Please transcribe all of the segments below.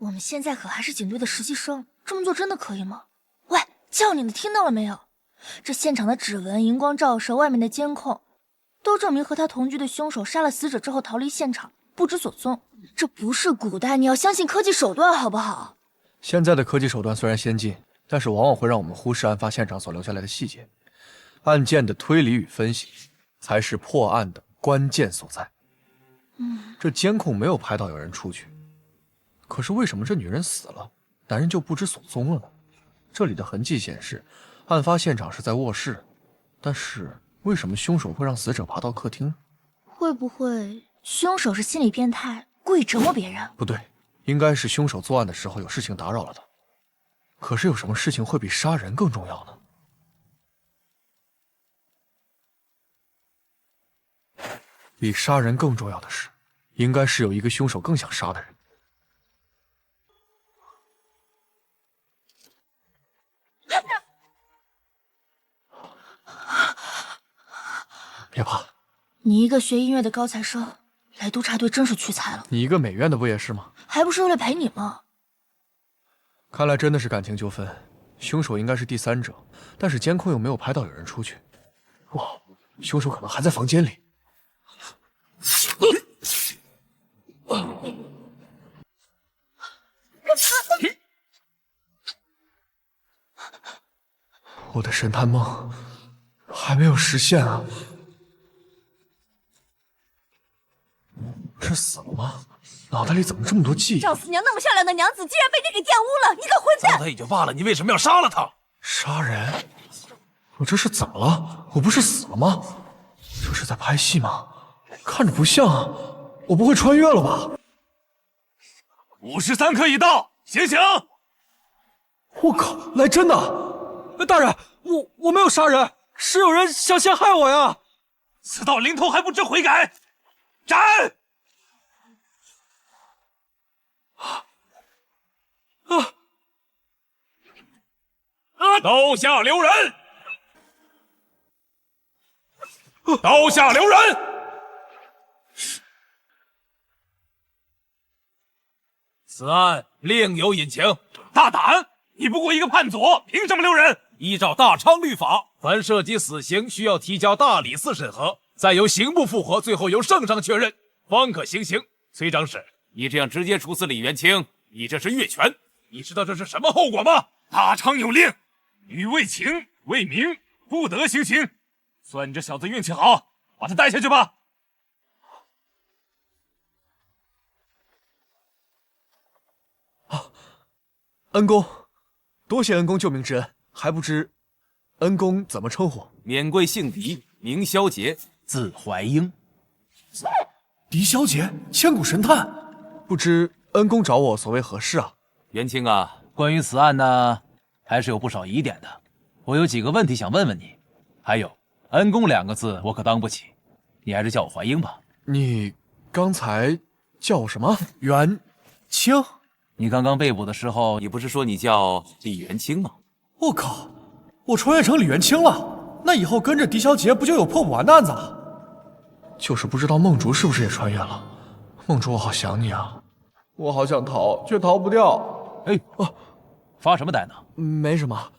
我们现在可还是警队的实习生，这么做真的可以吗？喂，叫你的，听到了没有？这现场的指纹、荧光照射、外面的监控，都证明和他同居的凶手杀了死者之后逃离现场，不知所踪。这不是古代，你要相信科技手段，好不好？现在的科技手段虽然先进，但是往往会让我们忽视案发现场所留下来的细节。案件的推理与分析，才是破案的关键所在。这监控没有拍到有人出去，可是为什么这女人死了，男人就不知所踪了呢？这里的痕迹显示，案发现场是在卧室，但是为什么凶手会让死者爬到客厅？会不会凶手是心理变态，故意折磨别人？不对，应该是凶手作案的时候有事情打扰了他。可是有什么事情会比杀人更重要呢？比杀人更重要的是，应该是有一个凶手更想杀的人。别怕，你一个学音乐的高材生，来督察队真是屈才了。你一个美院的不也是吗？还不是为了陪你吗？看来真的是感情纠纷，凶手应该是第三者，但是监控又没有拍到有人出去。哇，凶手可能还在房间里。我的神探梦还没有实现啊！是死了吗？脑袋里怎么这么多记忆？赵四娘那么漂亮的娘子，竟然被你给玷污了！你个混蛋！糟蹋也就罢了，你为什么要杀了她？杀人？我这是怎么了？我不是死了吗？这是在拍戏吗？看着不像啊！我不会穿越了吧53刻已到，醒醒！我靠，来真的！大人，我没有杀人，是有人想陷害我呀！死到临头还不知悔改，斩！刀下留人！刀下留人！此案另有隐情。大胆！你不过一个叛左，凭什么留人？依照大昌律法，凡涉及死刑，需要提交大理寺审核，再由刑部复核，最后由圣上确认，方可行刑。崔长史，你这样直接处死李元清，你这是越权。你知道这是什么后果吗？大昌有令，女为情为名，不得行刑。算你这小子运气好，把他带下去吧。恩公，多谢恩公救命之恩，还不知恩公怎么称呼？免贵姓狄，名萧杰，字怀英。狄萧杰，千古神探，不知恩公找我所为何事啊？元清啊，关于此案呢，还是有不少疑点的。我有几个问题想问问你。还有，恩公2个字我可当不起，你还是叫我怀英吧。你刚才叫我什么？元清？你刚刚被捕的时候，你不是说你叫李元清吗？我靠，我穿越成李元清了，那以后跟着狄小姐不就有破不完的案子了？就是不知道梦竹是不是也穿越了。梦竹，我好想你啊，我好想逃，却逃不掉。哎，发什么呆呢？没什么，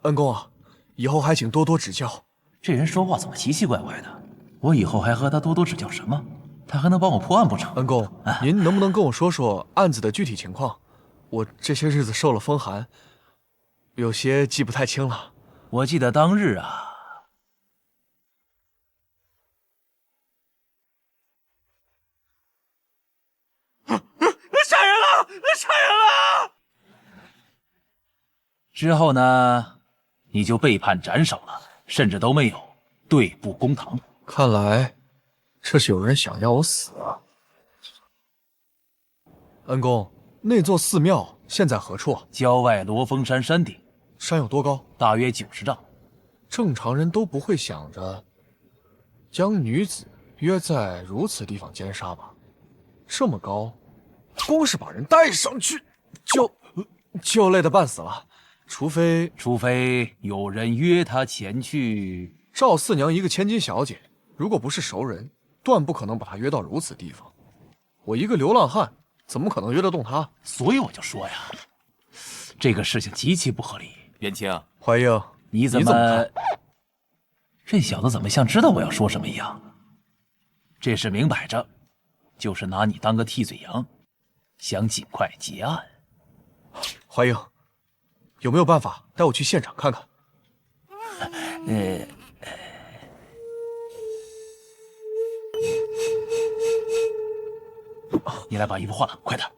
恩公啊，以后还请多多指教。这人说话怎么奇奇怪怪的？我以后还和他多多指教什么？他还能帮我破案不成？恩公，您能不能跟我说说案子的具体情况？我这些日子受了风寒，有些记不太清了。我记得当日啊，杀人了！杀人了！之后呢，你就被判斩首了，甚至都没有对簿公堂。看来这是有人想要我死啊！恩公，那座寺庙现在何处啊？郊外罗峰山山顶。山有多高？大约90丈。正常人都不会想着将女子约在如此地方奸杀吧？这么高，光是把人带上去就累得半死了。除非有人约他前去。赵四娘一个千金小姐，如果不是熟人，断不可能把她约到如此地方。我一个流浪汉，怎么可能约得动他？所以我就说呀，这个事情极其不合理。元清，怀英，你怎么看？这小子怎么像知道我要说什么一样？这事明摆着，就是拿你当个替罪羊，想尽快结案。怀英，有没有办法带我去现场看看？你来把衣服换了，快点。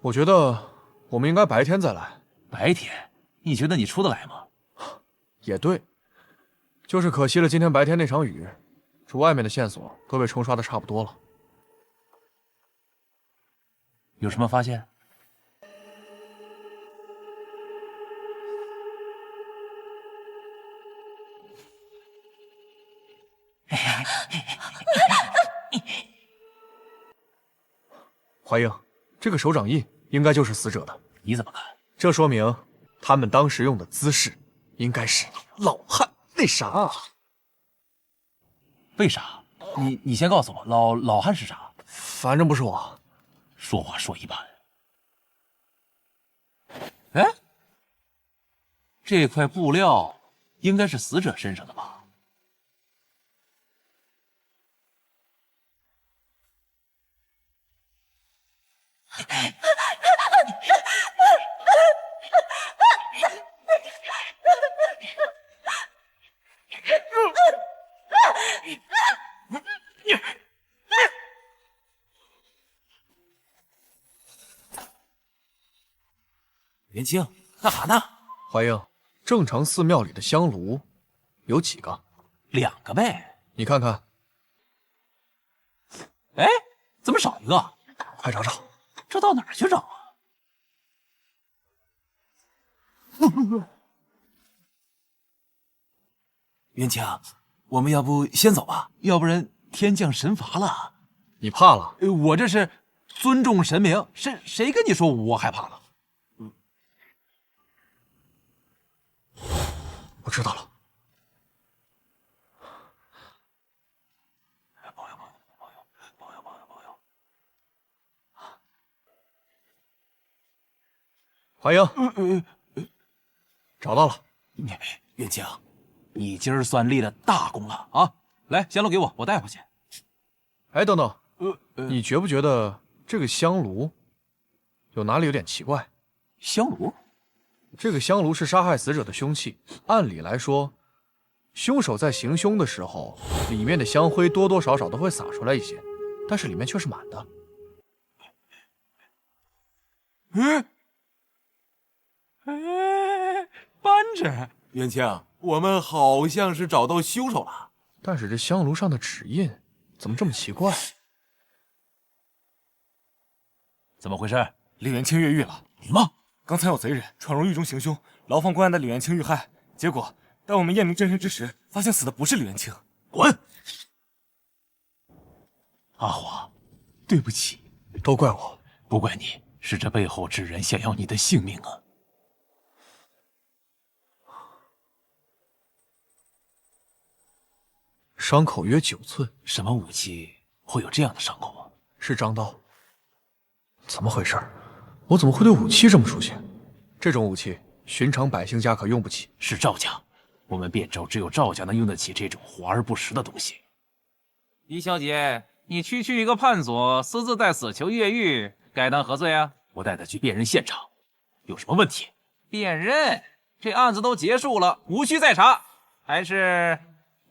我觉得我们应该白天再来。白天？你觉得你出得来吗？也对，就是可惜了今天白天那场雨，这外面的线索都被冲刷的差不多了。有什么发现？怀英，这个手掌印应该就是死者的。你怎么看？这说明他们当时用的姿势应该是老汉那啥。为啥？你先告诉我，老汉是啥？反正不是我。说话说一半。哎，这块布料应该是死者身上的吧？元清，干啥呢？怀英，正常寺庙里的香炉有几个？2个呗。你看看。哎，怎么少一个？快找找。这到哪儿去找啊？元清，我们要不先走吧？要不然天降神罚了。你怕了？我这是尊重神明，谁跟你说我害怕了？我知道了。保佑！怀英，找到了。元清，你今儿算立了大功了啊！来，香炉给我带回去。哎，等等，你觉不觉得这个香炉有哪里有点奇怪？香炉？这个香炉是杀害死者的凶器，按理来说，凶手在行凶的时候，里面的香灰多多少少都会洒出来一些，但是里面却是满的。扳指！元清，我们好像是找到凶手了。但是这香炉上的指印怎么这么奇怪？怎么回事？李元清越狱了。你妈！刚才有贼人闯入狱中行凶，牢房关押的李元清遇害。结果，当我们验明真身之时，发现死的不是李元清。滚！阿华，对不起。都怪我。不怪你，是这背后之人想要你的性命啊！伤口约9寸，什么武器会有这样的伤口啊？是张刀。怎么回事？我怎么会对武器这么熟悉？这种武器，寻常百姓家可用不起。是赵家，我们汴州只有赵家能用得起这种华而不实的东西。李小姐，你区区一个判佐，私自带死囚越狱，该当何罪啊？我带他去辨认现场，有什么问题？辨认？这案子都结束了，无需再查。还是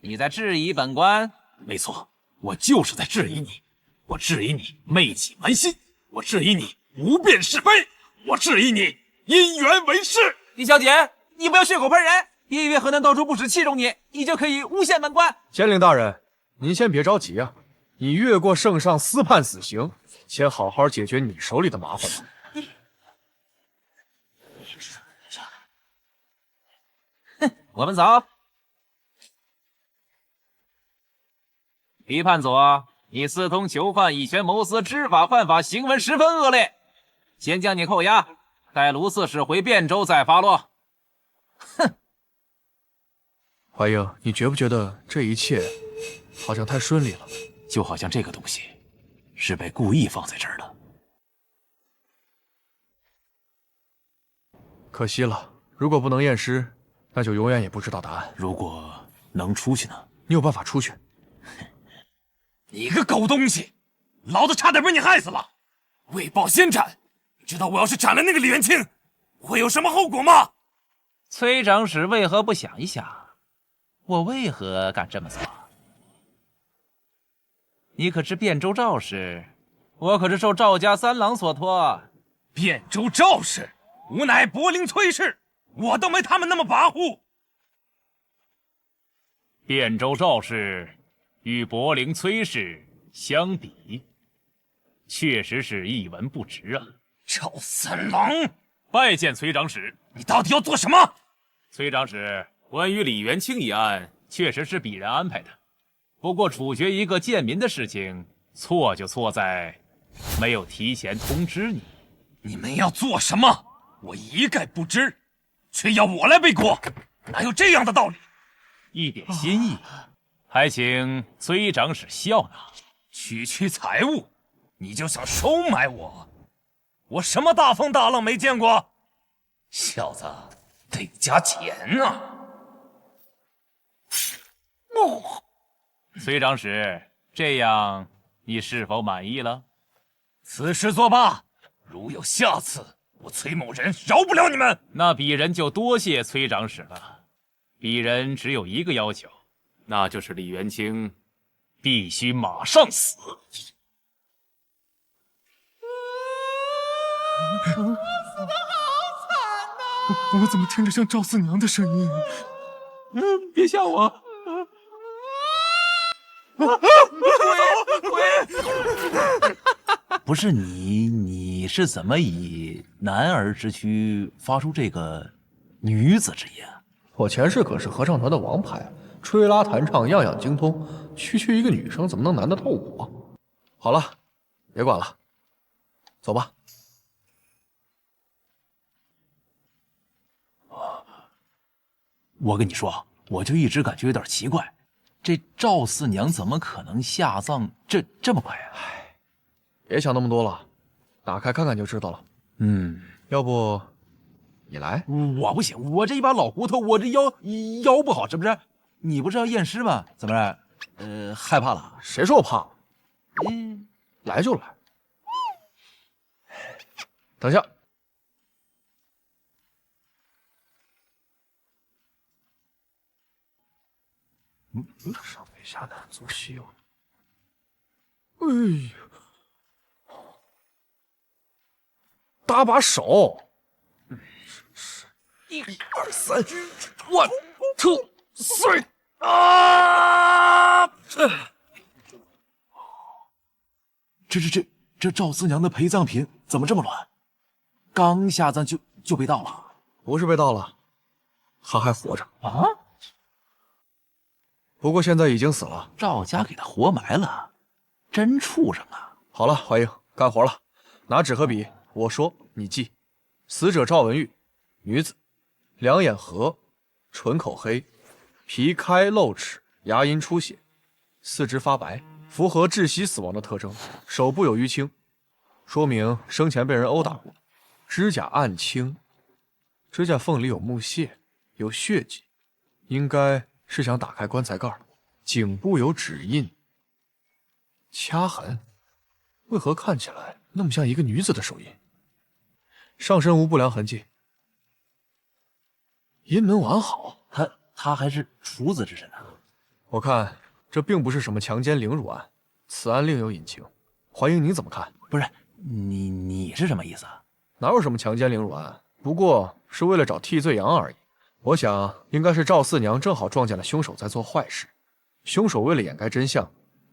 你在质疑本官？没错，我就是在质疑你。我质疑你昧己蛮心，我质疑你无辨是非，我质疑你因缘为师。李小姐，你不要血口喷人！别以为河南道主不识器重你就可以诬陷本官。监令大人，您先别着急啊，你越过圣上私判死刑，先好好解决你手里的麻烦吧。我们走。李判佐，你私通囚犯，以权谋私，知法犯法，行为十分恶劣。先将你扣押，待卢刺史回汴州再发落。哼。怀英，你觉不觉得这一切好像太顺利了？就好像这个东西是被故意放在这儿的。可惜了，如果不能验尸，那就永远也不知道答案。如果能出去呢？你有办法出去？你个狗东西，老子差点被你害死了！为报先斩，你知道我要是斩了那个李元清，会有什么后果吗？崔长史为何不想一想，我为何敢这么做？你可知汴州赵氏，我可是受赵家三郎所托。汴州赵氏，吾乃柏林崔氏，我都没他们那么跋扈。汴州赵氏与柏林崔氏相比，确实是一文不值啊。赵三郎，拜见崔长史。你到底要做什么？崔长史，关于李元清一案，确实是鄙人安排的。不过处决一个贱民的事情，错就错在没有提前通知你。你们要做什么？我一概不知，却要我来背锅，哪有这样的道理？一点心意，还请崔长史笑纳。区财物，你就想收买我？我什么大风大浪没见过？小子，得加钱啊！崔长史，这样你是否满意了？此事作罢，如有下次，我崔某人饶不了你们。那鄙人就多谢崔长史了。鄙人只有一个要求，那就是李元清必须马上死。我怎么听着像赵四娘的声音？别吓我！不是你是怎么以男儿之躯发出这个女子之音？我前世可是合唱团的王牌，吹拉弹唱样样精通，区一个女生怎么能难得到我？好了，别管了，走吧。我跟你说，我就一直感觉有点奇怪，这赵四娘怎么可能下葬这么快啊？别想那么多了，打开看看就知道了。要不你来？我不行，我这一把老骨头，我这腰不好，是不是？你不是要验尸吗？怎么着？害怕了？谁说我怕了？来就来。等下。上北下南左西右。哎呦，搭把手。1、2、3 ，1、2、3啊！这赵四娘的陪葬品怎么这么乱？刚下葬就被盗了？不是被盗了，他还活着啊！不过现在已经死了。赵家给他活埋了，真畜生啊！好了，怀英，干活了，拿纸和笔，我说你记。死者赵文玉，女子，两眼合，唇口黑，皮开露齿，牙龈出血，四肢发白，符合窒息死亡的特征。手部有淤青，说明生前被人殴打过。指甲暗青，指甲缝里有木屑，有血迹，应该是想打开棺材盖。颈部有指印，掐痕，为何看起来那么像一个女子的手印？上身无不良痕迹，阴门完好。他还是处子之身啊！我看这并不是什么强奸凌辱案，此案另有隐情。怀英，你怎么看？不是你是什么意思啊？哪有什么强奸凌辱案，不过是为了找替罪羊而已。我想应该是赵四娘正好撞见了凶手在做坏事，凶手为了掩盖真相，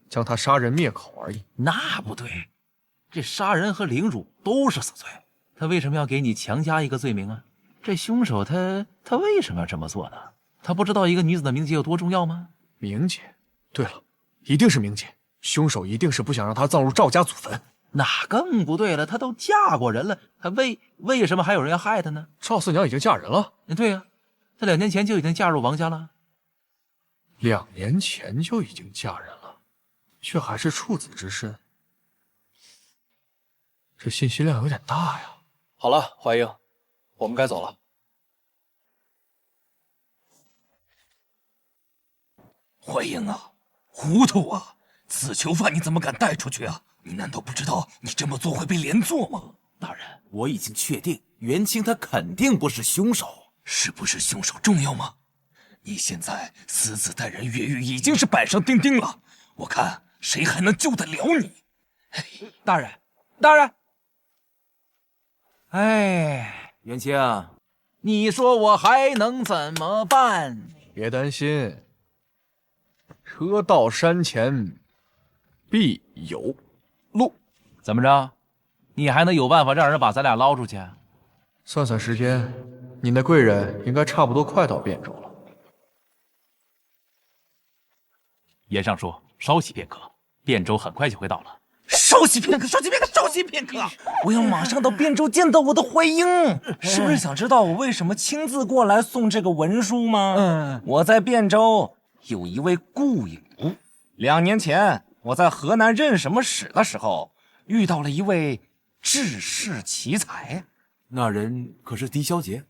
将他杀人灭口而已。那不对，这杀人和凌辱都是死罪，他为什么要给你强加一个罪名啊？这凶手他为什么要这么做呢？他不知道一个女子的名节有多重要吗？名节？对了，一定是名节。凶手一定是不想让她葬入赵家祖坟。那更不对了，她都嫁过人了，她为什么还有人要害她呢？赵四娘已经嫁人了。对呀，她2年前就已经嫁入王家了。2年前就已经嫁人了，却还是处子之身，这信息量有点大呀。好了，怀英，我们该走了。怀英啊，糊涂啊！此囚犯你怎么敢带出去啊？你难道不知道你这么做会被连坐吗？大人，我已经确定袁清他肯定不是凶手。是不是凶手重要吗？你现在私自带人越狱已经是板上钉钉了，我看谁还能救得了你？大人，大人，哎，袁清，你说我还能怎么办？别担心，车到山前必有路。怎么着？你还能有办法让人把咱俩捞出去？算算时间，你那贵人应该差不多快到汴州了。严尚书，稍息片刻，汴州很快就会到了。稍息片刻，稍息片刻，稍息片刻！我要马上到汴州见到我的怀英。是不是想知道我为什么亲自过来送这个文书吗？我在汴州有一位故友，2年前我在河南任什么使的时候，遇到了一位治世奇才。那人可是狄小姐？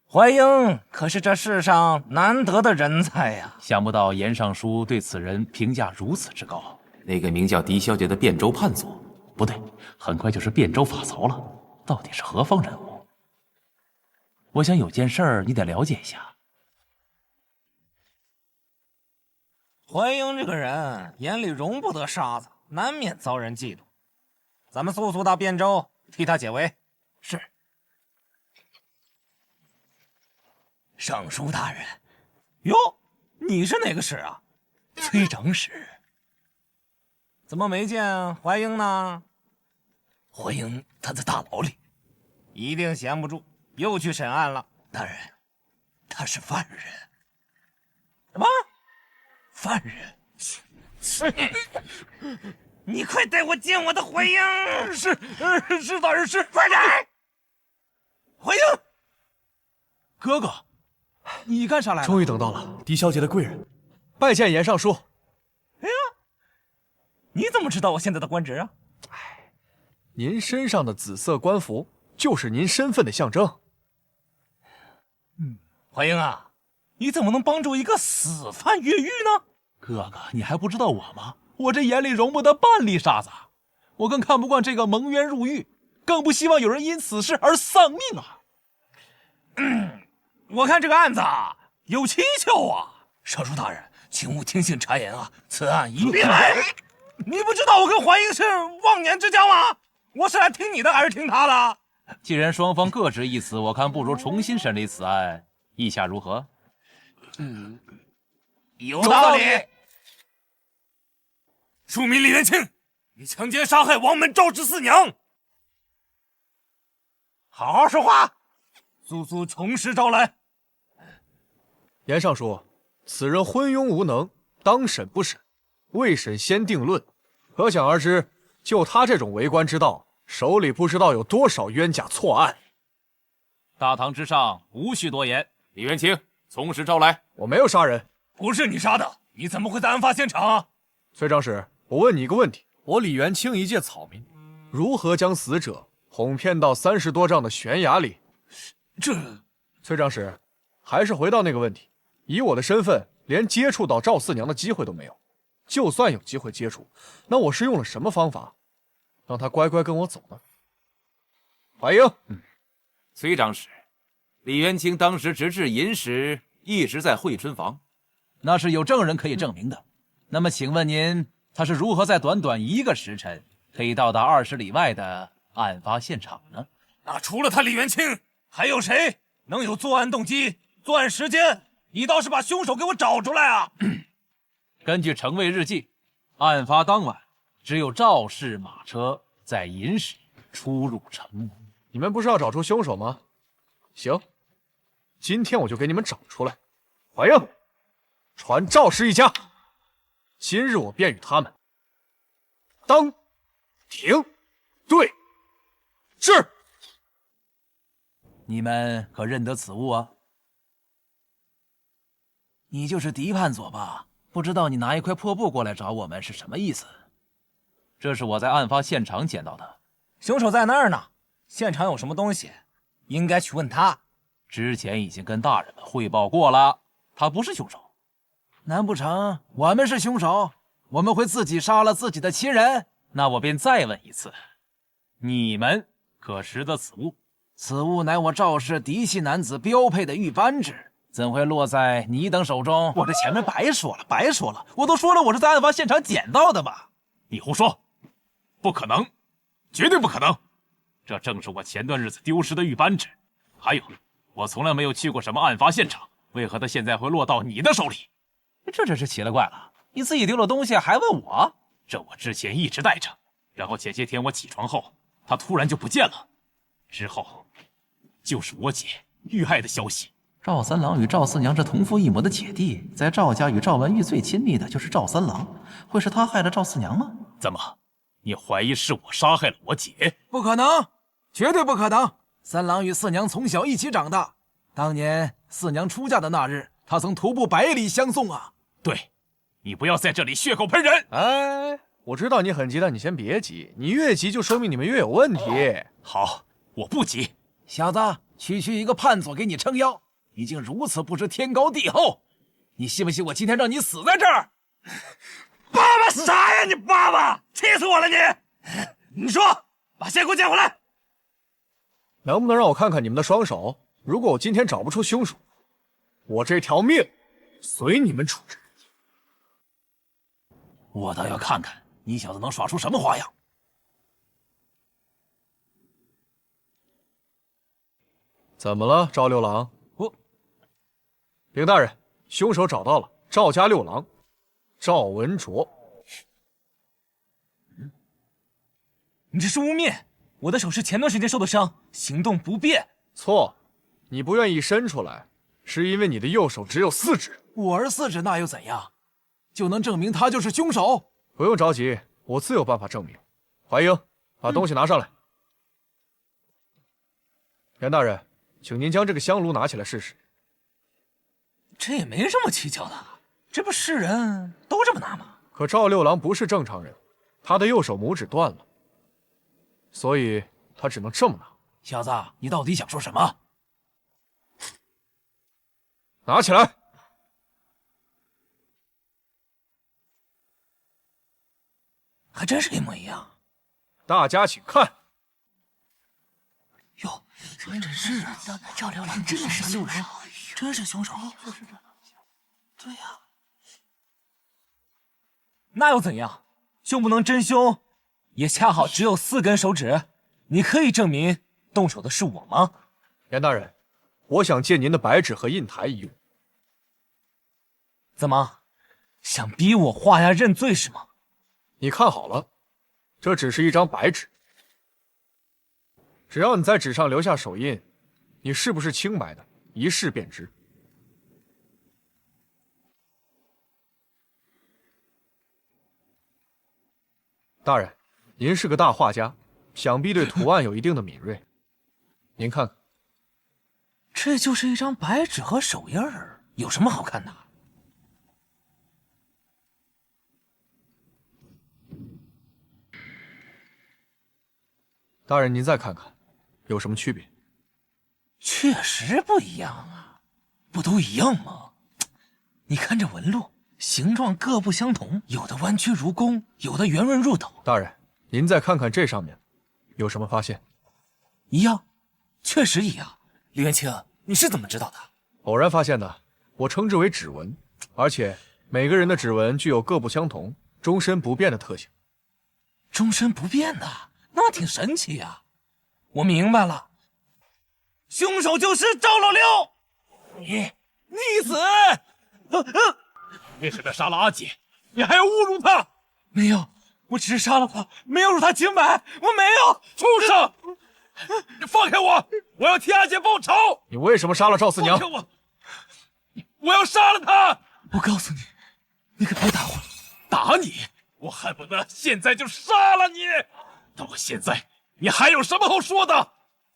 怀英可是这世上难得的人才呀！想不到严尚书对此人评价如此之高。那个名叫狄小姐的汴州叛左，不对，很快就是汴州法曹了。到底是何方人物？我想有件事儿你得了解一下。怀英这个人眼里容不得沙子，难免遭人嫉妒。咱们速速到汴州替他解围。是。尚书大人，哟，你是哪个使啊？崔长史。怎么没见怀英呢？怀英他在大牢里，一定闲不住，又去审案了。大人，他是犯人。什么？犯人？是。你快带我见我的怀英！是大人，是快点！怀英，哥哥，你干啥来了？终于等到了，狄小姐的贵人，拜见严尚书。哎呀，你怎么知道我现在的官职啊？您身上的紫色官服就是您身份的象征。怀英啊，你怎么能帮助一个死犯越狱呢？哥哥，你还不知道我吗？我这眼里容不得半粒沙子，我更看不惯这个蒙冤入狱，更不希望有人因此事而丧命啊！我看这个案子有蹊跷啊！尚书大人，请勿听信谗言啊！此案一闭门。你不知道我跟怀英是忘年之交吗？我是来听你的还是听他的？既然双方各执一词，我看不如重新审理此案，意下如何？有道理。庶民李元庆，你强奸杀害王门赵氏4娘，好好说话，速速从实招来。严尚书，此人昏庸无能，当审不审，未审先定论，可想而知，就他这种为官之道，手里不知道有多少冤假错案。大堂之上无需多言，李元清，从实招来。我没有杀人，不是你杀的，你怎么会在案发现场啊？崔长史，我问你一个问题：我李元清一介草民，如何将死者哄骗到30多丈的悬崖里？崔长史，还是回到那个问题，以我的身份，连接触到赵四娘的机会都没有。就算有机会接触，那我是用了什么方法，让她乖乖跟我走呢？怀英，崔长史，李元清当时直至寅时一直在惠春坊，那是有证人可以证明的。那么请问您，他是如何在短短1个时辰可以到达20里外的案发现场呢？那除了他李元清，还有谁能有作案动机、作案时间？你倒是把凶手给我找出来啊！根据城卫日记，案发当晚只有赵氏马车在寅时出入城屋。你们不是要找出凶手吗？行，今天我就给你们找出来。怀英，传赵氏一家，今日我便与他们当庭对质。你们可认得此物啊？你就是狄判佐吧？不知道你拿一块破布过来找我们是什么意思？这是我在案发现场捡到的。凶手在那儿呢，现场有什么东西，应该去问他。之前已经跟大人们汇报过了，他不是凶手。难不成我们是凶手？我们会自己杀了自己的亲人？那我便再问一次，你们可识得此物？此物乃我赵氏嫡系男子标配的玉扳指，怎会落在你等手中？我这前面白说了，我都说了我是在案发现场捡到的嘛。你胡说，不可能，绝对不可能！这正是我前段日子丢失的玉扳指。还有，我从来没有去过什么案发现场，为何它现在会落到你的手里？这真是奇了怪了，你自己丢了东西还问我？这我之前一直带着，然后前些天我起床后，它突然就不见了。之后，就是我姐遇害的消息。赵三郎与赵四娘是同父异母的姐弟，在赵家与赵文玉最亲密的就是赵三郎，会是他害了赵四娘吗？怎么，你怀疑是我杀害了我姐？不可能，绝对不可能！三郎与四娘从小一起长大，当年四娘出嫁的那日，他曾徒步100里相送啊！对，你不要在这里血口喷人！哎，我知道你很急，但你先别急，你越急就说明你们越有问题。好，我不急。小子，区区一个叛左给你撑腰，已经如此不知天高地厚，你信不信我今天让你死在这儿？爸爸啥呀？你爸爸，气死我了你！你说，把鞋给我捡回来。能不能让我看看你们的双手？如果我今天找不出凶手，我这条命随你们处置。我倒要看看你小子能耍出什么花样。怎么了，赵六郎？禀大人，凶手找到了，赵家六郎，赵文卓。你这是污蔑！我的手是前段时间受的伤，行动不便。错，你不愿意伸出来，是因为你的右手只有4指。我儿4指那又怎样？就能证明他就是凶手？不用着急，我自有办法证明。怀英，把东西拿上来。袁大人，请您将这个香炉拿起来试试。这也没什么蹊跷的，这不是人都这么拿吗？可赵六郎不是正常人，他的右手拇指断了，所以他只能这么拿。小子，你到底想说什么？拿起来！还真是一模一样。大家请看。哟，真是啊！赵六郎真的是凶手，真是凶手。对呀，那又怎样？凶不能真凶，也恰好只有4根手指。你可以证明动手的是我吗？袁大人，我想借您的白纸和印台一用。怎么，想逼我画押认罪是吗？你看好了，这只是一张白纸，只要你在纸上留下手印，你是不是清白的，一试便知。大人，您是个大画家，想必对图案有一定的敏锐。您看看，这就是一张白纸和手印儿，有什么好看的？大人您再看看，有什么区别？确实不一样啊，不都一样吗？你看这纹路，形状各不相同，有的弯曲如弓，有的圆润入斗。大人，您再看看这上面，有什么发现？一样，确实一样。李元清，你是怎么知道的？偶然发现的，我称之为指纹，而且每个人的指纹具有各不相同、终身不变的特性。终身不变的，那挺神奇呀。我明白了，凶手就是赵老六。你死！为什么要杀了阿姐？你还要侮辱她？没有，我只是杀了他，没有辱他清白。我没有。畜生！你放开我！我要替阿姐报仇！你为什么杀了赵四娘？放开我！我要杀了她！我告诉你，你可别打我了。打你！我恨不得现在就杀了你！到现在，你还有什么好说的？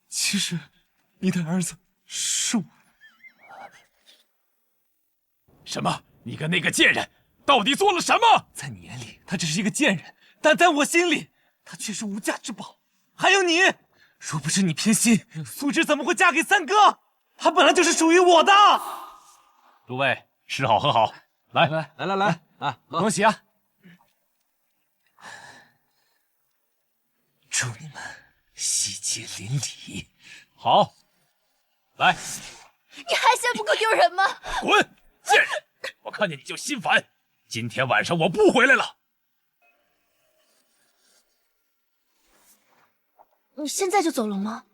其实，你的儿子是我。什么？你跟那个贱人到底做了什么？在你眼里，他只是一个贱人，但在我心里，他却是无价之宝。还有你，若不是你偏心，素芝怎么会嫁给三哥？他本来就是属于我的。诸位，吃好喝好，来，啊，恭喜啊！祝你们喜结连理。好，来，你还嫌不够丢人吗？滚！贱人，我看见你就心烦。今天晚上我不回来了。你现在就走了吗？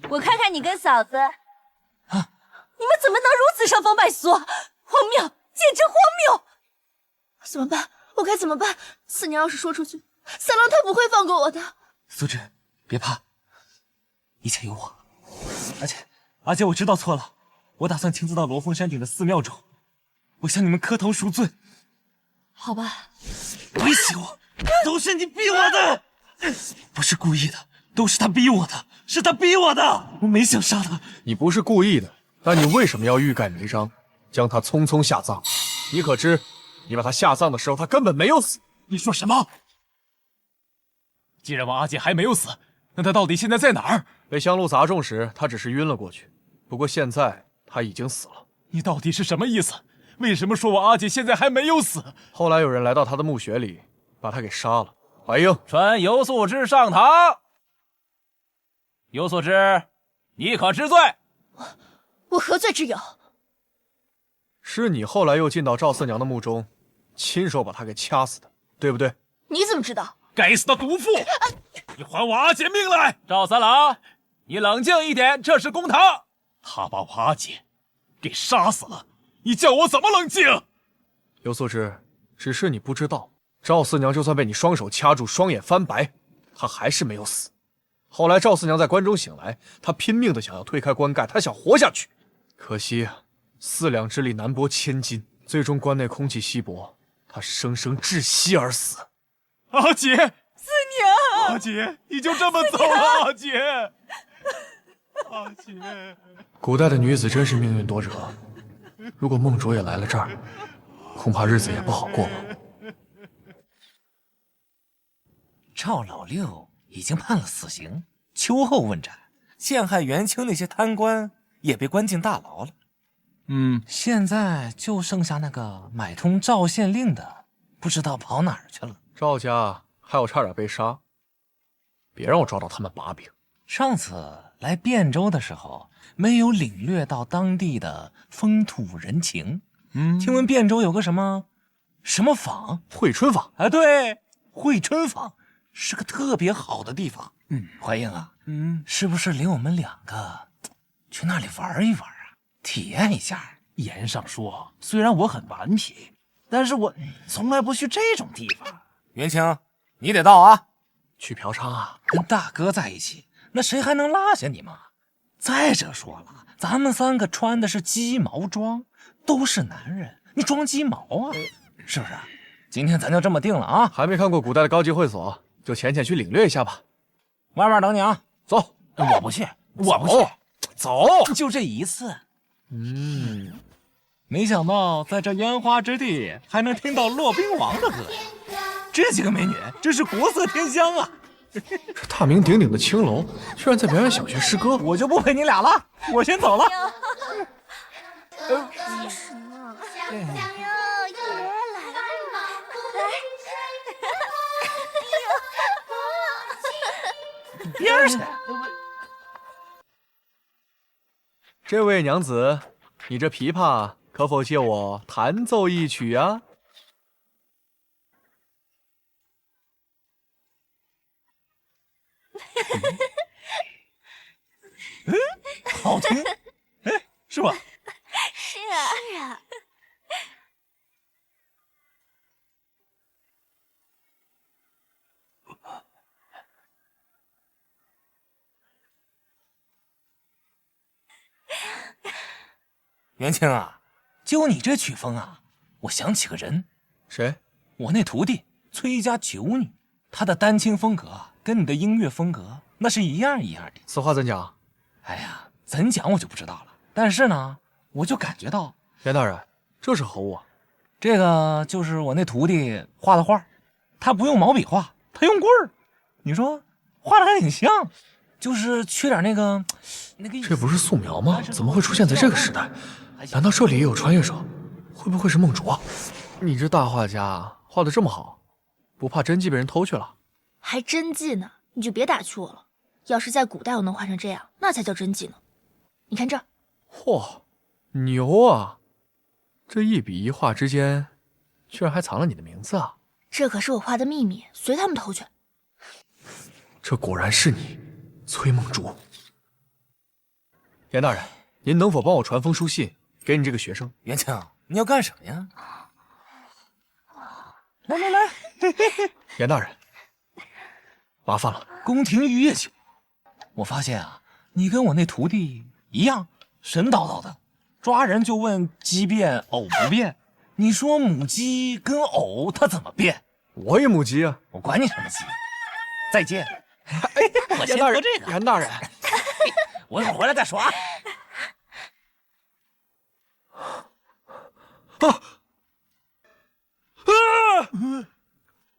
我看看你跟嫂子，你们怎么能如此伤风败俗？荒谬，简直荒谬！怎么办？我该怎么办？四娘要是说出去，三郎他不会放过我的。素芝，别怕，一切有我。而且我知道错了，我打算亲自到罗峰山顶的寺庙中，我向你们磕头赎罪。好吧，威胁我，都是你逼我的，不是故意的，都是他逼我的，是他逼我的，我没想杀他。你不是故意的，但你为什么要欲盖弥彰，将他匆匆下葬？你可知，你把他下葬的时候，他根本没有死。你说什么？既然王阿姐还没有死，那她到底现在在哪儿？被香露砸中时，他只是晕了过去，不过现在他已经死了。你到底是什么意思？为什么说王阿姐现在还没有死？后来有人来到他的墓穴里，把他给杀了。怀英，传尤素芝上堂。尤素芝，你可知罪？我何罪之有？是你后来又进到赵四娘的墓中，亲手把她给掐死的，对不对？你怎么知道？该死的毒妇！你还我阿姐命来！赵三郎，你冷静一点，这是公堂。他把我阿姐给杀死了，你叫我怎么冷静？尤素芝，只是你不知道，赵四娘就算被你双手掐住，双眼翻白，她还是没有死。后来赵四娘在关中醒来，她拼命的想要推开棺盖，她想活下去，可惜啊，4两之力难搏千斤，最终关内空气稀薄，她生生窒息而死。阿姐，四娘，阿姐，你就这么走了？阿姐，阿姐，古代的女子真是命运多舛，如果梦竹也来了这儿，恐怕日子也不好过吧。赵老六已经判了死刑，秋后问斩，陷害元清那些贪官也被关进大牢了。现在就剩下那个买通赵县令的，不知道跑哪儿去了。赵家害我差点被杀，别让我抓到他们把柄。上次来汴州的时候，没有领略到当地的风土人情。听闻汴州有个什么坊，惠春坊。啊，对，惠春坊是个特别好的地方。怀英啊，是不是领我们2个去那里玩一玩啊？体验一下。言上说，虽然我很顽皮，但是我从来不去这种地方。元清，你得到啊！去嫖娼啊？跟大哥在一起，那谁还能落下你吗？再者说了，咱们3个穿的是鸡毛装，都是男人，你装鸡毛啊？是不是？今天咱就这么定了啊！还没看过古代的高级会所，就浅浅去领略一下吧。外面等你啊！走。我不去，我不去，走。就这一次。没想到在这烟花之地还能听到骆宾王的歌呀！这几个美女真是国色天香啊！这大名鼎鼎的青楼，居然在表演小学诗歌，我就不陪你俩了，我先走了。什么？小朋友也来嘛！来，边儿去！这位娘子，你这琵琶可否借我弹奏一曲啊？好听，是吧？是啊。元清啊，就你这曲风啊，我想起个人，谁？我那徒弟崔家九女，她的丹青风格跟你的音乐风格那是一样一样的。此话怎讲？哎呀，怎讲我就不知道了。但是呢，我就感觉到严大人，这是何物啊？这个就是我那徒弟画的画，他不用毛笔画，他用棍儿。你说画的还挺像，就是缺点那个意思。这不是素描吗？怎么会出现在这个时代？难道这里也有穿越者？会不会是梦竹啊？你这大画家画的这么好，不怕真迹被人偷去了？还真迹呢？你就别打趣我了。要是在古代我能画成这样，那才叫真迹呢。你看这儿，嚯，牛啊！这一笔一画之间，居然还藏了你的名字啊！这可是我画的秘密，随他们偷去。这果然是你，崔梦竹。严大人，您能否帮我传封书信给你这个学生？元清，你要干什么呀？来，严大人，麻烦了。宫廷玉液酒，我发现啊，你跟我那徒弟一样，神叨叨的，抓人就问鸡变偶不变。你说母鸡跟偶它怎么变？我也母鸡啊！我管你什么鸡！再见。我先严大人，喝这个。严大人，我一会儿回来再说啊。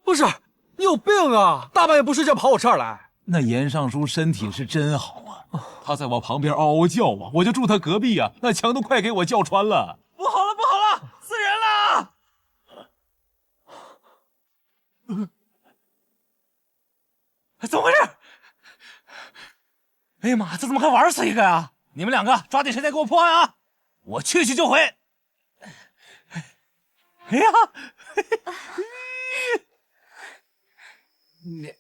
不是，你有病啊！大半夜不睡觉跑我这儿来。那严尚书身体是真好啊，他在我旁边嗷嗷叫啊，我就住他隔壁啊，那墙都快给我叫穿了。不好了，死人了！怎么回事？哎呀妈，这怎么还玩死一个呀？你们两个抓紧时间给我破案啊！我去就回。哎呀，你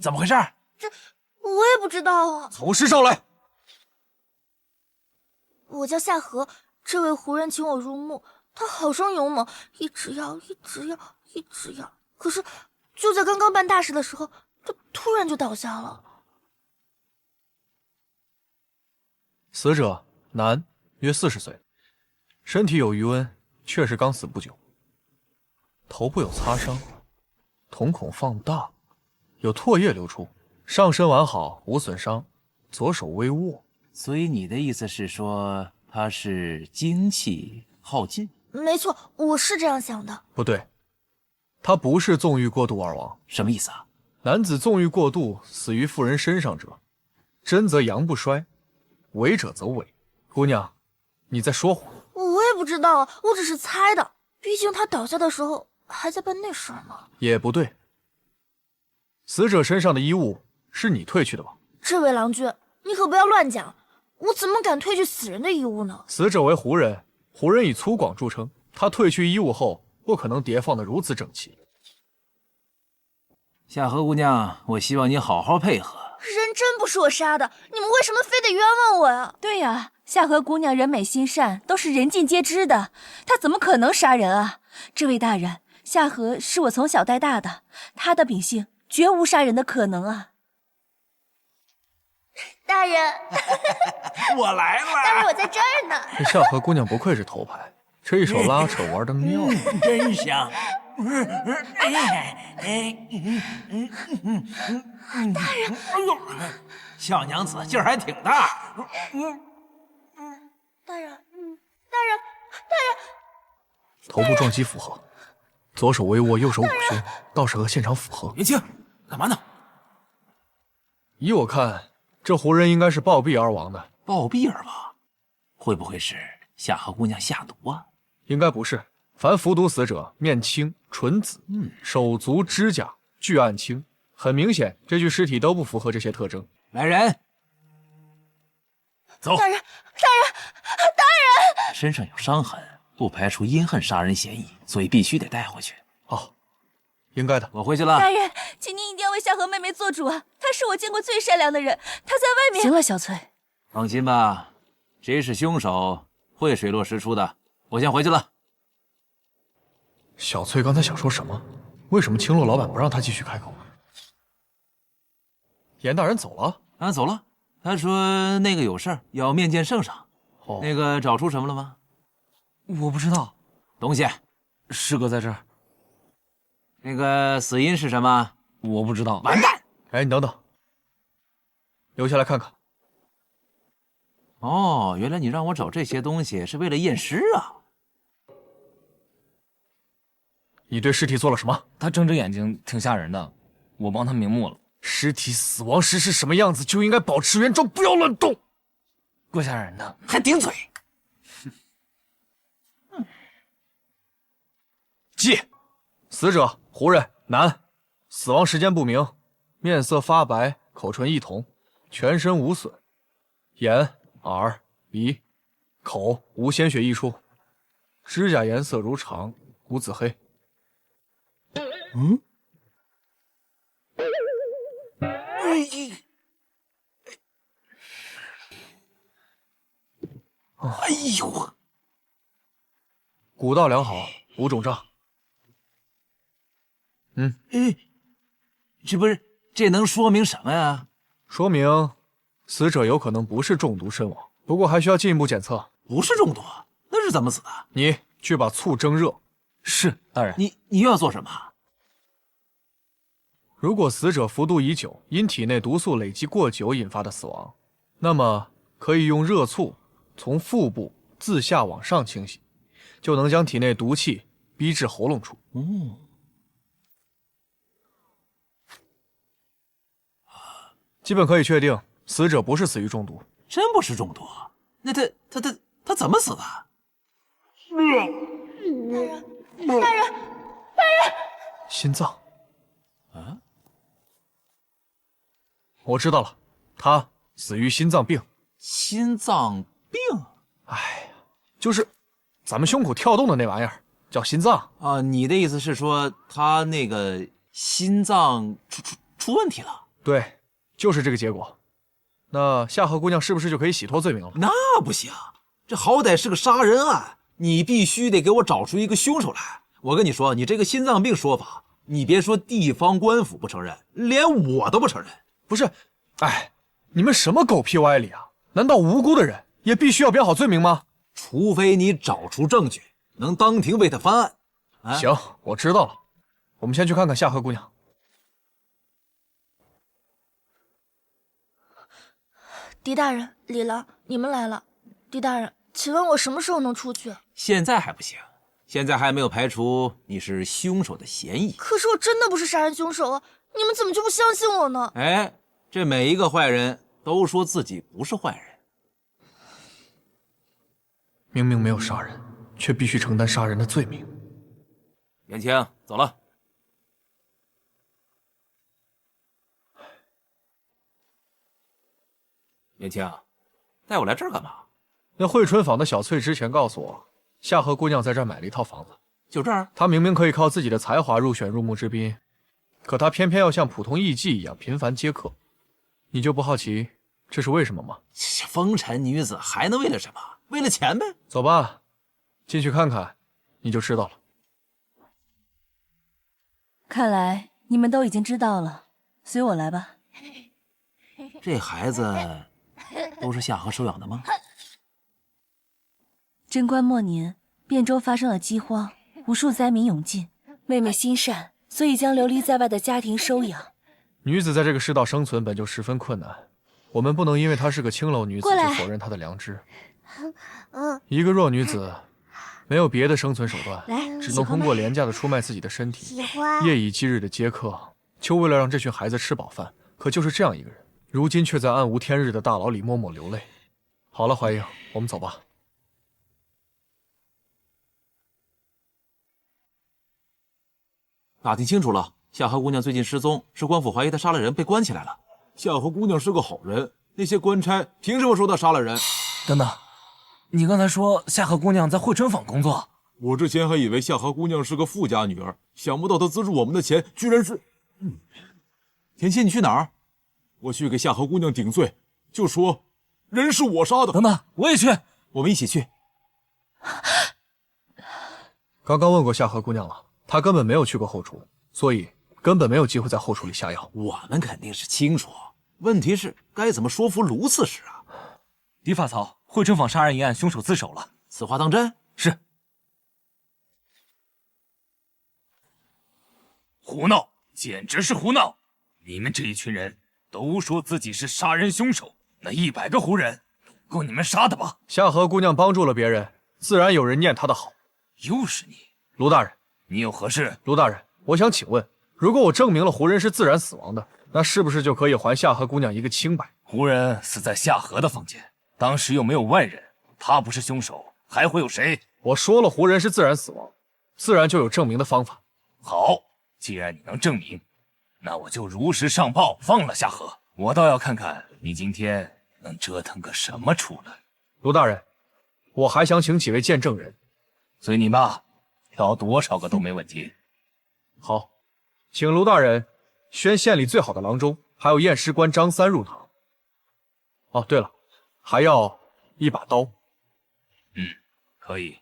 怎么回事？我也不知道啊。从实招来。我叫夏荷，这位胡人请我入墓，他好生勇猛，一直要。可是就在刚刚办大事的时候，他突然就倒下了。死者男，约40岁，身体有余温，确实刚死不久。头部有擦伤，瞳孔放大，有唾液流出，上身完好，无损伤，左手微握。所以你的意思是说他是精气耗尽？没错，我是这样想的。不对，他不是纵欲过度而亡。什么意思啊？男子纵欲过度死于妇人身上者，真则阳不衰，违者则痿。姑娘，你在说谎。我也不知道啊，我只是猜的。毕竟他倒下的时候还在办那事儿呢。也不对，死者身上的衣物是你褪去的吧？这位郎君，你可不要乱讲，我怎么敢褪去死人的衣物呢？死者为胡人，胡人以粗犷著称，他褪去衣物后，不可能叠放得如此整齐。夏荷姑娘，我希望你好好配合。人真不是我杀的，你们为什么非得冤枉我呀？对呀，夏荷姑娘人美心善，都是人尽皆知的，她怎么可能杀人啊？这位大人，夏荷是我从小带大的，她的秉性绝无杀人的可能啊！大人，我来了。大人，我在这儿呢。这夏荷姑娘不愧是头牌，这一手拉扯玩得妙。真香。大人，小娘子劲儿还挺大。大人，头部撞击符合，左手微握，右手捂胸，倒是和现场符合。元清，干嘛呢？依我看，这胡人应该是暴毙而亡的。暴毙而亡，会不会是夏荷姑娘下毒啊？应该不是，凡服毒死者面青唇紫，手足指甲俱暗青，很明显，这具尸体都不符合这些特征。来人，走。大人，身上有伤痕，不排除阴恨杀人嫌疑，所以必须得带回去。哦，应该的。我回去了。大人，请您一定要为夏荷妹妹做主啊！她是我见过最善良的人，她在外面……行了，小翠，放心吧，谁是凶手会水落石出的。我先回去了。小翠刚才想说什么？为什么青洛老板不让他继续开口？严大人走了？啊，走了。他说那个有事儿要面见圣上。哦，那个找出什么了吗？我不知道。东西。师哥在这儿。那个死因是什么？我不知道。完蛋！哎，你等等，留下来看看。哦，原来你让我找这些东西是为了验尸啊！你对尸体做了什么？他睁着眼睛，挺吓人的，我帮他瞑目了。尸体死亡时是什么样子，就应该保持原状，不要乱动。够吓人的，还顶嘴！记，死者胡人，男，死亡时间不明，面色发白，口唇异同，全身无损，眼、耳、鼻、口无鲜血溢出，指甲颜色如常，无紫黑。嗯？哎呦！骨道良好，无肿胀。这能说明什么呀？说明死者有可能不是中毒身亡，不过还需要进一步检测。不是中毒，那是怎么死的？你去把醋蒸热。是大人。你又要做什么？如果死者服毒已久，因体内毒素累积过久引发的死亡，那么可以用热醋从腹部自下往上清洗，就能将体内毒气逼至喉咙处。基本可以确定，死者不是死于中毒。真不是中毒？那他怎么死的？大人，心脏。啊？我知道了，他死于心脏病。心脏病？哎呀，就是咱们胸口跳动的那玩意儿，叫心脏啊。你的意思是说他那个心脏出问题了？对。就是这个结果，那夏荷姑娘是不是就可以洗脱罪名了？那不行，这好歹是个杀人案，你必须得给我找出一个凶手来。我跟你说，你这个心脏病说法，你别说地方官府不承认，连我都不承认。不是，哎，你们什么狗屁歪理啊？难道无辜的人也必须要编好罪名吗？除非你找出证据，能当庭为他翻案。啊、行，我知道了，我们先去看看夏荷姑娘。狄大人、李郎，你们来了。狄大人，请问我什么时候能出去？现在还不行，现在还没有排除你是凶手的嫌疑。可是我真的不是杀人凶手啊！你们怎么就不相信我呢？哎，这每一个坏人都说自己不是坏人。明明没有杀人，却必须承担杀人的罪名。元清，走了。元清，带我来这儿干嘛？那惠春坊的小翠之前告诉我，夏荷姑娘在这儿买了一套房子。就这儿？她明明可以靠自己的才华入选入幕之宾，可她偏偏要像普通艺妓一样频繁接客。你就不好奇这是为什么吗？风尘女子还能为了什么？为了钱呗。走吧，进去看看，你就知道了。看来你们都已经知道了，随我来吧。这孩子都是夏荷收养的吗？贞观末年，汴州发生了饥荒，无数灾民涌进。妹妹心善，所以将流离在外的家庭收养。女子在这个世道生存本就十分困难，我们不能因为她是个青楼女子就否认她的良知。一个弱女子没有别的生存手段，只能通过廉价的出卖自己的身体，夜以继日的接客，就为了让这群孩子吃饱饭。可就是这样一个人，如今却在暗无天日的大牢里默默流泪。好了，怀英，我们走吧。打听清楚了，夏荷姑娘最近失踪，是官府怀疑她杀了人，被关起来了。夏荷姑娘是个好人，那些官差凭什么说她杀了人？等等，你刚才说夏荷姑娘在惠春坊工作，我之前还以为夏荷姑娘是个富家女儿，想不到她资助我们的钱居然是……田七，你去哪儿？我去给夏荷姑娘顶罪，就说人是我杀的。等等，我也去，我们一起去。刚刚问过夏荷姑娘了，她根本没有去过后厨，所以根本没有机会在后厨里下药。我们肯定是清楚，问题是该怎么说服卢刺史啊？狄法曹，惠春坊杀人一案凶手自首了，此话当真？是。胡闹，简直是胡闹！你们这一群人都说自己是杀人凶手，那100个胡人够你们杀的吧？夏荷姑娘帮助了别人，自然有人念她的好。又是你，卢大人，你有何事？卢大人，我想请问，如果我证明了胡人是自然死亡的，那是不是就可以还夏荷姑娘一个清白？胡人死在夏荷的房间，当时又没有外人，他不是凶手，还会有谁？我说了，胡人是自然死亡，自然就有证明的方法。好，既然你能证明，那我就如实上报，放了夏荷。我倒要看看你今天能折腾个什么出来。卢大人，我还想请几位见证人。随你吧，挑多少个都没问题。好，请卢大人宣县里最好的郎中，还有验尸官张三入堂。哦，对了，还要一把刀。可以。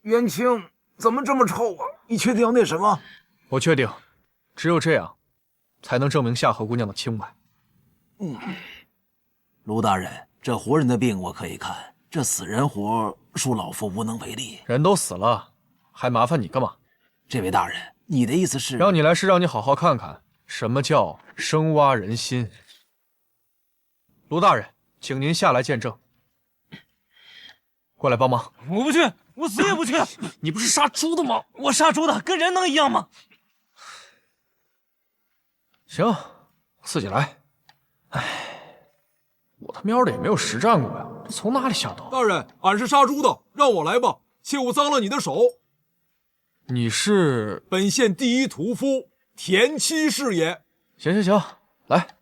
元清怎么这么臭啊？你确定要那什么？我确定，只有这样，才能证明夏荷姑娘的清白。卢大人，这活人的病我可以看，这死人活恕老夫无能为力。人都死了，还麻烦你干嘛？这位大人，你的意思是？让你来是让你好好看看什么叫生挖人心。卢大人，请您下来见证。过来帮忙。我不去，我死也不去。你不是杀猪的吗？我杀猪的，跟人能一样吗？行，自己来。哎，我他喵的也没有实战过呀，这从哪里想到？大人，俺是杀猪的，让我来吧，切勿脏了你的手。你是本县第一屠夫田七是也。行行行，来。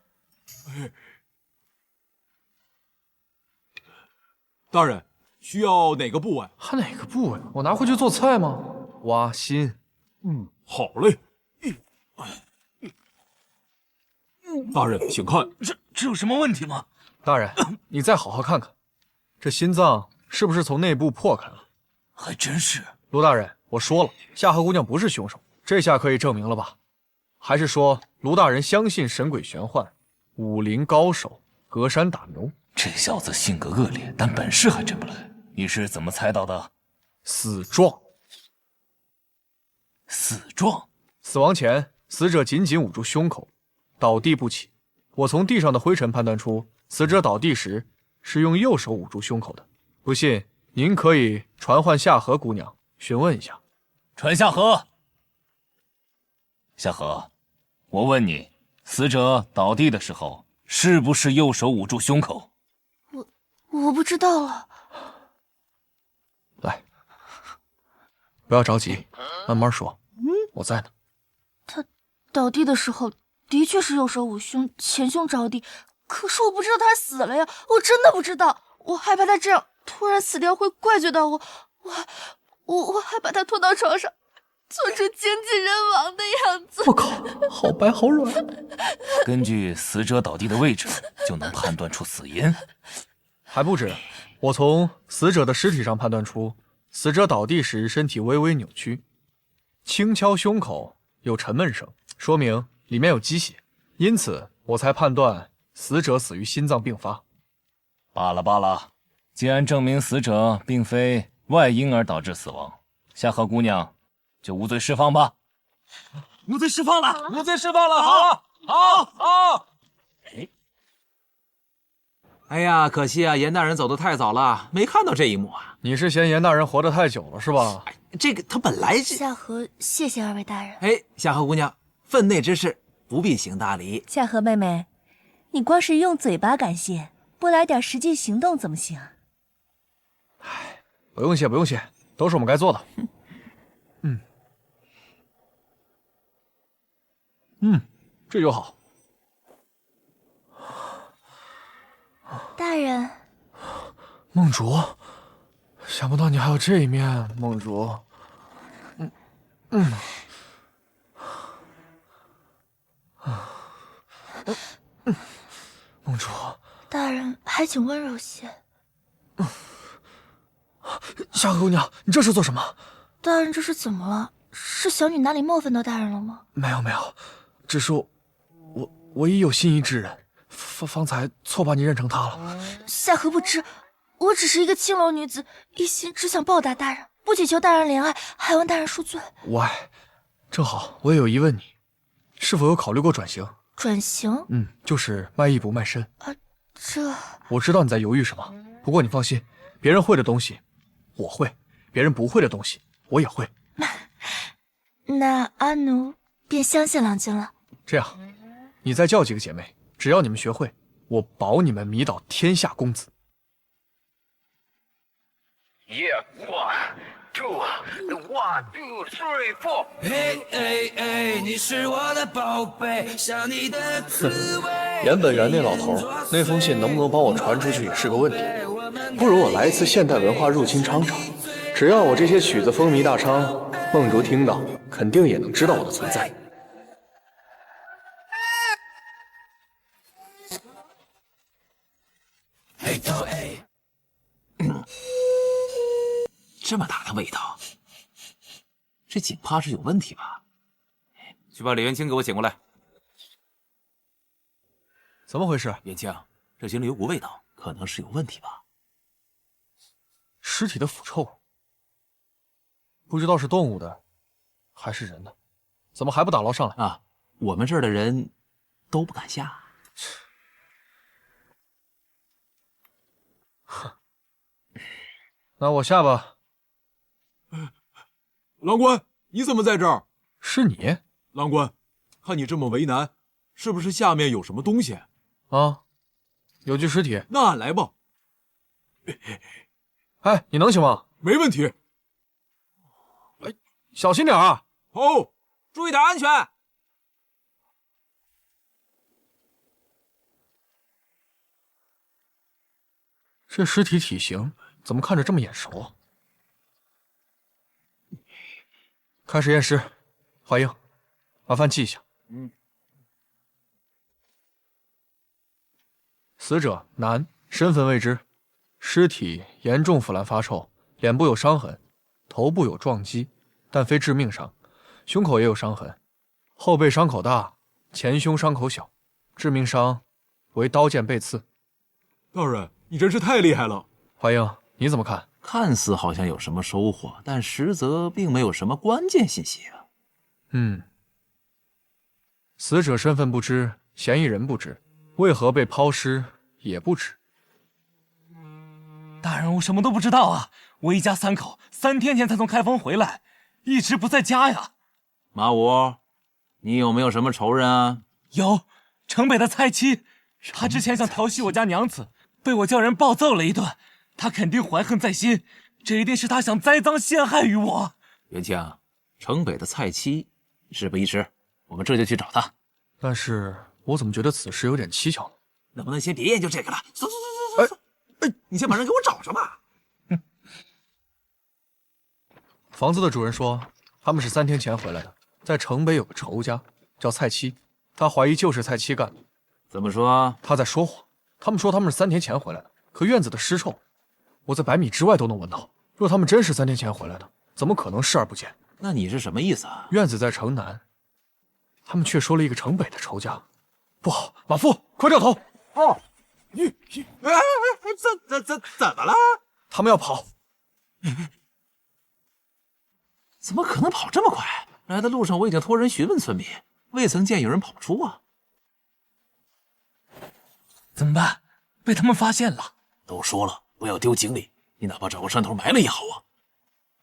大人，需要哪个部位？还哪个部位？我拿回去做菜吗？挖心。好嘞。大人，请看。这有什么问题吗？大人，你再好好看看，这心脏是不是从内部破开了？还真是。卢大人，我说了，夏荷姑娘不是凶手，这下可以证明了吧？还是说卢大人相信神鬼玄幻，武林高手，隔山打牛？这小子性格恶劣，但本事还真不赖。你是怎么猜到的？死状。死状。死亡前，死者紧紧捂住胸口，倒地不起。我从地上的灰尘判断出，死者倒地时是用右手捂住胸口的。不信，您可以传唤夏荷姑娘询问一下。传夏荷。夏荷，我问你，死者倒地的时候是不是右手捂住胸口？我不知道了。来，不要着急，慢慢说。我在呢。他倒地的时候的确是右手捂胸，前胸着地，可是我不知道他死了呀，我真的不知道。我害怕他这样突然死掉会怪罪到我，我还把他拖到床上，做出精尽人亡的样子。我靠，好白好软。根据死者倒地的位置，就能判断出死因。还不止，我从死者的尸体上判断出，死者倒地时身体微微扭曲，轻敲胸口有沉闷声，说明里面有积血，因此我才判断死者死于心脏病发。罢了罢了，既然证明死者并非外因而导致死亡，夏荷姑娘就无罪释放吧。无罪释放了，无罪释放了，好。哎呀，可惜啊，严大人走得太早了，没看到这一幕啊。你是嫌严大人活得太久了是吧？这个他本来是……夏荷，谢谢二位大人。哎，夏荷姑娘，分内之事不必行大礼。夏荷妹妹，你光是用嘴巴感谢，不来点实际行动怎么行？不用谢，不用谢，都是我们该做的。这就好。大人，梦竹，想不到你还有这一面，梦竹。梦竹，大人还请温柔些。夏荷姑娘，你这是做什么？大人这是怎么了？是小女哪里冒犯到大人了吗？没有没有，只是我已有心仪之人，方才错把你认成他了。夏荷不知，我只是一个青楼女子，一心只想报答大人，不祈求大人怜爱，还望大人恕罪。我爱，正好我也有疑问你，是否有考虑过转型？转型？就是卖艺不卖身。这我知道你在犹豫什么，不过你放心，别人会的东西我会，别人不会的东西我也会。那阿奴便相信郎君了。这样，你再叫几个姐妹，只要你们学会，我保你们迷倒天下公子。Yeah, 1, 2, 1, 2, 3, 4。嘿嘿嘿，你是我的宝贝，想你的滋味。岩本燃那老头，那封信能不能帮我传出去也是个问题。不如我来一次现代文化入侵昌城，只要我这些曲子风靡大昌，梦竹听到肯定也能知道我的存在。这么大的味道，这井怕是有问题吧？去把李元清给我请过来。怎么回事？元清，这井里有股味道，可能是有问题吧？尸体的腐臭，不知道是动物的还是人的，怎么还不打捞上来啊？我们这儿的人都不敢下。哼，那我下吧。郎官，你怎么在这儿？是你？郎官，看你这么为难，是不是下面有什么东西？啊，有具尸体。那俺来吧。哎，你能行吗？没问题。哎，小心点啊！好，注意点安全。这尸体体型怎么看着这么眼熟啊？开始验尸，华英，麻烦记一下。死者男，身份未知，尸体严重腐烂发臭，脸部有伤痕，头部有撞击，但非致命伤，胸口也有伤痕，后背伤口大，前胸伤口小，致命伤为刀剑被刺。大人，你真是太厉害了。华英，你怎么看？看似好像有什么收获，但实则并没有什么关键信息啊。死者身份不知，嫌疑人不知，为何被抛尸也不知。大人，我什么都不知道啊！我一家3口3天前才从开封回来，一直不在家呀。马武，你有没有什么仇人啊？有，城北的蔡妻，他之前想调戏我家娘子，被我叫人暴揍了一顿，他肯定怀恨在心，这一定是他想栽赃陷害于我。元清，城北的蔡妻，事不宜迟，我们这就去找他。但是我怎么觉得此事有点蹊跷呢？能不能先别研究这个了？走，你先把人给我找上吧。房子的主人说，他们是3天前回来的，在城北有个仇家叫蔡妻，他怀疑就是蔡妻干的。怎么说？他在说谎。他们说他们是3天前回来的，可院子的尸臭，我在100米之外都能闻到。若他们真是3天前回来的，怎么可能视而不见？那你是什么意思啊？院子在城南，他们却说了一个城北的仇家，不好！马夫，快掉头！哦，怎么了？他们要跑。怎么可能跑这么快？来的路上我已经托人询问村民，未曾见有人跑出啊。怎么办？被他们发现了。都说了不要丢井里，你哪怕找个山头埋了也好啊。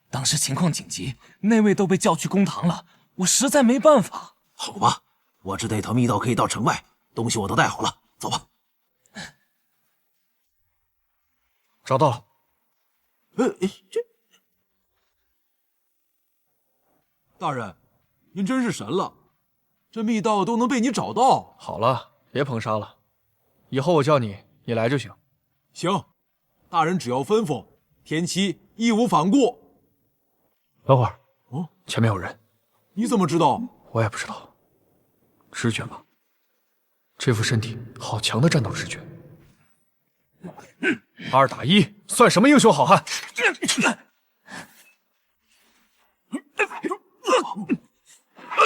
当时情况紧急，那位都被叫去公堂了，我实在没办法。好吧，我知道一条密道可以到城外，东西我都带好了，走吧。找到了。大人，您真是神了，这密道都能被你找到。好了，别捧杀了，以后我叫你，你来就行。行，大人只要吩咐，田七义无反顾。等会儿，哦，前面有人。你怎么知道？我也不知道，直觉吧。这副身体好强的战斗直觉。2打1，算什么英雄好汉？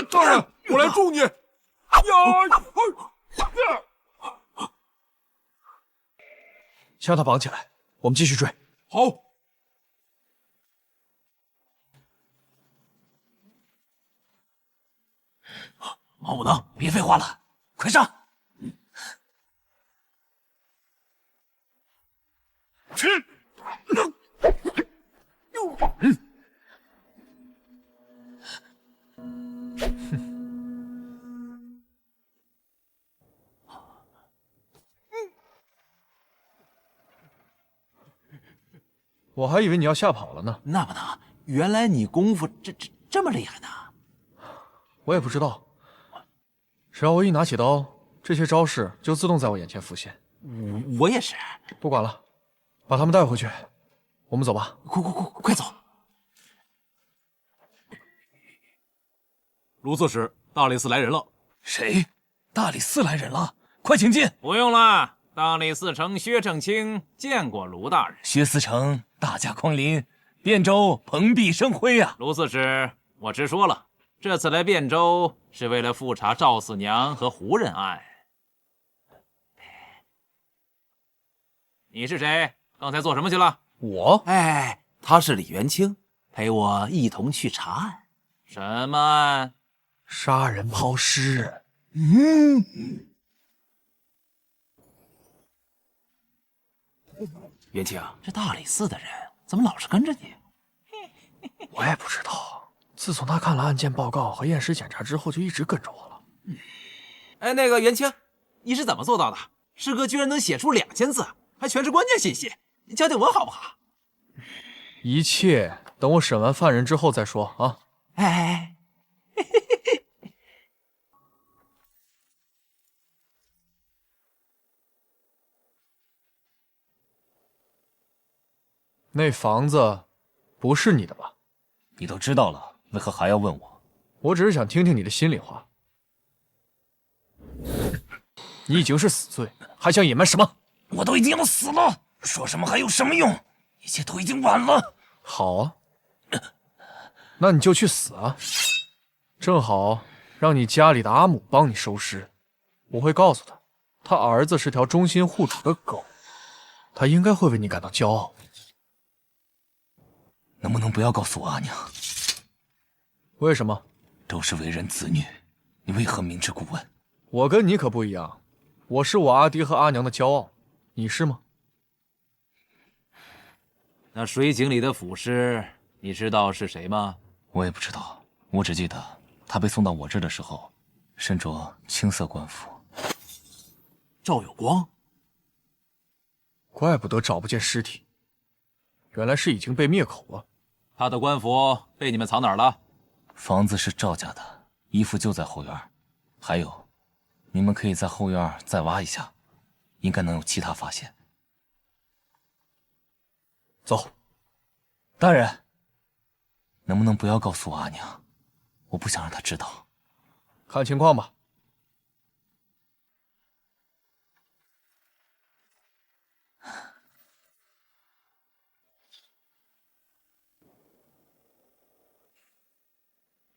大人，我来助你。先让他绑起来，我们继续追。好。毛武能，别废话了，快上！我还以为你要吓跑了呢。那不能，原来你功夫这么厉害呢？我也不知道，只要我一拿起刀，这些招式就自动在我眼前浮现。我也是。不管了，把他们带回去。我们走吧。快走！卢刺史，大理寺来人了。谁？大理寺来人了，快请进。不用了。大理寺丞薛正清见过卢大人。薛司城，大驾光临，汴州蓬荜生辉啊！卢刺史，我直说了，这次来汴州是为了复查赵四娘和胡人案。你是谁？刚才做什么去了？我？他是李元清，陪我一同去查案。什么案？杀人抛尸。元清，这大理寺的人怎么老是跟着你？我也不知道，自从他看了案件报告和验尸检查之后，就一直跟着我了。那个元清，你是怎么做到的？师哥居然能写出2000字，还全是关键信息，你教教我好不好？一切等我审完犯人之后再说啊。那房子不是你的吧？你都知道了，为何还要问我？我只是想听听你的心里话。你已经是死罪，还想隐瞒什么？我都已经要死了，说什么还有什么用？一切都已经晚了。好啊，那你就去死啊！正好让你家里的阿母帮你收尸，我会告诉他，他儿子是条忠心护主的狗，他应该会为你感到骄傲。能不能不要告诉我阿娘？为什么？都是为人子女，你为何明知故问？我跟你可不一样，我是我阿爹和阿娘的骄傲，你是吗？那水井里的腐尸，你知道是谁吗？我也不知道，我只记得他被送到我这儿的时候，身着青色官服。赵有光，怪不得找不见尸体，原来是已经被灭口了。他的官服被你们藏哪儿了？房子是赵家的，衣服就在后院。还有，你们可以在后院再挖一下，应该能有其他发现。走。大人，能不能不要告诉我阿娘？我不想让她知道。看情况吧。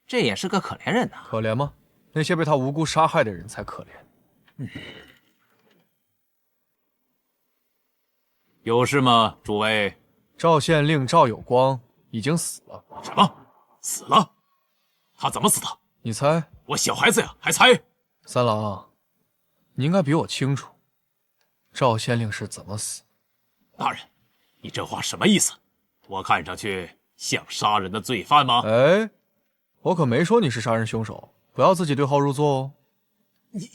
这也是个可怜人呐。可怜吗？那些被他无辜杀害的人才可怜。有事吗，诸位？赵县令赵有光已经死了。什么？死了？他怎么死的？你猜？我小孩子呀，还猜？三郎，你应该比我清楚，赵县令是怎么死。大人，你这话什么意思？我看上去像杀人的罪犯吗？哎，我可没说你是杀人凶手，不要自己对号入座哦。你。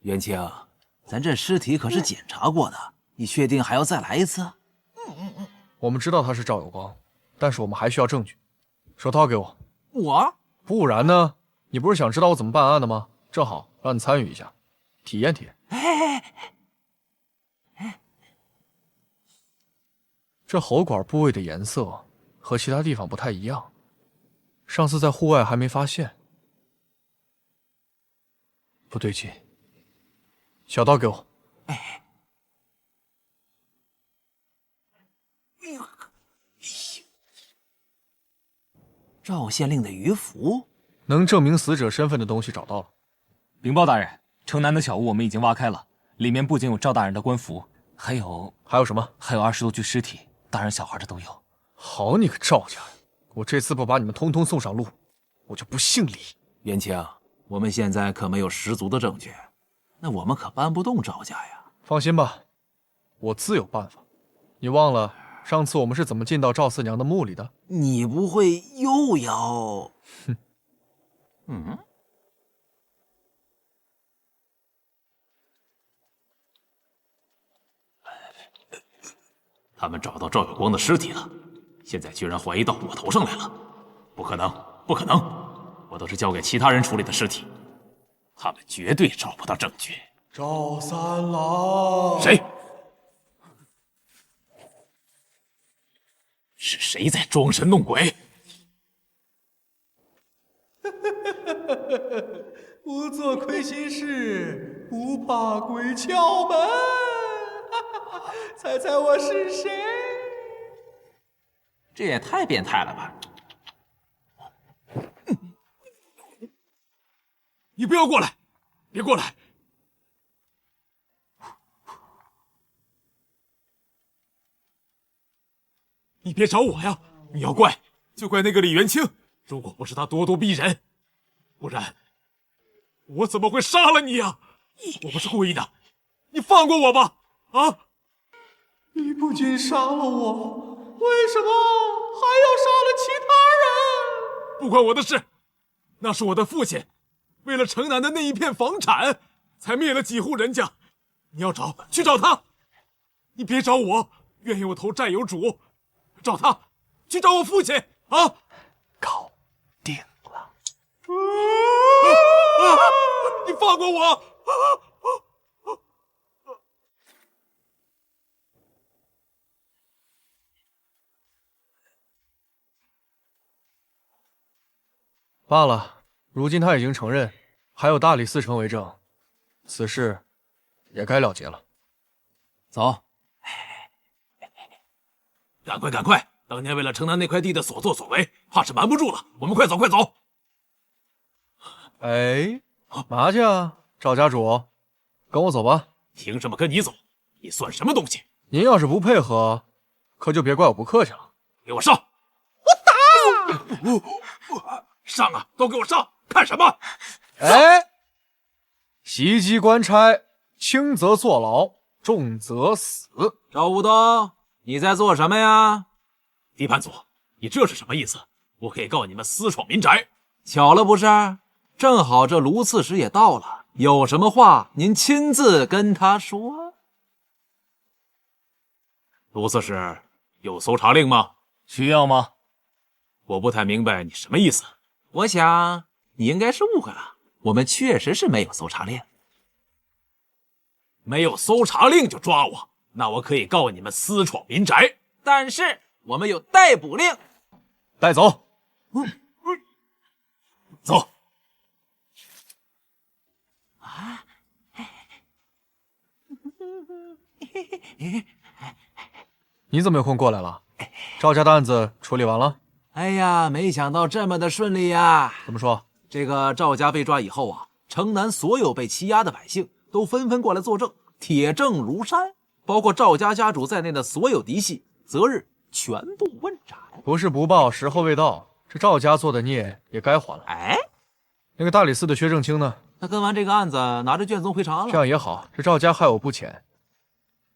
元清，咱这尸体可是检查过的，你确定还要再来一次？我们知道他是赵有光，但是我们还需要证据。手套给我。我？不然呢？你不是想知道我怎么办案的吗？正好让你参与一下，体验体验。这喉管部位的颜色和其他地方不太一样，上次在户外还没发现。不对劲，小刀给我。赵县令的鱼符，能证明死者身份的东西找到了。禀报大人，城南的小屋我们已经挖开了，里面不仅有赵大人的官服，还有什么？还有20多具尸体，大人小孩的都有。好你个赵家人，我这次不把你们通通送上路，我就不姓李。元清，我们现在可没有十足的证据，那我们可搬不动赵家呀。放心吧，我自有办法。你忘了上次我们是怎么进到赵四娘的墓里的？你不会又要……嗯。他们找到赵有光的尸体了，现在居然怀疑到我头上来了。不可能，不可能！我都是交给其他人处理的尸体，他们绝对找不到证据。赵三郎，谁？是谁在装神弄鬼？不做亏心事，不怕鬼敲门。猜猜我是谁？这也太变态了吧！你不要过来，别过来！你别找我呀！你要怪就怪那个李元清，如果不是他咄咄逼人，不然我怎么会杀了你呀？我不是故意的，你放过我吧！啊！你不仅杀了我，为什么还要杀了其他人？不关我的事，那是我的父亲为了城南的那一片房产，才灭了几户人家。你要找，去找他，你别找我，冤有头债有主。找他，去找我父亲啊！搞定了！你放过我！罢了，如今他已经承认，还有大理寺丞为证，此事也该了结了。走。赶快，赶快！当年为了城南那块地的所作所为，怕是瞒不住了。我们快走，快走！哎，嘛去啊，赵家主，跟我走吧。凭什么跟你走？你算什么东西？您要是不配合，可就别怪我不客气了。给我上！我打！上啊！都给我上！看什么？哎，袭击官差，轻则坐牢，重则死。赵武东，你在做什么呀？地盘组，你这是什么意思？我可以告你们私闯民宅。巧了不是？正好这卢刺史也到了，有什么话您亲自跟他说。卢刺史有搜查令吗？需要吗？我不太明白你什么意思。我想你应该是误会了，我们确实是没有搜查令。没有搜查令就抓我，那我可以告你们私闯民宅。但是我们有逮捕令，带走。走。啊！你怎么有空过来了？赵家的案子处理完了？哎呀，没想到这么的顺利呀！怎么说？这个赵家被抓以后啊，城南所有被欺压的百姓都纷纷过来作证，铁证如山，包括赵家家主在内的所有嫡系，择日全部问斩。不是不报，时候未到。这赵家做的孽也该还了。哎，那个大理寺的薛正清呢？他跟完这个案子，拿着卷宗回长安了。这样也好，这赵家害我不浅，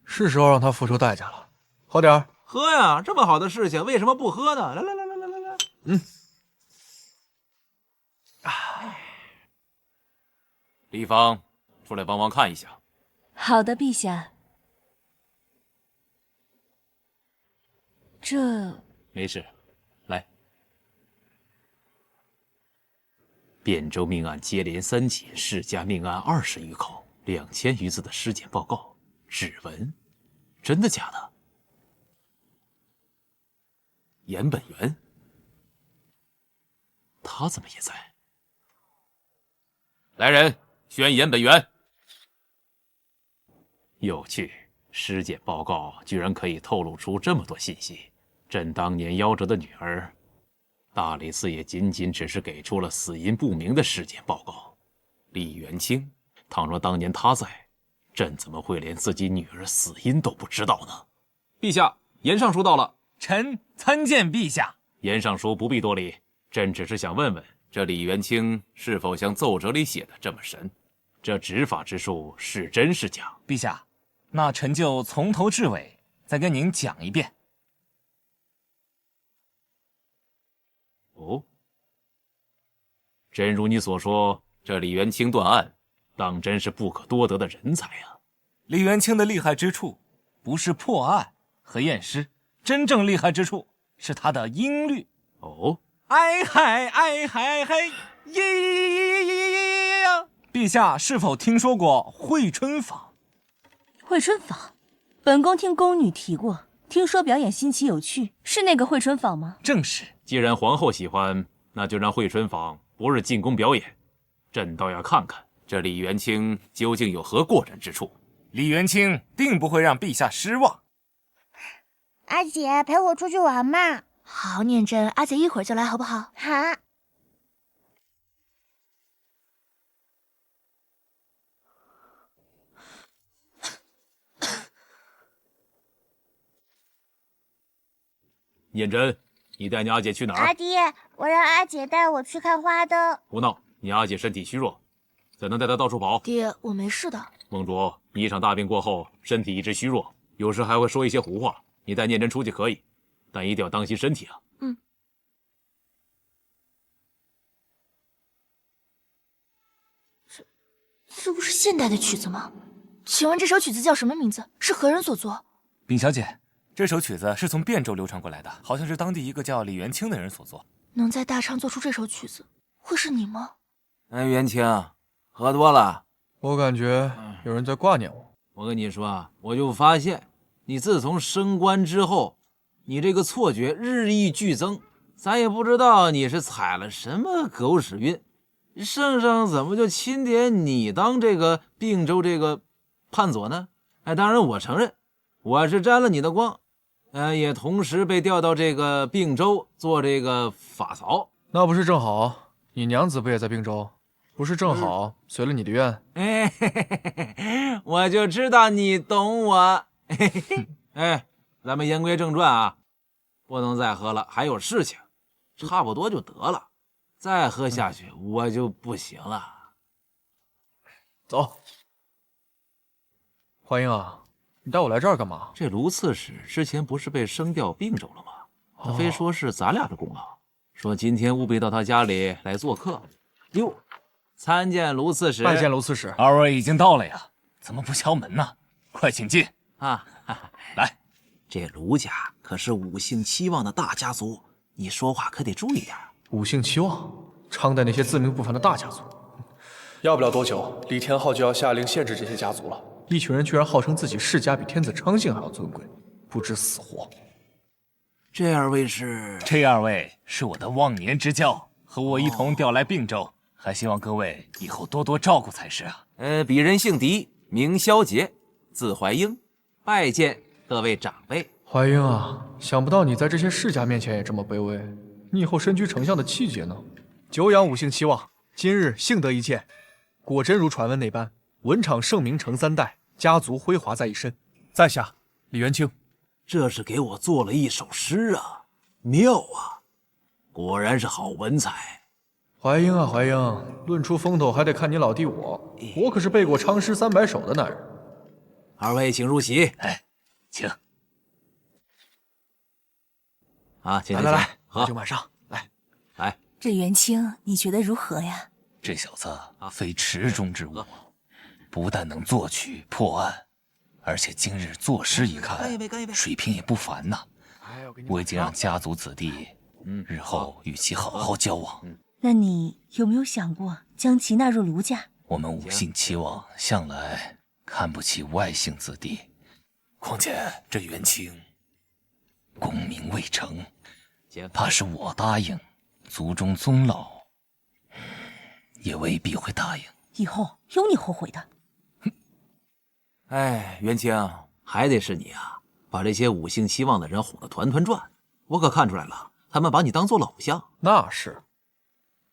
是时候让他付出代价了。喝点儿。喝呀，这么好的事情为什么不喝呢？来来来来来来来。李芳，出来帮忙看一下。好的，陛下。这没事，来。汴州命案接连3起，世家命案20余口，2000余字的尸检报告，指纹，真的假的？严本源，他怎么也在？来人，宣严本源。有趣，尸检报告居然可以透露出这么多信息。朕当年夭折的女儿，大理寺也仅仅只是给出了死因不明的尸检报告。李元清，倘若当年他在，朕怎么会连自己女儿死因都不知道呢？陛下，严尚书到了。臣参见陛下。严尚书不必多礼，朕只是想问问，这李元清是否像奏折里写的这么神？这执法之术是真是假？陛下，那臣就从头至尾再跟您讲一遍。哦，真如你所说，这李元清断案，当真是不可多得的人才啊！李元清的厉害之处，不是破案和验尸，真正厉害之处是他的音律。哦，哎嗨哎嗨嗨耶呀！陛下是否听说过惠春坊？惠春坊，本宫听宫女提过，听说表演新奇有趣，是那个惠春坊吗？正是。既然皇后喜欢，那就让惠春坊不日进宫表演，朕倒要看看这李元清究竟有何过人之处。李元清定不会让陛下失望。阿姐，陪我出去玩嘛。好，念真，阿姐一会儿就来，好不好？好。念真，你带你阿姐去哪儿？阿爹，我让阿姐带我去看花灯。胡闹！你阿姐身体虚弱，怎能带她到处跑？爹，我没事的。梦竹，你一场大病过后，身体一直虚弱，有时还会说一些胡话。你带念真出去可以，但一定要当心身体啊。嗯。这不是现代的曲子吗？请问这首曲子叫什么名字？是何人所作？禀小姐，这首曲子是从汴州流传过来的，好像是当地一个叫李元清的人所作。能在大昌做出这首曲子，会是你吗？哎，元清，喝多了。我感觉有人在挂念我。我跟你说啊，我就发现你自从升官之后，你这个错觉日益剧增。咱也不知道你是踩了什么狗屎运，圣上怎么就钦点你当这个并州这个判佐呢？哎，当然我承认，我是沾了你的光，也同时被调到这个并州做这个法曹。那不是正好？你娘子不也在并州？不是正好随了你的愿？哎，嘿嘿嘿，我就知道你懂我。嘿嘿，哎，咱们言归正传啊，不能再喝了，还有事情，差不多就得了。再喝下去我就不行了。走。华英啊，你带我来这儿干嘛？这卢刺史之前不是被升调并州了吗？他非说是咱俩的功劳，说今天务必到他家里来做客。哟，参见卢刺史。拜见卢刺史。二位已经到了呀，怎么不敲门呢？快请进啊！来，这卢家可是5姓7望的大家族，你说话可得注意点。5姓7望，昌代那些自命不凡的大家族。要不了多久，李天昊就要下令限制这些家族了。一群人居然号称自己世家比天子昌姓还要尊贵，不知死活。这二位是？这二位是我的忘年之交，和我一同调来并州，还希望各位以后多多照顾才是啊。鄙人姓狄，名萧杰，字怀英，拜见各位长辈。怀英啊，想不到你在这些世家面前也这么卑微，你以后身居丞相的气节呢？久仰5姓7望，今日幸得一见，果真如传闻那般，文场盛名承3代，家族辉华在一身。在下李元清。这是给我做了一首诗啊，妙啊，果然是好文采。怀英啊怀英，论出风头还得看你老弟我，我可是背过昌诗300首的男人。二位请入席。哎，请。啊，请来，好，酒满上，来。这元清，你觉得如何呀？这小子非池中之物，不但能作曲破案，而且今日作诗一看，水平也不凡呐。我已经让家族子弟，日后与其好好交往。那你有没有想过将其纳入卢家？我们5姓7望向来看不起外姓子弟，况且这元清功名未成，怕是我答应，族中宗老也未必会答应。以后有你后悔的。哎，元清，还得是你啊，把这些5姓7望的人哄得团团转。我可看出来了，他们把你当做了偶像。那是，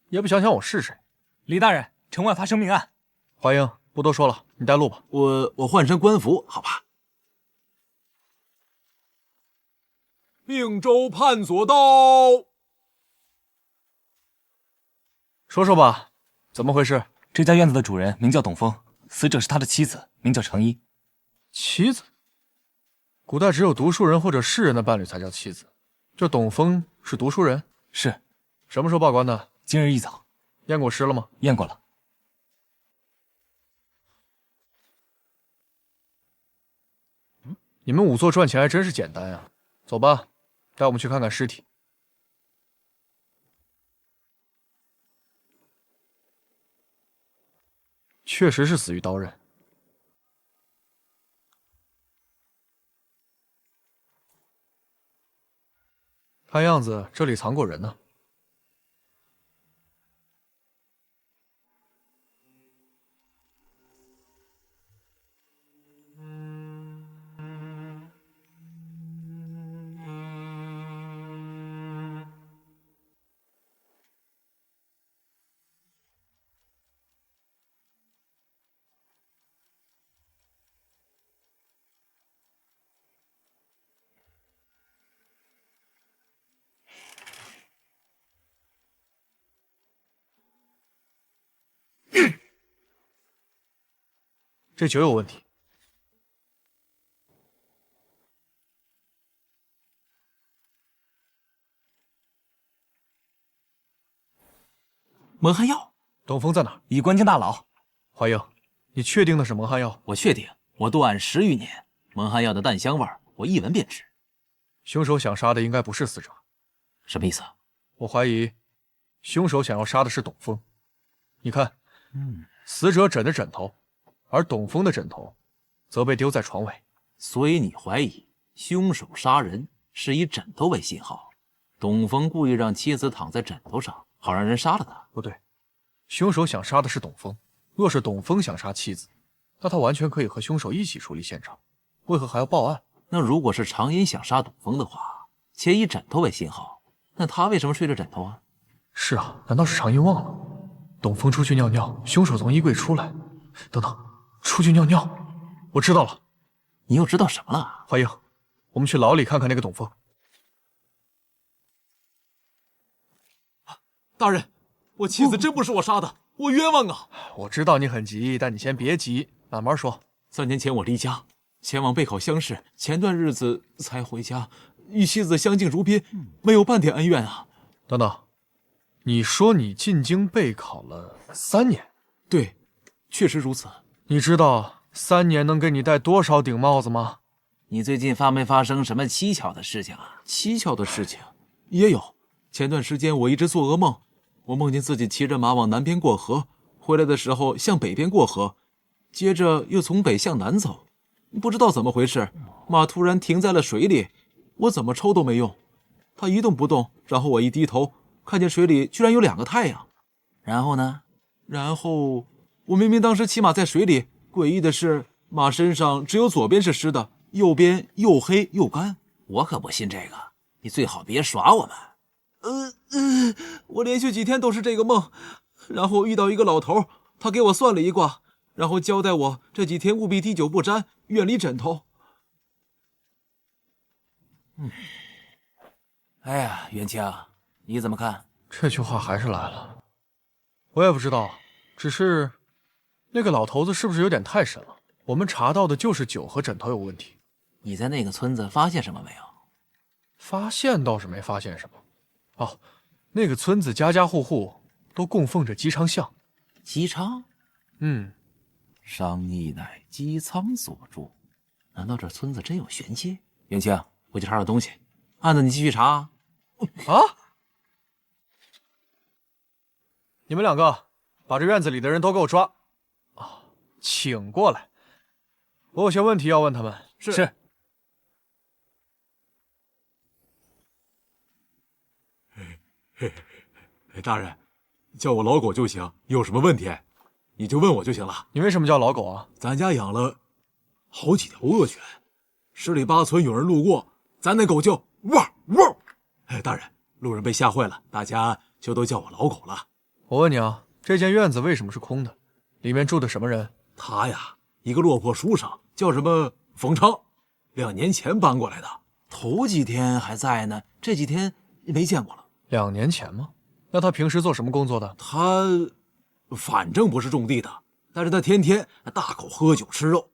也不想想我是谁。李大人，城外发生命案。华英，不多说了，你带路吧。我换身官服，好吧。并州判佐到。说说吧，怎么回事？这家院子的主人名叫董峰，死者是他的妻子，名叫程一。妻子？古代只有读书人或者士人的伴侣才叫妻子。这董峰是读书人？是。什么时候罢官的？今日一早。验过尸了吗？验过了。你们仵作赚钱还真是简单呀！走吧，带我们去看看尸体。确实是死于刀刃。看样子这里藏过人呢。这酒有问题。蒙汗药，董峰在哪儿？已关进大牢。怀英，你确定那是蒙汗药？我确定，我断案10余年，蒙汗药的淡香味儿，我一闻便知。凶手想杀的应该不是死者。什么意思？我怀疑，凶手想要杀的是董峰。你看，死者枕着枕头，而董峰的枕头则被丢在床尾。所以你怀疑凶手杀人是以枕头为信号，董峰故意让妻子躺在枕头上，好让人杀了他。不对，凶手想杀的是董峰。若是董峰想杀妻子，那他完全可以和凶手一起处理现场，为何还要报案？那如果是常音想杀董峰的话，且以枕头为信号，那他为什么睡着枕头啊？是啊，难道是常音忘了？董峰出去尿尿，凶手从衣柜出来，等等，出去尿尿，我知道了。你又知道什么了？怀英，我们去牢里看看那个董峰。大人，我妻子真不是我杀的，我冤枉啊！我知道你很急，但你先别急，慢慢说。3年前我离家，前往备考乡试，前段日子才回家，与妻子相敬如宾，没有半点恩怨啊。等等，你说你进京备考了3年？对，确实如此。你知道3年能给你戴多少顶帽子吗？你最近发没发生什么蹊跷的事情啊？蹊跷的事情也有。前段时间我一直做噩梦，我梦见自己骑着马往南边过河，回来的时候向北边过河，接着又从北向南走，不知道怎么回事，马突然停在了水里，我怎么抽都没用，它一动不动，然后我一低头，看见水里居然有2个太阳。然后呢？然后我明明当时骑马在水里，诡异的是马身上只有左边是湿的，右边又黑又干。我可不信这个，你最好别耍我们。我连续几天都是这个梦，然后遇到一个老头，他给我算了一卦，然后交代我这几天务必滴酒不沾，远离枕头。哎呀，元清，你怎么看？这句话还是来了。我也不知道，只是那个老头子是不是有点太神了？我们查到的就是酒和枕头有问题。你在那个村子发现什么没有？发现倒是没发现什么。哦，那个村子家家户户都供奉着姬昌像。姬昌？商议乃姬仓所著，难道这村子真有玄机？元清，回去查点东西，案子你继续查啊。你们2个把这院子里的人都给我抓，请过来。我有些问题要问他们。是。大人，叫我老狗就行，有什么问题你就问我就行了。你为什么叫老狗啊？咱家养了好几条恶犬，10里8村有人路过，咱那狗就汪汪。大人，路人被吓坏了，大家就都叫我老狗了。我问你啊，这间院子为什么是空的？里面住的什么人？他呀，一个落魄书生，叫什么冯昌，2年前搬过来的。头几天还在呢，这几天没见过了。2年前吗？那他平时做什么工作的？他反正不是种地的，但是他天天大口喝酒吃肉。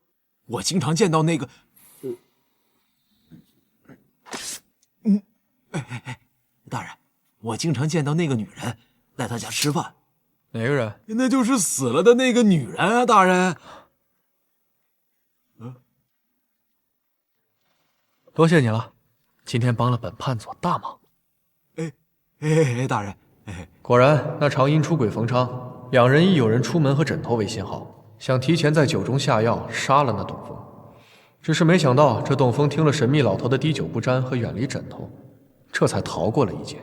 我经常见到那个，大人，我经常见到那个女人来他家吃饭。哪个人？那就是死了的那个女人啊，大人。多谢你了，今天帮了本判佐大忙。大人，果然，那常因出轨冯昌，2人以有人出门和枕头为信号，想提前在酒中下药杀了那董峰。只是没想到，这董峰听了神秘老头的滴酒不沾和远离枕头，这才逃过了一劫。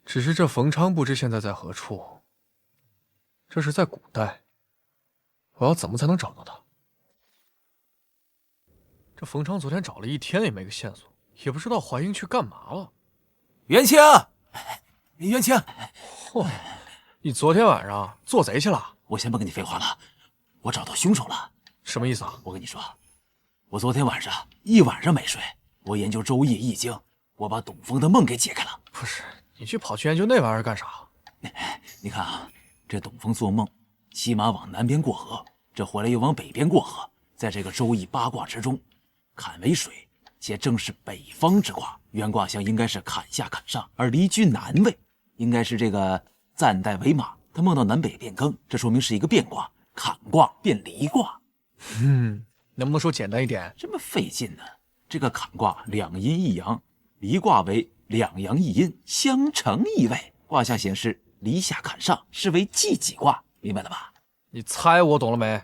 只是这冯昌不知现在在何处。这是在古代，我要怎么才能找到他？这冯昌昨天找了一天也没个线索，也不知道怀英去干嘛了。元清，元清，嚯，你昨天晚上做贼去了？我先不跟你废话了，我找到凶手了。什么意思啊？我跟你说，我昨天晚上一晚上没睡，我研究《周易》《易经》，我把董峰的梦给解开了。不是，你跑去研究那玩意儿干啥？你看啊，这董峰做梦，骑马往南边过河，这回来又往北边过河，在这个《周易》8卦之中，坎为水，且正是北方之卦，原卦象应该是坎下坎上，而离居南位，应该是这个暂代为马。他梦到南北变更，这说明是一个变卦，坎卦变离卦。能不能说简单一点？这么费劲呢？这个坎卦2阴1阳，离卦为2阳1阴，相乘一位，卦象显示离下坎上，是为既己卦，明白了吧？你猜我懂了没？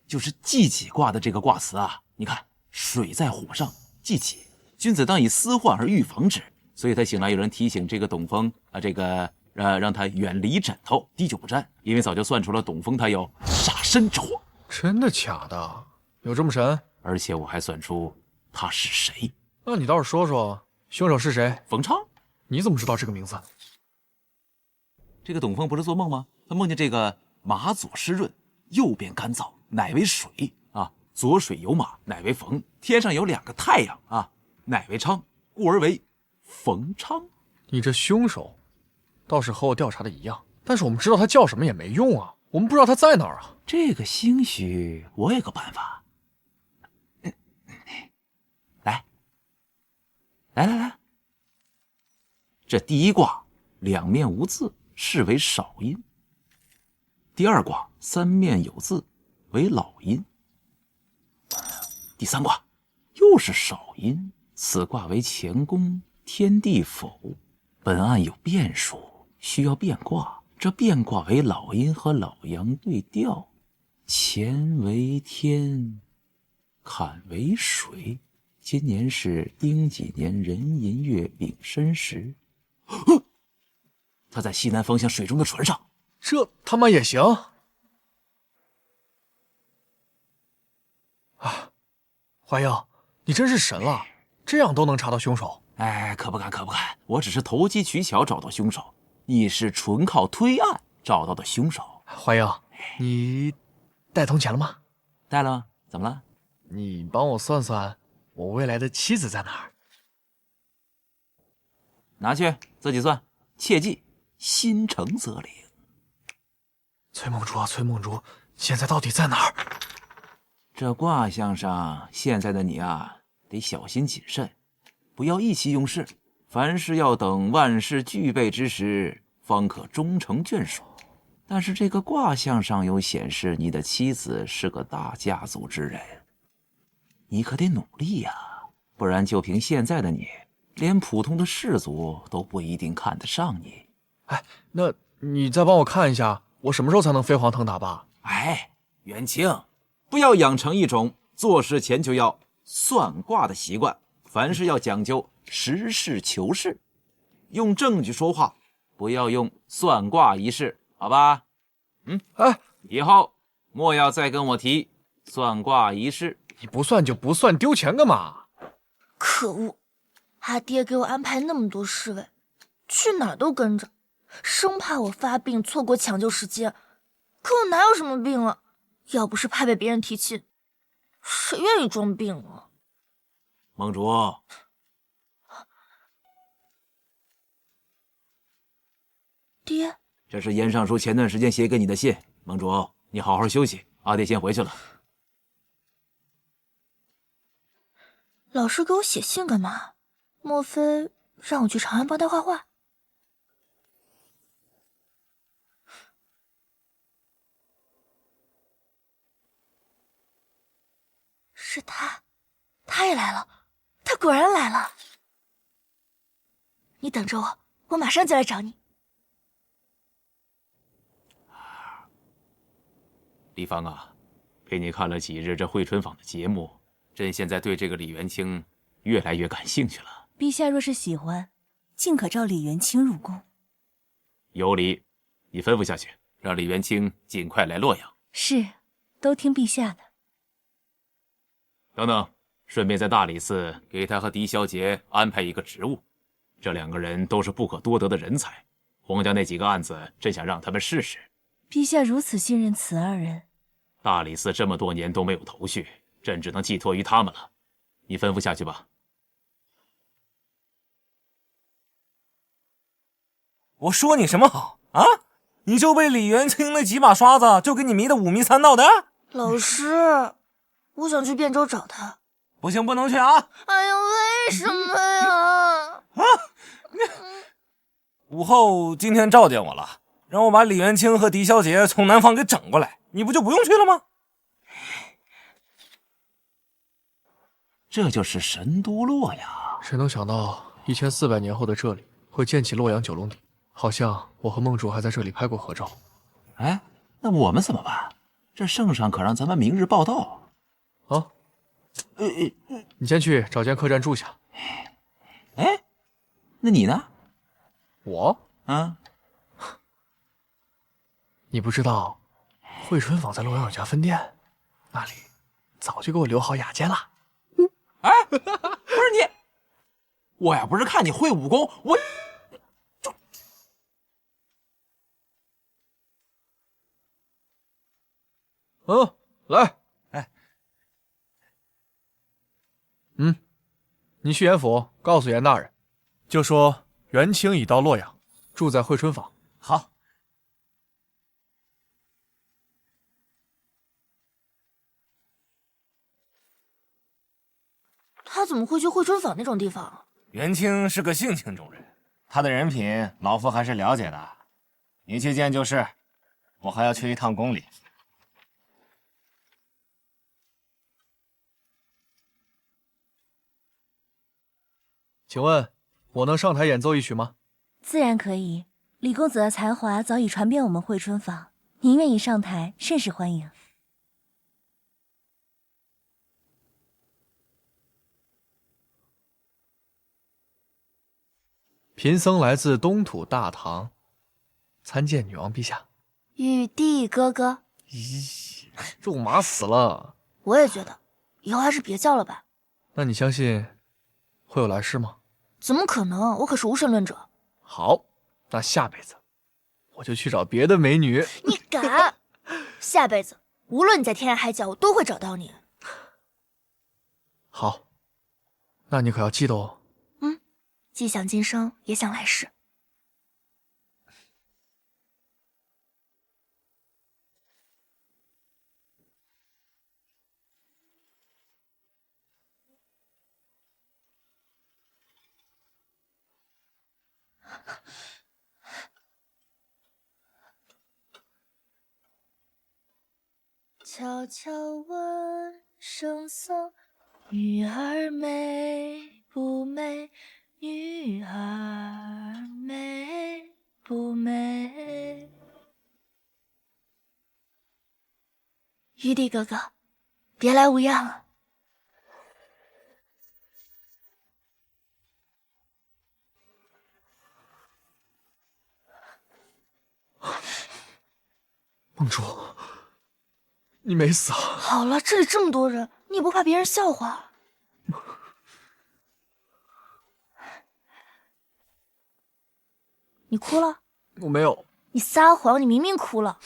就是既己卦的这个卦辞啊，你看水在火上，既己，君子当以私患而预防之。所以他醒来有人提醒这个董峰啊，让他远离枕头，滴酒不沾，因为早就算出了董峰他有杀身之祸。真的假的？有这么神？而且我还算出他是谁。那你倒是说说，凶手是谁？冯昌。你怎么知道这个名字？这个董峰不是做梦吗？他梦见这个马左湿润，右边干燥，乃为水啊。左水有马，乃为冯。天上有2个太阳啊，乃为昌，故而为冯昌。你这凶手倒是和我调查的一样，但是我们知道他叫什么也没用啊，我们不知道他在哪儿啊。这个兴许我有个办法。来，这第一卦2面无字，是为少阴；第2卦3面有字，为老阴；第3卦又是少阴，此卦为乾宫天地否。本案有变数，需要变卦。这变卦为老阴和老阳对调，乾为天，坎为水。今年是丁己年壬寅月丙申时。他在西南方向水中的船上。这他妈也行啊！怀英，你真是神了，这样都能查到凶手。哎，可不敢，我只是投机取巧找到凶手，你是纯靠推案找到的凶手。怀英，你带铜钱了吗？带了吗？怎么了？你帮我算算我未来的妻子在哪儿？拿去自己算，切记心诚则灵。崔梦竹啊，崔梦竹，现在到底在哪儿？这卦象上，现在的你啊，得小心谨慎，不要意气用事，凡事要等万事俱备之时，方可终成眷属。但是这个卦象上有显示你的妻子是个大家族之人，你可得努力呀，不然就凭现在的你，连普通的士族都不一定看得上你。哎，那你再帮我看一下，我什么时候才能飞黄腾达吧？哎，元清，不要养成一种做事前就要算卦的习惯，凡事要讲究实事求是，用证据说话，不要用算卦一事，好吧？以后莫要再跟我提算卦一事。你不算就不算，丢钱干嘛？可恶，阿爹给我安排那么多侍卫，去哪儿都跟着，生怕我发病错过抢救时间。可我哪有什么病啊？要不是怕被别人提亲，谁愿意装病啊？盟主，爹，这是严尚书前段时间写给你的信。盟主，你好好休息，阿爹先回去了。老师给我写信干嘛？莫非让我去长安帮他画画？是他，他也来了，他果然来了。你等着我，我马上就来找你。李芳啊，陪你看了几日这惠春坊的节目，朕现在对这个李元清越来越感兴趣了。陛下若是喜欢，尽可召李元清入宫。有理，你吩咐下去，让李元清尽快来洛阳。是，都听陛下的。等等，顺便在大理寺给他和狄小姐安排一个职务。这两个人都是不可多得的人才，皇家那几个案子，朕想让他们试试。陛下如此信任此二人，大理寺这么多年都没有头绪，朕只能寄托于他们了。你吩咐下去吧。我说你什么好啊？你就被李元清那几把刷子就给你迷得五迷三道的？老师，我想去汴州找他。不行，不能去啊！哎呀，为什么呀？武后今天召见我了，让我把李元清和狄小姐从南方给整过来，你不就不用去了吗？这就是神都洛阳。谁能想到1400年后的这里会建起洛阳九龙鼎？好像我和梦主还在这里拍过合照。哎，那我们怎么办？这圣上可让咱们明日报道。啊？你先去找间客栈住下。哎，那你呢？我？啊？你不知道，惠春坊在洛阳有家分店，那里早就给我留好雅间了。哎，不是你，我要不是看你会武功，我就……来，哎，你去严府告诉严大人，就说元清已到洛阳，住在惠春坊。好。他怎么会去惠春坊那种地方？元清是个性情中人，他的人品老夫还是了解的。你去见就是，我还要去一趟宫里。请问，我能上台演奏一曲吗？自然可以。李公子的才华早已传遍我们惠春坊，您愿意上台，甚是欢迎。贫僧来自东土大唐，参见女王陛下。玉帝哥哥，咦，肉麻死了！我也觉得，以后还是别叫了吧。那你相信会有来世吗？怎么可能？我可是无神论者。好，那下辈子我就去找别的美女。你敢？下辈子无论你在天涯海角，我都会找到你。好，那你可要记得哦。既想今生，也想来世。悄悄问圣僧，女儿美不美？女儿美不美？玉帝哥哥，别来无恙啊！梦主，你没死啊？好了，这里这么多人，你也不怕别人笑话？你哭了？我没有。你撒谎！你明明哭了。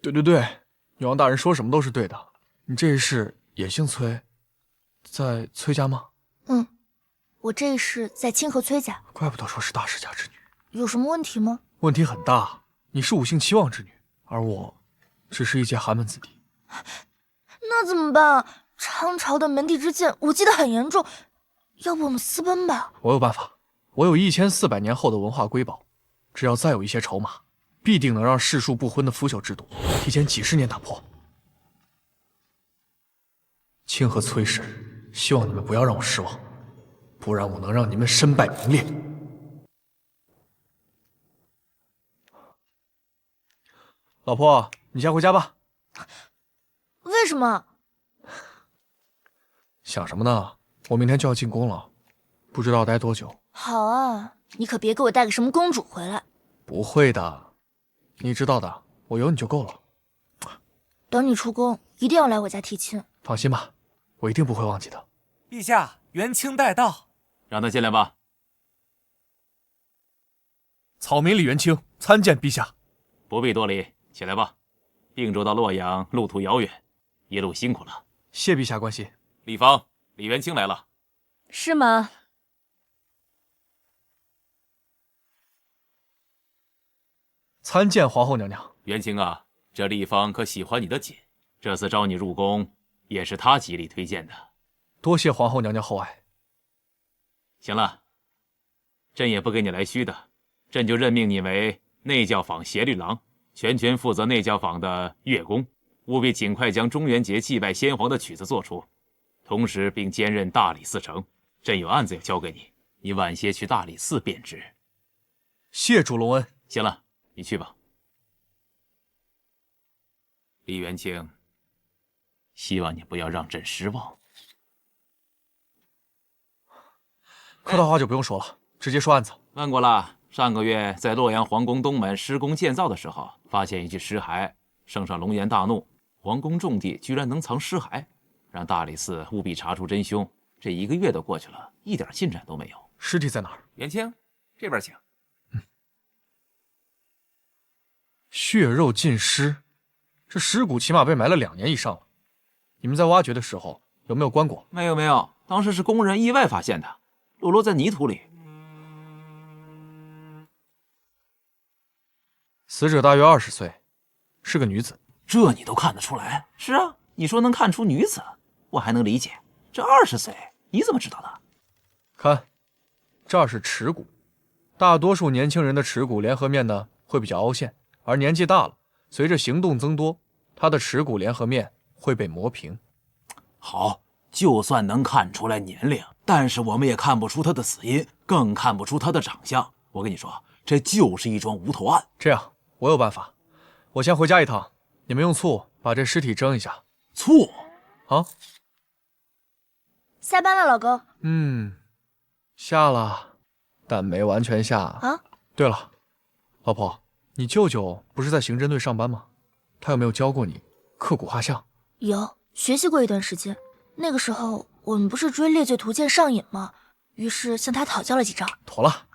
对，女王大人说什么都是对的。你这一世也姓崔，在崔家吗？嗯，我这一世在清河崔家。怪不得说是大世家之女。有什么问题吗？问题很大，你是5姓7望之女，而我只是一介寒门子弟。那怎么办？昌朝的门第之见，我记得很严重，要不我们私奔吧？我有办法，我有1400年后的文化瑰宝，只要再有一些筹码，必定能让世庶不婚的腐朽制度提前几10年打破。清河崔氏，希望你们不要让我失望，不然我能让你们身败名裂。老婆，你先回家吧。为什么？想什么呢？我明天就要进宫了，不知道待多久。好啊，你可别给我带个什么公主回来。不会的，你知道的，我有你就够了。等你出宫，一定要来我家提亲。放心吧，我一定不会忘记的。陛下，元清待到，让他进来吧。草民李元清参见陛下。不必多礼，起来吧。并州到洛阳，路途遥远，一路辛苦了。谢陛下关心。丽芳，李元清来了。是吗？参见皇后娘娘。元清啊，这丽芳可喜欢你的锦，这次招你入宫，也是她极力推荐的。多谢皇后娘娘厚爱。行了，朕也不给你来虚的，朕就任命你为内教坊协律郎，全权负责内教坊的乐工，务必尽快将中元节祭拜先皇的曲子做出，同时并兼任大理寺丞。朕有案子要交给你，你晚些去大理寺便知。谢主隆恩。行了，你去吧。李元清，希望你不要让朕失望。客套话就不用说了，直接说案子。问过了，上个月在洛阳皇宫东门施工建造的时候，发现一具尸骸，圣上龙颜大怒，皇宫重地居然能藏尸骸，让大理寺务必查出真凶。这1个月都过去了，一点进展都没有。尸体在哪儿？元清，这边请。血肉尽尸，这尸骨起码被埋了2年以上了。你们在挖掘的时候有没有关过？没有，当时是工人意外发现的，裸在泥土里。死者大约20岁，是个女子。这你都看得出来？是啊，你说能看出女子，我还能理解。这20岁，你怎么知道的？看，这儿是耻骨，大多数年轻人的耻骨联合面呢会比较凹陷，而年纪大了，随着行动增多，他的耻骨联合面会被磨平。好，就算能看出来年龄，但是我们也看不出他的死因，更看不出他的长相。我跟你说，这就是一桩无头案。这样，我有办法，我先回家一趟，你们用醋把这尸体蒸一下。醋？啊？下班了，老公。下了，但没完全下啊。对了，老婆，你舅舅不是在刑侦队上班吗？他有没有教过你刻骨画像？有，学习过一段时间。那个时候我们不是追《猎罪图鉴》上瘾吗？于是向他讨教了几招。妥了，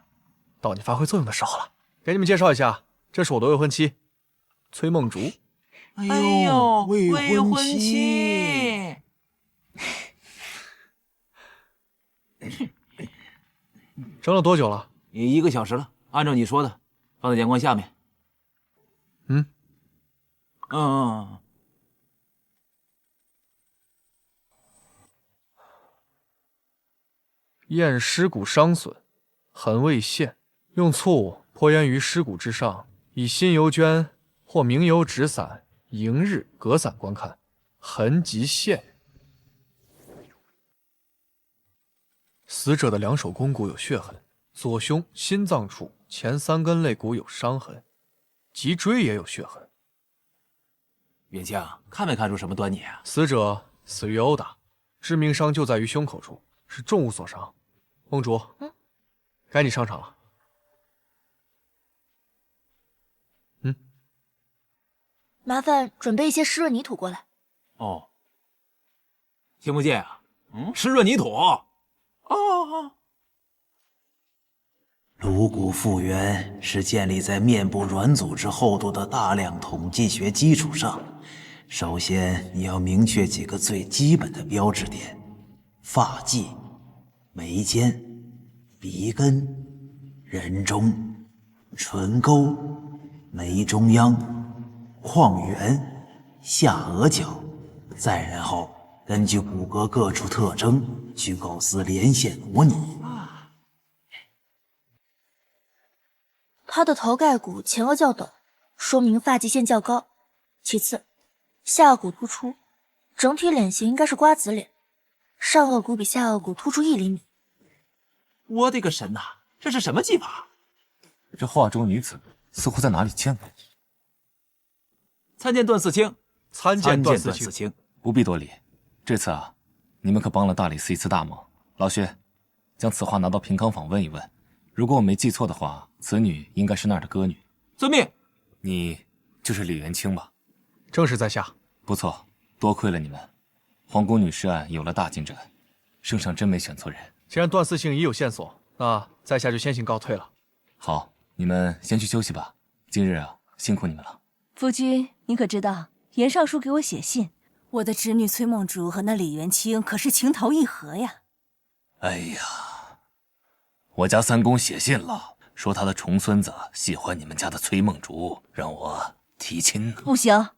到你发挥作用的时候了。给你们介绍一下，这是我的未婚妻，崔梦竹。哎呦，未婚妻。蒸了多久了？1个小时了，按照你说的，放在阳光下面。验尸骨伤损，痕未现，用醋泼盐于尸骨之上，以新油绢或明油纸伞迎日隔伞观看，痕即现。死者的2手肱骨有血痕，左胸心脏处前3根肋骨有伤痕，脊椎也有血痕。元清，看没看出什么端倪啊？死者死于殴打，致命伤就在于胸口处，是重物所伤。梦竹，该你上场了。麻烦准备一些湿润泥土过来。哦，听不见啊？湿润泥土。颅骨复原是建立在面部软组织厚度的大量统计学基础上，首先，你要明确几个最基本的标志点：发髻、眉间、鼻根、人中、唇沟、眉中央、眶缘、下颚角，再然后根据骨骼各处特征去构思连线模拟。他的头盖骨前额较陡，说明发际线较高。其次，下颚骨突出，整体脸型应该是瓜子脸，上颚骨比下颚骨突出1厘米。我的个神呐，这是什么技法？这画中女子似乎在哪里见过。参见段四清，参见段四清。不必多礼。这次啊，你们可帮了大理寺一次大忙。老薛，将此画拿到平康坊问一问。如果我没记错的话，此女应该是那儿的歌女。遵命。你就是李元清吧？正是在下。不错，多亏了你们，皇宫女尸案有了大进展。圣上真没选错人。既然段四清已有线索，那在下就先行告退了。好，你们先去休息吧。今日啊，辛苦你们了。夫君，你可知道严尚书给我写信，我的侄女崔梦竹和那李元清可是情投意合呀。哎呀，我家三公写信了，说他的重孙子喜欢你们家的崔梦竹，让我提亲呢。不行，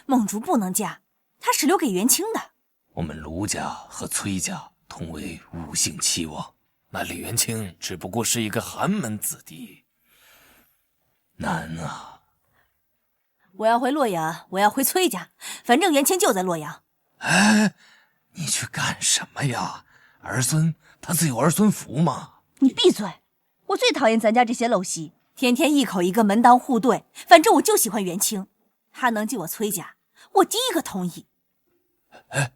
梦竹不能嫁，她是留给元清的。我们卢家和崔家同为5姓齐王，那李元清只不过是一个寒门子弟，难啊。我要回洛阳，我要回崔家，反正元清就在洛阳。哎，你去干什么呀？儿孙他自有儿孙福嘛。你闭嘴！我最讨厌咱家这些陋习，天天一口一个门当户对，反正我就喜欢元清，他能进我崔家，我第一个同意。哎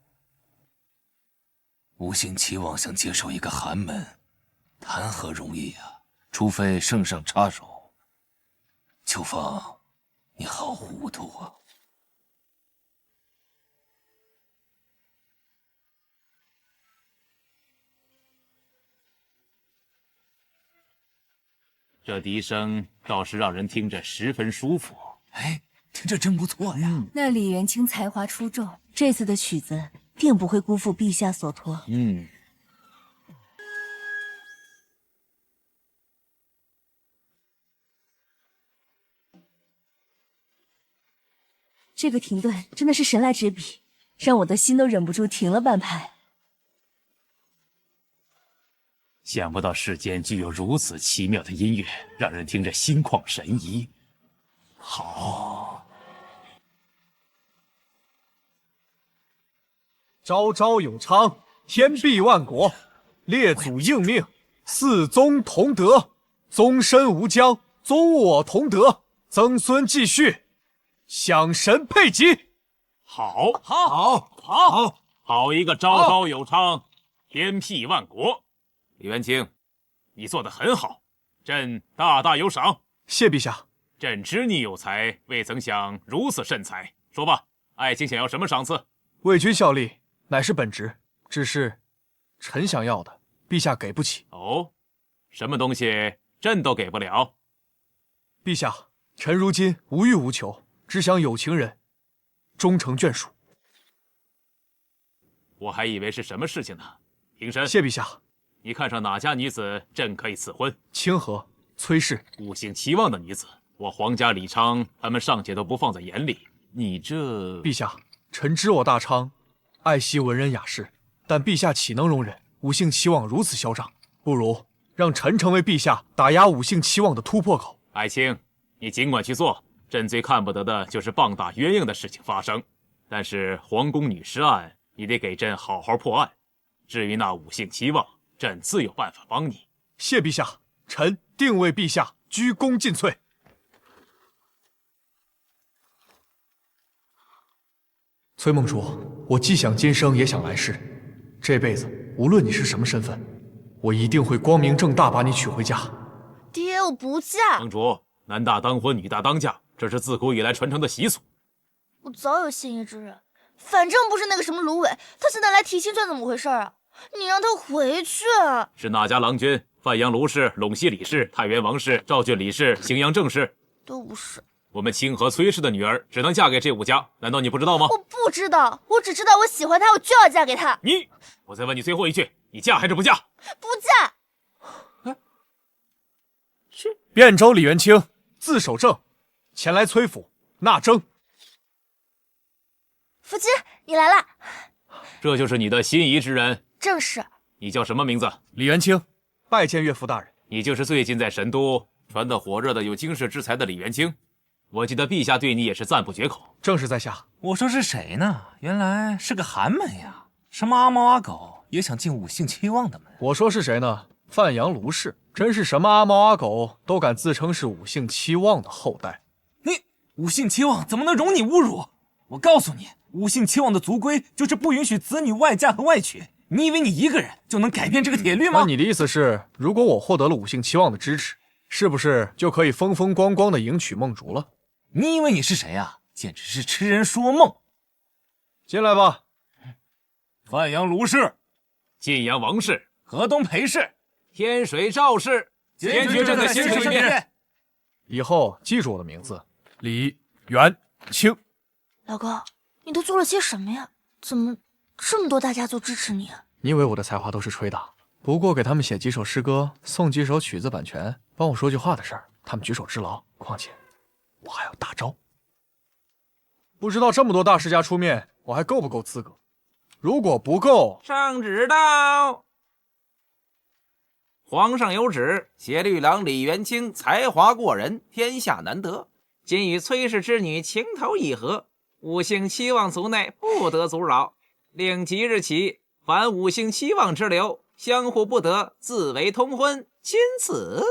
，5姓齐王想接受一个寒门，谈何容易啊！除非圣上插手。秋芳，你好糊涂啊！这笛声倒是让人听着十分舒服。哎，听着真不错呀。那李元清才华出众，这次的曲子定不会辜负陛下所托。这个停顿真的是神来之笔，让我的心都忍不住停了半拍。想不到世间具有如此奇妙的音乐，让人听着心旷神怡。好，朝朝有昌，天庇万国，列祖应命，四宗同德，宗身无疆，宗我同德，曾孙继续，享神佩吉。好，好一个朝朝有昌，天庇万国。李元清，你做得很好，朕大大有赏。谢陛下。朕知你有才，未曾想如此甚才。说吧，爱卿想要什么赏赐？为君效力乃是本职，只是臣想要的，陛下给不起。哦，什么东西朕都给不了？陛下，臣如今无欲无求，只想有情人终成眷属。我还以为是什么事情呢。平身。谢陛下。你看上哪家女子，朕可以赐婚。清河、崔氏5姓齐王的女子，我皇家李昌他们尚且都不放在眼里，你这……陛下，臣知我大昌爱惜文人雅士，但陛下岂能容忍5姓齐王如此嚣张？不如让臣成为陛下打压5姓齐王的突破口。爱卿，你尽管去做，朕最看不得的就是棒打鸳鸯的事情发生。但是皇宫女尸案，你得给朕好好破案。至于那5姓齐王，朕自有办法帮你。谢陛下，臣定为陛下鞠躬尽瘁。崔梦竹，我既想今生也想来世，这辈子无论你是什么身份，我一定会光明正大把你娶回家。爹，我不嫁。梦竹，男大当婚，女大当嫁，这是自古以来传承的习俗。我早有心仪之人，反正不是那个什么芦苇，他现在来提亲算怎么回事啊？你让他回去。是哪家郎君？范阳卢氏、陇西李氏、太原王氏、赵郡李氏、荥阳郑氏？都不是。我们清河崔氏的女儿只能嫁给这武家，难道你不知道吗？我不知道，我只知道我喜欢他，我就要嫁给他。我再问你最后一句，你嫁还是不嫁？不嫁。汴州李元清，字守正，前来崔府纳征。夫君，你来了。这就是你的心仪之人？正是。你叫什么名字？李元清，拜见岳父大人。你就是最近在神都传得火热的有经世之才的李元清。我记得陛下对你也是赞不绝口。正是在下。我说是谁呢？原来是个寒门呀！什么阿猫阿狗也想进五姓七望的门。我说是谁呢？范阳卢氏，真是什么阿猫阿狗都敢自称是五姓七望的后代。你五姓七望怎么能容你侮辱？我告诉你，五姓七望的族规就是不允许子女外嫁和外娶。你以为你一个人就能改变这个铁律吗？那你的意思是，如果我获得了五姓七望的支持，是不是就可以风风光光的迎娶梦竹了？你以为你是谁啊？简直是痴人说梦！进来吧。范阳卢氏、晋阳王氏、河东裴氏、天水赵氏，坚决站在新水面。以后记住我的名字，李元清。老公，你都做了些什么呀？怎么这么多大家族支持你啊？你以为我的才华都是吹的？不过给他们写几首诗歌，送几首曲子版权，帮我说句话的事儿，他们举手之劳。况且我还有大招。不知道这么多大世家出面，我还够不够资格？如果不够，上旨到。皇上有旨，协律郎李元清才华过人，天下难得。今与崔氏之女情投意合，五姓七望族内不得阻扰。令即日起，凡五姓七望之流，相互不得自为通婚，钦此。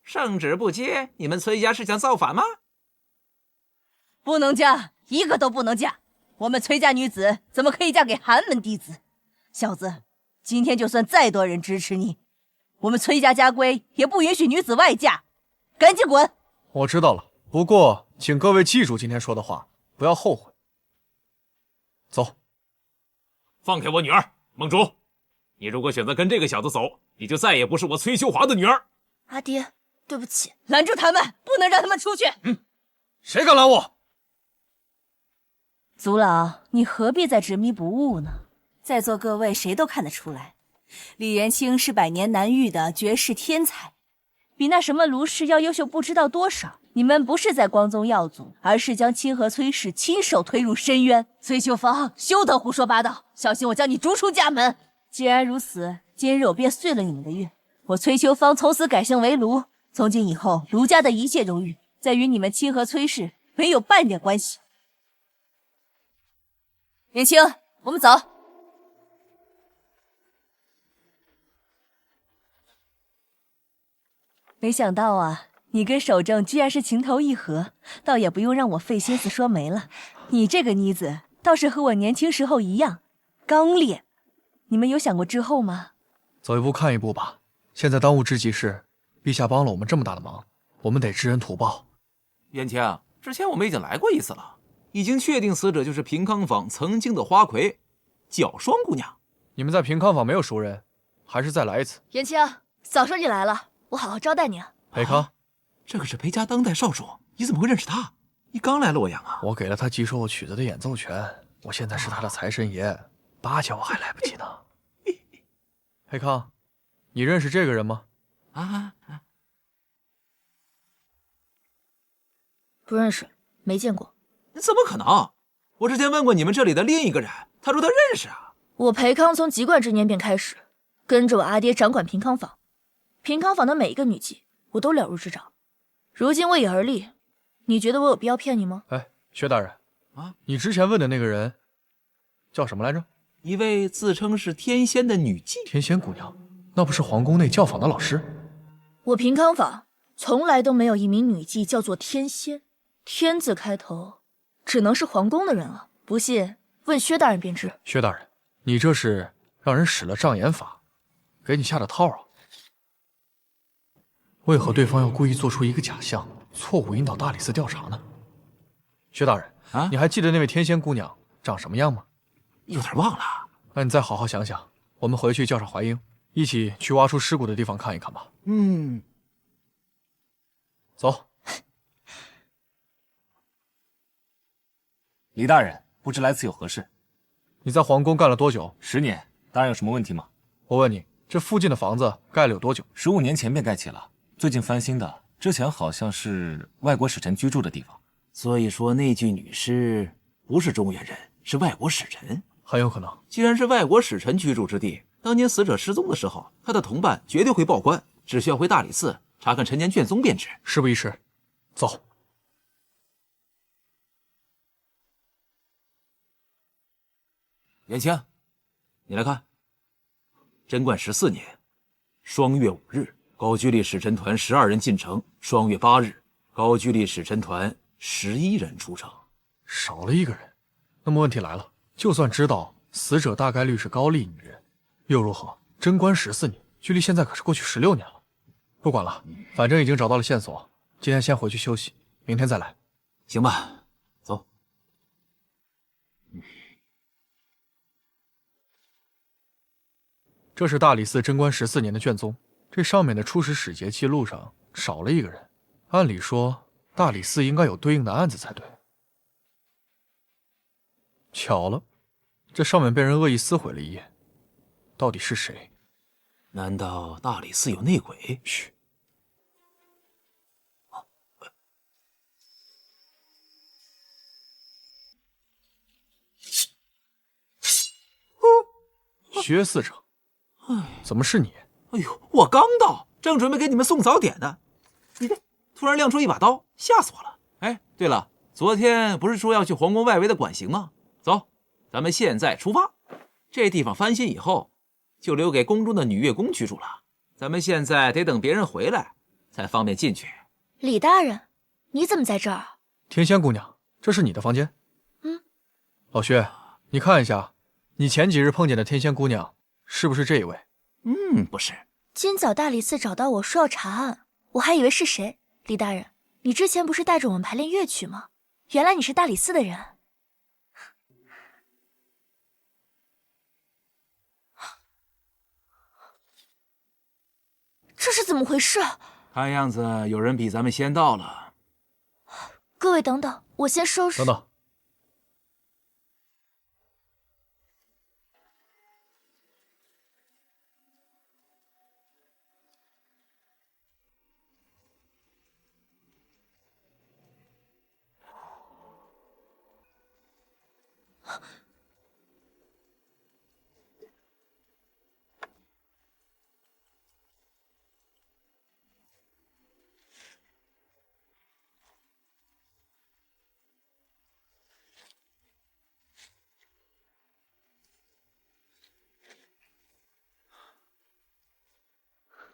圣旨不接，你们崔家是想造反吗？不能嫁，一个都不能嫁。我们崔家女子怎么可以嫁给寒门嫡子？小子，今天就算再多人支持你，我们崔家家规也不允许女子外嫁，赶紧滚！我知道了，不过请各位记住今天说的话，不要后悔。走。放开我女儿，梦竹。你如果选择跟这个小子走，你就再也不是我崔秋华的女儿。阿爹，对不起。拦住他们，不能让他们出去。谁敢拦我？族老，你何必再执迷不悟呢？在座各位谁都看得出来，李元清是百年难遇的绝世天才，比那什么卢氏要优秀不知道多少。你们不是在光宗耀祖，而是将清河崔氏亲手推入深渊。崔秋芳，休得胡说八道，小心我将你逐出家门。既然如此，今日我便遂了你们的愿，我崔秋芳从此改姓为卢。从今以后，卢家的一切荣誉，在与你们清河崔氏没有半点关系。元清，我们走。没想到啊，你跟守正居然是情投意合，倒也不用让我费心思说媒了。你这个妮子倒是和我年轻时候一样刚烈。你们有想过之后吗？走一步看一步吧。现在当务之急是，陛下帮了我们这么大的忙，我们得知恩图报。元清，之前我们已经来过一次了，已经确定死者就是平康坊曾经的花魁角霜姑娘。你们在平康坊没有熟人，还是再来一次？元清，早说你来了，我好好招待你啊。裴康，这可是裴家当代少主，你怎么会认识他？你刚来洛阳啊？我给了他几首曲子的演奏权，我现在是他的财神爷，巴结我还来不及呢。裴康，你认识这个人吗？不认识，没见过。怎么可能？我之前问过你们这里的另一个人，他说他认识啊。我裴康从籍贯之年便开始跟着我阿爹掌管平康坊，平康坊的每一个女妓我都了如指掌。如今为已而立，你觉得我有必要骗你吗？哎，薛大人你之前问的那个人叫什么来着？一位自称是天仙的女妓。天仙姑娘，那不是皇宫内教坊的老师？我平康坊从来都没有一名女妓叫做天仙，天字开头，只能是皇宫的人了。不信问薛大人便知。薛大人，你这是让人使了障眼法，给你下的套啊！为何对方要故意做出一个假象，错误引导大理寺调查呢？薛大人你还记得那位天仙姑娘长什么样吗？有点忘了。那你再好好想想，我们回去叫上怀英，一起去挖出尸骨的地方看一看吧。嗯，走。李大人，不知来此有何事？你在皇宫干了多久？10年。大人有什么问题吗？我问你，这附近的房子盖了有多久？15年前便盖起了，最近翻新的。之前好像是外国使臣居住的地方。所以说那具女尸不是中原人，是外国使臣。很有可能。既然是外国使臣居住之地，当年死者失踪的时候，他的同伴绝对会报官，只需要回大理寺查看陈年卷宗便知。事不宜迟，走。元清，你来看，贞观14年，双月5日，高句丽使臣团12人进城；双月8日，高句丽使臣团11人出城，少了一个人。那么问题来了，就算知道死者大概率是高丽女人，又如何？贞观14年，距离现在可是过去16年了。不管了，反正已经找到了线索，今天先回去休息，明天再来。行吧，走。这是大理寺贞观14年的卷宗，这上面的出使使节记录上少了一个人。按理说，大理寺应该有对应的案子才对。巧了，这上面被人恶意撕毁了一页。到底是谁？难道大理寺有内鬼？嘘。薛司成，怎么是你？哎呦，我刚到，正准备给你们送早点呢，你这突然亮出一把刀，吓死我了。哎，对了，昨天不是说要去皇宫外围的馆行吗？走，咱们现在出发。这地方翻新以后，就留给宫中的女乐宫居住了。咱们现在得等别人回来，才方便进去。李大人，你怎么在这儿？天仙姑娘，这是你的房间。老薛，你看一下，你前几日碰见的天仙姑娘是不是这一位？不是。今早大理寺找到我说要查案，我还以为是谁。李大人，你之前不是带着我们排练乐曲吗？原来你是大理寺的人。这是怎么回事？看样子有人比咱们先到了。各位等等，我先收拾。等等。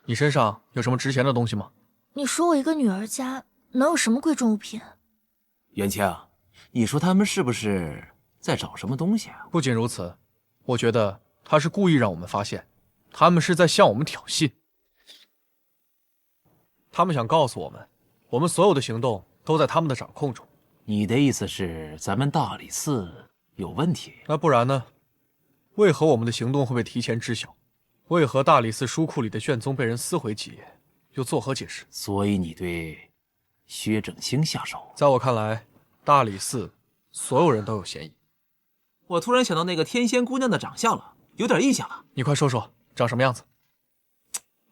你身上有什么值钱的东西吗？你说我一个女儿家能有什么贵重物品？元清，你说他们是不是在找什么东西啊？不仅如此，我觉得他是故意让我们发现，他们是在向我们挑衅。他们想告诉我们，我们所有的行动都在他们的掌控中。你的意思是咱们大理寺有问题？那不然呢？为何我们的行动会被提前知晓？为何大理寺书库里的卷宗被人撕毁几页，又作何解释？所以你对薛正兴下手？在我看来，大理寺所有人都有嫌疑。我突然想到那个天仙姑娘的长相了，有点印象了。你快说说，长什么样子？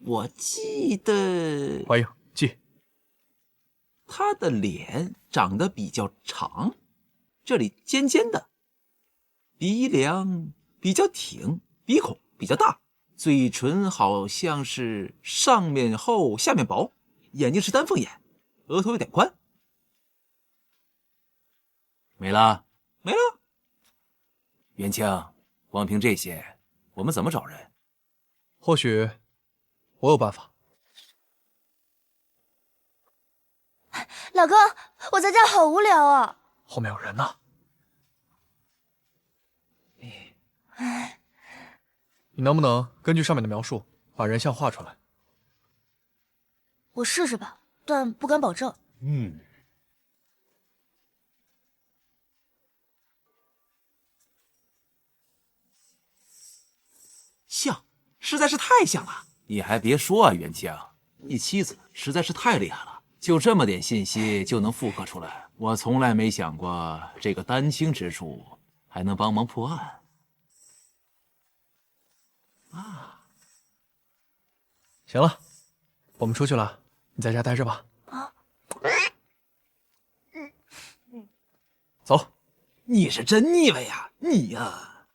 我记得……怀英，记。她的脸长得比较长，这里尖尖的，鼻梁比较挺，鼻孔比较大。嘴唇好像是上面厚下面薄，眼睛是丹凤眼，额头有点宽。没了，没了。元清，光凭这些，我们怎么找人？或许我有办法。老公，我在家好无聊啊。后面有人呢。你能不能根据上面的描述，把人像画出来？我试试吧，但不敢保证。像，实在是太像了。你还别说啊，元清，你妻子实在是太厉害了，就这么点信息就能复刻出来，我从来没想过这个丹青之术还能帮忙破案。行了，我们出去了，你在家待着吧。走。你是真腻歪呀，你呀！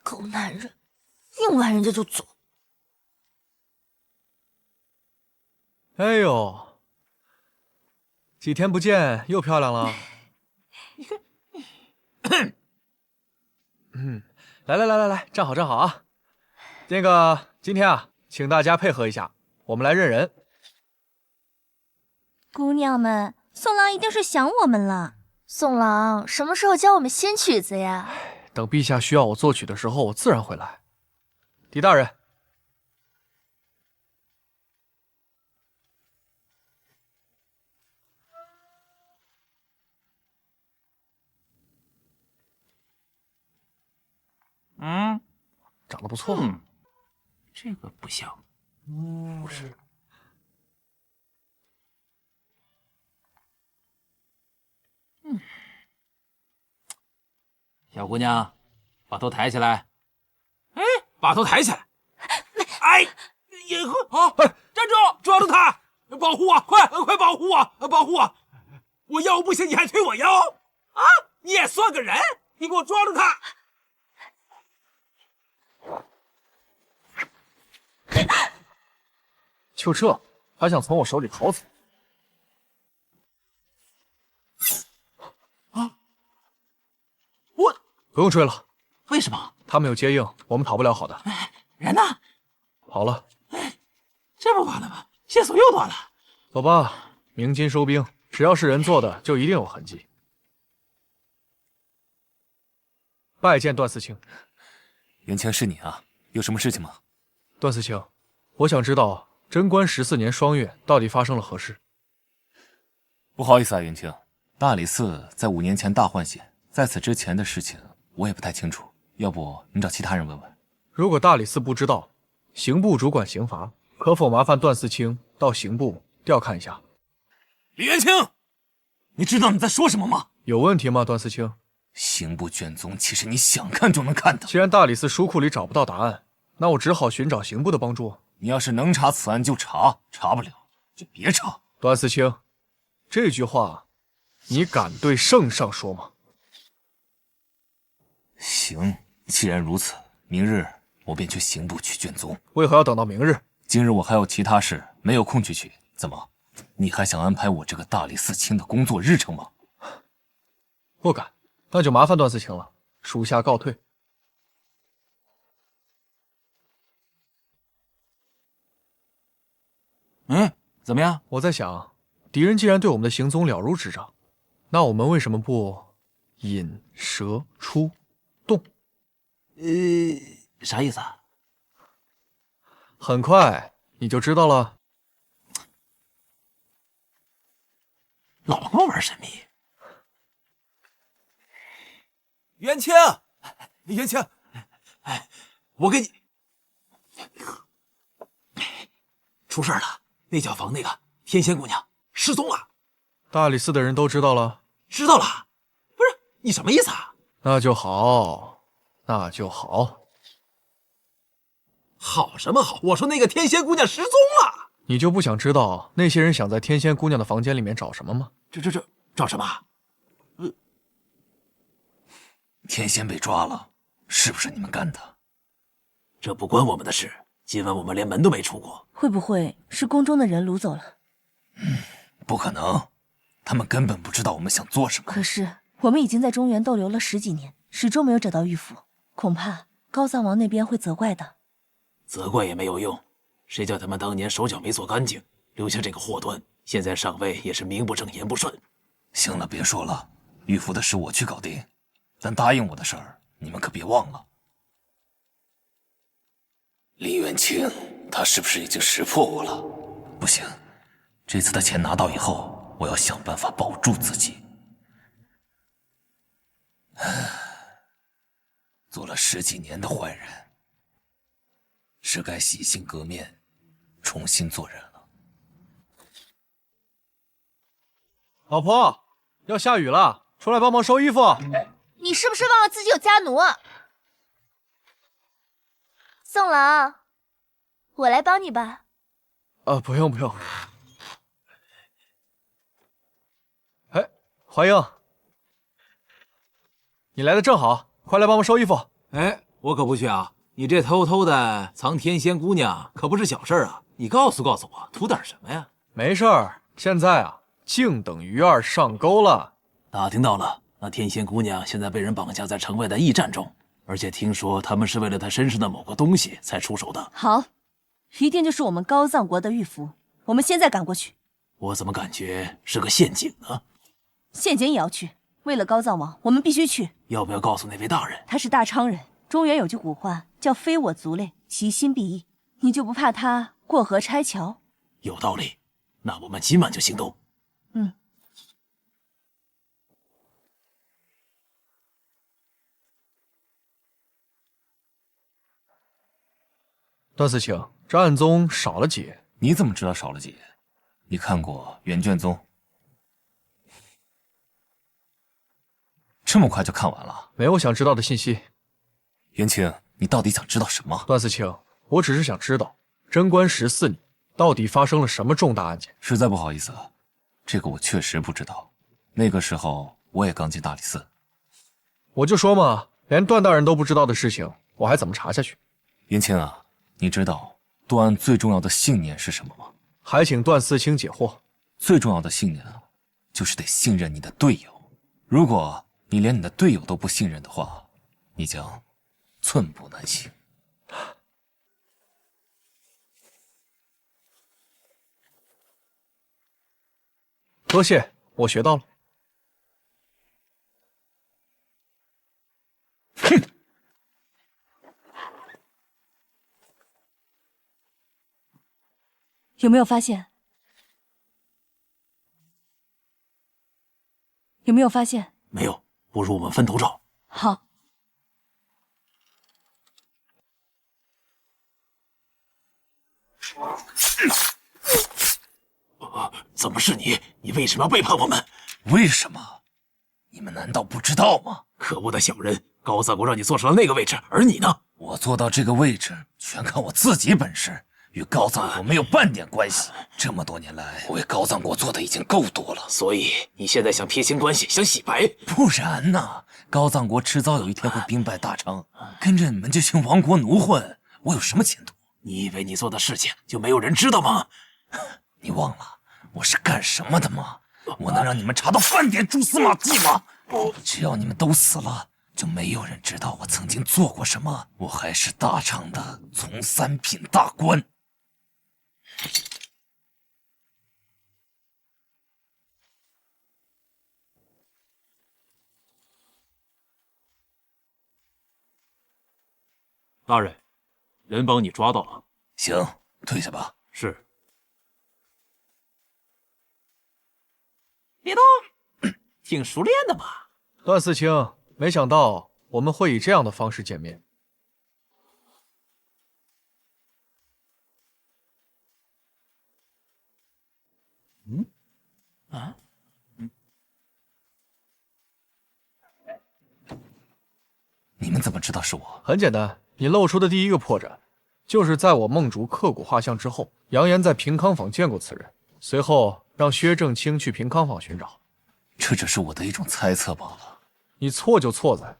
狗男人，硬拦人家就走。哎呦，几天不见，又漂亮了。来，站好啊！那个，今天啊，请大家配合一下，我们来认人。姑娘们，宋郎一定是想我们了。宋郎什么时候教我们编曲子呀？等陛下需要我作曲的时候，我自然会来。狄大人，长得不错。这个不像。不是。小姑娘，把头抬起来。哎，把头抬起来。哎，也呵，好，站住，抓住他，保护我，快保护我，保护我！我腰不行，你还推我腰啊？你也算个人？你给我抓住他！就这，还想从我手里逃走？我不用追了。为什么？他们有接应，我们讨不了好的。人呢？跑了。这不完了吗？线索又断了。走吧，鸣金收兵，只要是人做的，就一定有痕迹。拜见段思清。元清是你啊，有什么事情吗？段思清，我想知道贞观14年双月到底发生了何事。不好意思啊，元清，大理寺在5年前大换血，在此之前的事情我也不太清楚，要不你找其他人问问。如果大理寺不知道，刑部主管刑罚，可否麻烦段思清到刑部调看一下？李元清，你知道你在说什么吗？有问题吗，段思清？刑部卷宗其实你想看就能看的。既然大理寺书库里找不到答案，那我只好寻找刑部的帮助。你要是能查此案就查，查不了就别查。段思清，这句话你敢对圣上说吗？行，既然如此，明日我便去刑部取卷宗。为何要等到明日？今日我还有其他事，没有空去取。怎么，你还想安排我这个大理寺卿的工作日程吗？不敢，那就麻烦段思清了，属下告退。怎么样？我在想，敌人既然对我们的行踪了如指掌，那我们为什么不引蛇出洞？啥意思啊？很快你就知道了。老跟我玩神秘。元清，元清，我给你出事了。内角房那个天仙姑娘失踪了。大理寺的人都知道了？知道了。不是，你什么意思啊？那就好，那就好。好什么好？我说那个天仙姑娘失踪了。你就不想知道那些人想在天仙姑娘的房间里面找什么吗？这找什么？天仙被抓了，是不是你们干的？这不关我们的事。今晚我们连门都没出过。会不会是宫中的人掳走了？不可能，他们根本不知道我们想做什么。可是我们已经在中原逗留了10几年，始终没有找到玉符，恐怕高藏王那边会责怪的。责怪也没有用，谁叫他们当年手脚没做干净，留下这个祸端，现在上位也是名不正言不顺。行了，别说了，玉符的事我去搞定，但答应我的事儿你们可别忘了。李元清，他是不是已经识破我了？不行，这次的钱拿到以后，我要想办法保住自己。做了10几年的坏人，是该洗心革面，重新做人了。老婆，要下雨了，出来帮忙收衣服。你是不是忘了自己有家奴？宋郎，我来帮你吧。不用不用。哎，华英，你来的正好，快来帮忙收衣服。哎，我可不去啊！你这偷偷的藏天仙姑娘可不是小事啊！你告诉我，图点什么呀？没事儿，现在啊，静等鱼儿上钩了。打听到了，那天仙姑娘现在被人绑架在城外的驿站中，而且听说他们是为了她身上的某个东西才出手的。好，一定就是我们高藏国的玉符。我们现在赶过去。我怎么感觉是个陷阱呢？陷阱也要去，为了高藏王，我们必须去。要不要告诉那位大人？他是大昌人，中原有句古话叫“非我族类，其心必异”。你就不怕他过河拆桥？有道理，那我们今晚就行动。嗯。段思清，这暗宗少了几页？你怎么知道少了几页？你看过原卷宗？这么快就看完了？没有想知道的信息。元清，你到底想知道什么？段思清，我只是想知道贞观14年到底发生了什么重大案件。实在不好意思，这个我确实不知道。那个时候我也刚进大理寺。我就说嘛，连段大人都不知道的事情，我还怎么查下去？元清啊，你知道段安最重要的信念是什么吗？还请段思清解惑。最重要的信念啊，就是得信任你的队友。如果你连你的队友都不信任的话，你将寸步难行。多谢，我学到了。哼！有没有发现？有没有发现？没有，不如我们分头找。好。怎么是你？你为什么要背叛我们？为什么？你们难道不知道吗？可恶的小人！高藏国让你坐上了那个位置，而你呢？我坐到这个位置，全靠我自己本事，与高藏国没有半点关系。这么多年来，我为高藏国做的已经够多了。所以你现在想撇清关系，想洗白？不然呢？高藏国迟早有一天会兵败大昌，跟着你们这群亡国奴混，我有什么前途？你以为你做的事情就没有人知道吗？你忘了我是干什么的吗？我能让你们查到半点蛛丝马迹吗？只要你们都死了，就没有人知道我曾经做过什么。我还是大昌的从三品大官。大人，人帮你抓到了。行，退下吧。是。别动，挺熟练的嘛。段思清，没想到我们会以这样的方式见面。你们怎么知道是我？很简单，你露出的第一个破绽，就是在我梦竹刻骨画像之后，扬言在平康坊见过此人，随后让薛正清去平康坊寻找。这只是我的一种猜测罢了。你错就错在，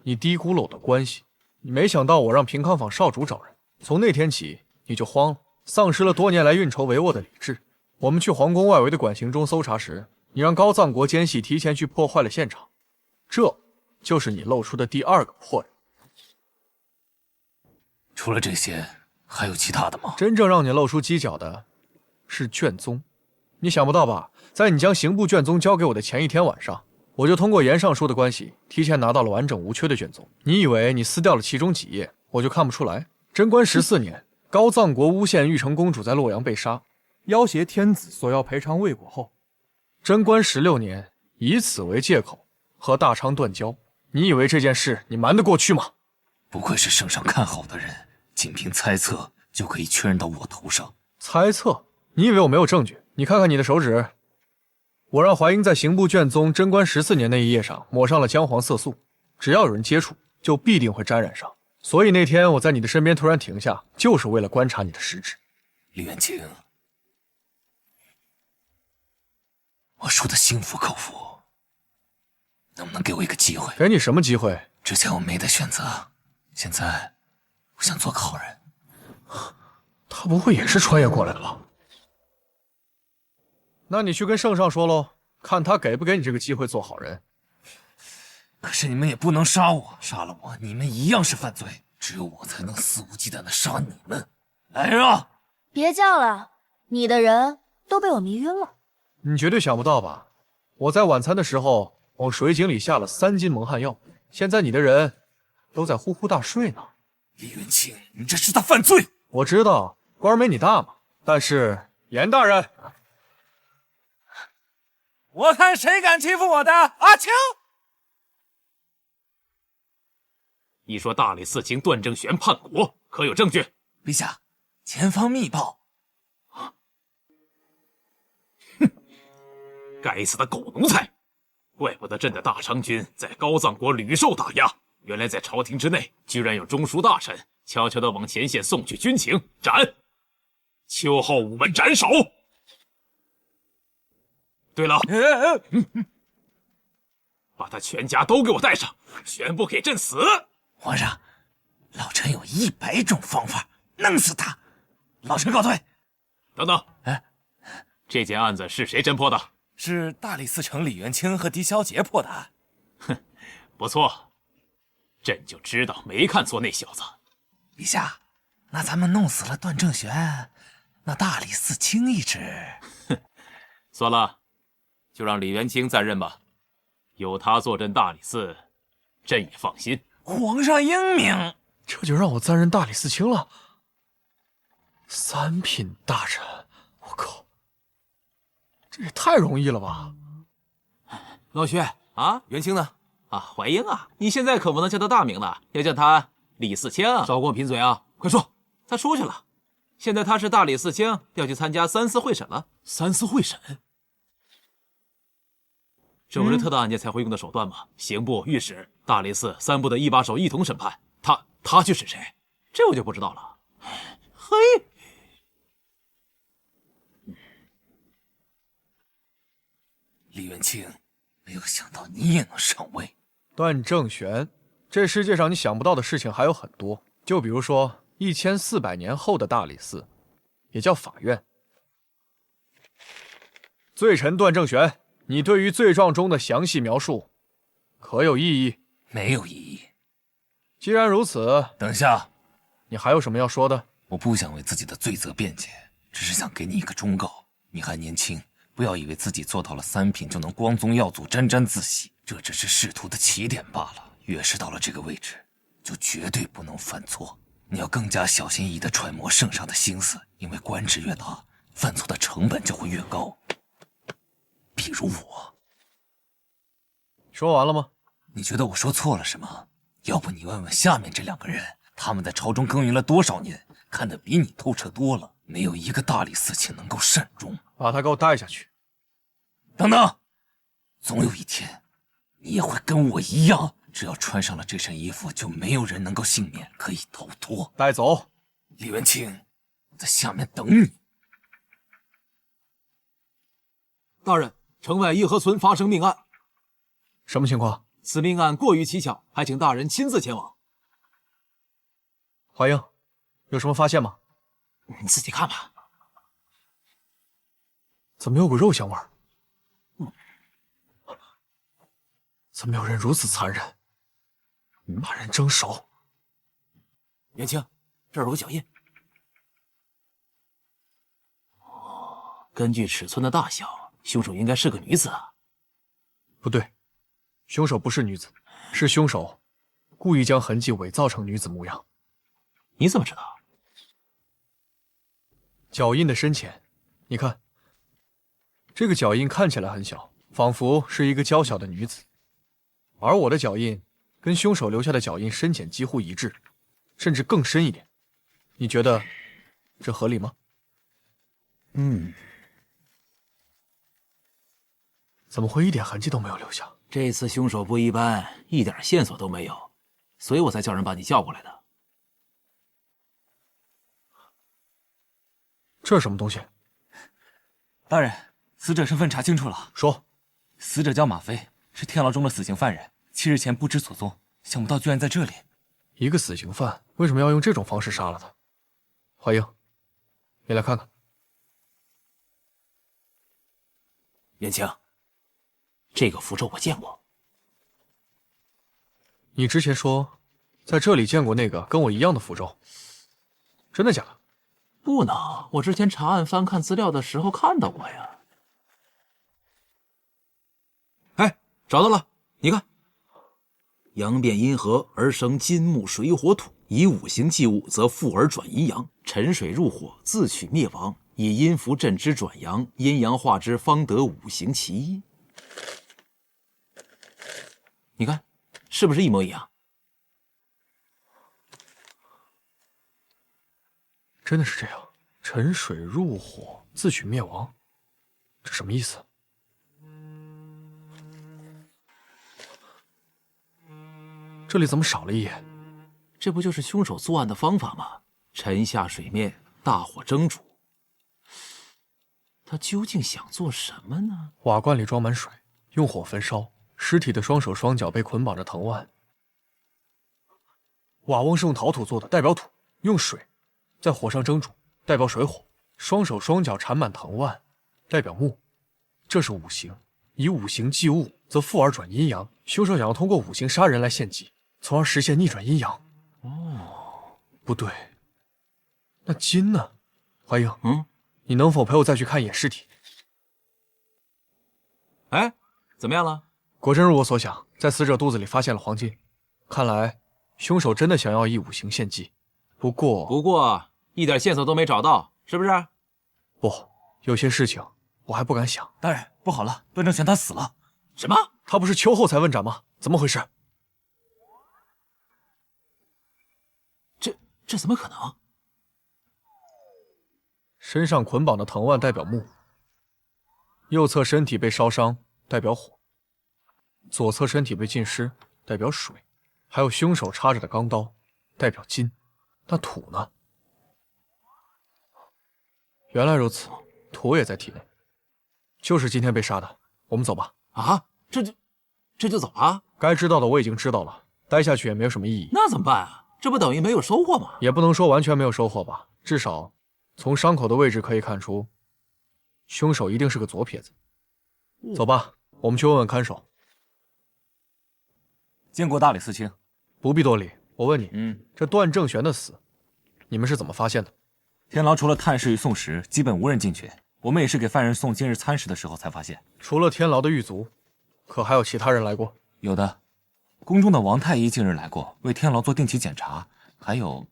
你低估了我的关系。你没想到我让平康坊少主找人，从那天起你就慌了，丧失了多年来运筹帷幄的理智。我们去皇宫外围的管刑中搜查时，你让高藏国奸细提前去破坏了现场，这就是你露出的第二个破绽。除了这些，还有其他的吗？真正让你露出犄角的是卷宗。你想不到吧？在你将刑部卷宗交给我的前一天晚上，我就通过严尚书的关系，提前拿到了完整无缺的卷宗。你以为你撕掉了其中几页，我就看不出来？贞观14年，高藏国诬陷玉成公主在洛阳被杀，要挟天子索要赔偿未果后，贞观16年，以此为借口和大昌断交。你以为这件事你瞒得过去吗？不愧是圣上看好的人，仅凭猜测就可以确认到我头上。猜测？你以为我没有证据？你看看你的手指。我让怀英在刑部卷宗贞观14年那一页上抹上了姜黄色素，只要有人接触，就必定会沾染上。所以那天我在你的身边突然停下，就是为了观察你的实质。李元清，我说的心服口服，能不能给我一个机会？给你什么机会？之前我没得选择，现在我想做个好人。他不会也是穿越过来的吧？那你去跟圣上说喽，看他给不给你这个机会做好人。可是你们也不能杀我，杀了我，你们一样是犯罪。只有我才能肆无忌惮的杀你们。来人啊！别叫了，你的人都被我迷晕了。你绝对想不到吧？我在晚餐的时候往水井里下了3斤蒙汗药，现在你的人都在呼呼大睡呢。李元清，你这是在犯罪！我知道官没你大嘛，但是严大人，我看谁敢欺负我的阿青！你说大理寺卿段正玄叛国，可有证据？陛下，前方密报。哼，该死的狗奴才！怪不得朕的大昌军在高藏国屡受打压，原来在朝廷之内居然有中书大臣悄悄地往前线送去军情，斩！秋后午门斩首。对了，把他全家都给我带上，全部给朕死！皇上，老臣有100种方法弄死他。老臣告退。等等，这件案子是谁侦破的？是大理寺丞李元清和狄小姐破的案。哼，不错，朕就知道没看错那小子。陛下，那咱们弄死了段正玄，那大理寺卿一职，哼，算了，就让李元清再任吧。有他坐镇大理寺，朕也放心。皇上英明，这就让我暂任大理寺卿了。3品大臣，我靠，这也太容易了吧！老薛啊，元清呢？啊，怀英啊，你现在可不能叫他大名了，要叫他李四卿。少跟我贫嘴啊！快说，他出去了。现在他是大理寺卿，要去参加3司会审了。3司会审，这不是特大案件才会用的手段吗？刑部、御史、大理寺3部的一把手一同审判，他去审谁？这我就不知道了。嘿，李元清，没有想到你也能上位。段正玄，这世界上你想不到的事情还有很多，就比如说1400年后的大理寺，也叫法院。罪臣段正玄，你对于罪状中的详细描述，可有异议？没有异议。既然如此，等下，你还有什么要说的？我不想为自己的罪责辩解，只是想给你一个忠告：你还年轻，不要以为自己做到了3品就能光宗耀祖、沾沾自喜，这只是仕途的起点罢了。越是到了这个位置，就绝对不能犯错。你要更加小心翼翼地揣摩圣上的心思，因为官职越大，犯错的成本就会越高。比如我。说完了吗？你觉得我说错了是吗？要不你问问下面这2个人，他们在朝中耕耘了多少年，看得比你透彻多了，没有一个大理寺卿能够善终。把他给我带下去。等等，总有一天，你也会跟我一样，只要穿上了这身衣服，就没有人能够幸免，可以逃脱。带走。李元清，我在下面等你。大人，城外义和村发生命案。什么情况？此命案过于蹊跷，还请大人亲自前往。华英，有什么发现吗？你自己看吧。怎么有股肉香味儿？怎么有人如此残忍，把人蒸熟？元清，这儿有个脚印。根据尺寸的大小，凶手应该是个女子啊。不对，凶手不是女子，是凶手故意将痕迹伪造成女子模样。你怎么知道？脚印的深浅，你看，这个脚印看起来很小，仿佛是一个娇小的女子，而我的脚印跟凶手留下的脚印深浅几乎一致，甚至更深一点。你觉得这合理吗？怎么会一点痕迹都没有留下？这次凶手不一般，一点线索都没有，所以我才叫人把你叫过来的。这是什么东西？大人，死者身份查清楚了。说，死者叫马飞，是天牢中的死刑犯人，7日前不知所踪，想不到居然在这里。一个死刑犯为什么要用这种方式杀了他？华英，你来看看。元清，这个符咒我见过。你之前说在这里见过那个跟我一样的符咒，真的假的？不能，我之前查案翻看资料的时候看到过呀。哎，找到了，你看，阳变阴和而生金木水火土，以五行祭物，则复而转阴阳，沉水入火，自取灭亡。以阴符镇之转阳，阴阳化之，方得五行其一。你看，是不是一模一样？真的是这样，沉水入火，自取灭亡，这什么意思？这里怎么少了一眼？这不就是凶手作案的方法吗？沉下水面，大火蒸煮。他究竟想做什么呢？瓦罐里装满水，用火焚烧，尸体的双手双脚被捆绑着藤蔓。瓦瓮是用陶土做的，代表土；用水在火上蒸煮，代表水火；双手双脚缠满藤蔓，代表木。这是五行，以五行祭物，则复而转阴阳。凶手想要通过五行杀人来献祭，从而实现逆转阴阳。哦，不对，那金呢？华英，你能否陪我再去看一眼尸体？哎，怎么样了？果真如我所想，在死者肚子里发现了黄金，看来凶手真的想要以五行献祭。不过一点线索都没找到，是不是？不，有些事情我还不敢想。大人，不好了，段正玄他死了。什么？他不是秋后才问斩吗？怎么回事？这怎么可能？身上捆绑的藤蔓代表木，右侧身体被烧伤代表火，左侧身体被浸湿代表水，还有凶手插着的钢刀代表金。那土呢？原来如此，土也在体内，就是今天被杀的。我们走吧。啊，这就走啊？该知道的我已经知道了，待下去也没有什么意义。那怎么办啊？这不等于没有收获吗？也不能说完全没有收获吧，至少从伤口的位置可以看出，凶手一定是个左撇子。走吧，我们去问问看守。见过大理寺卿。不必多礼。我问你，这段正玄的死，你们是怎么发现的？天牢除了探视与送食，基本无人进去。我们也是给犯人送今日餐食的时候才发现。除了天牢的狱卒，可还有其他人来过？有的，宫中的王太医近日来过，为天牢做定期检查。还有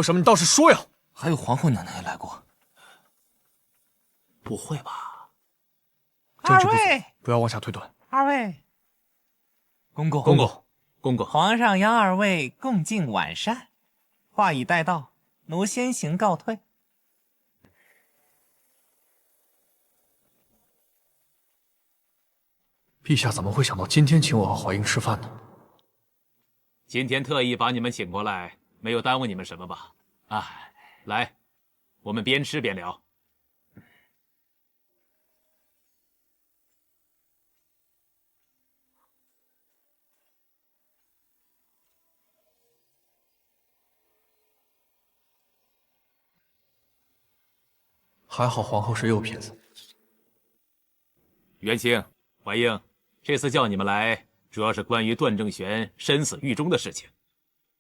什么？你倒是说呀！还有皇后娘娘也来过。不会吧？政治不足，不要往下推断。二位，公公，皇上邀二位共进晚膳，话已带到，奴先行告退。陛下怎么会想到今天请我和华英吃饭呢？今天特意把你们请过来，没有耽误你们什么吧？哎，来，我们边吃边聊。还好皇后是右撇子。元清、怀英，这次叫你们来，主要是关于段正玄身死狱中的事情。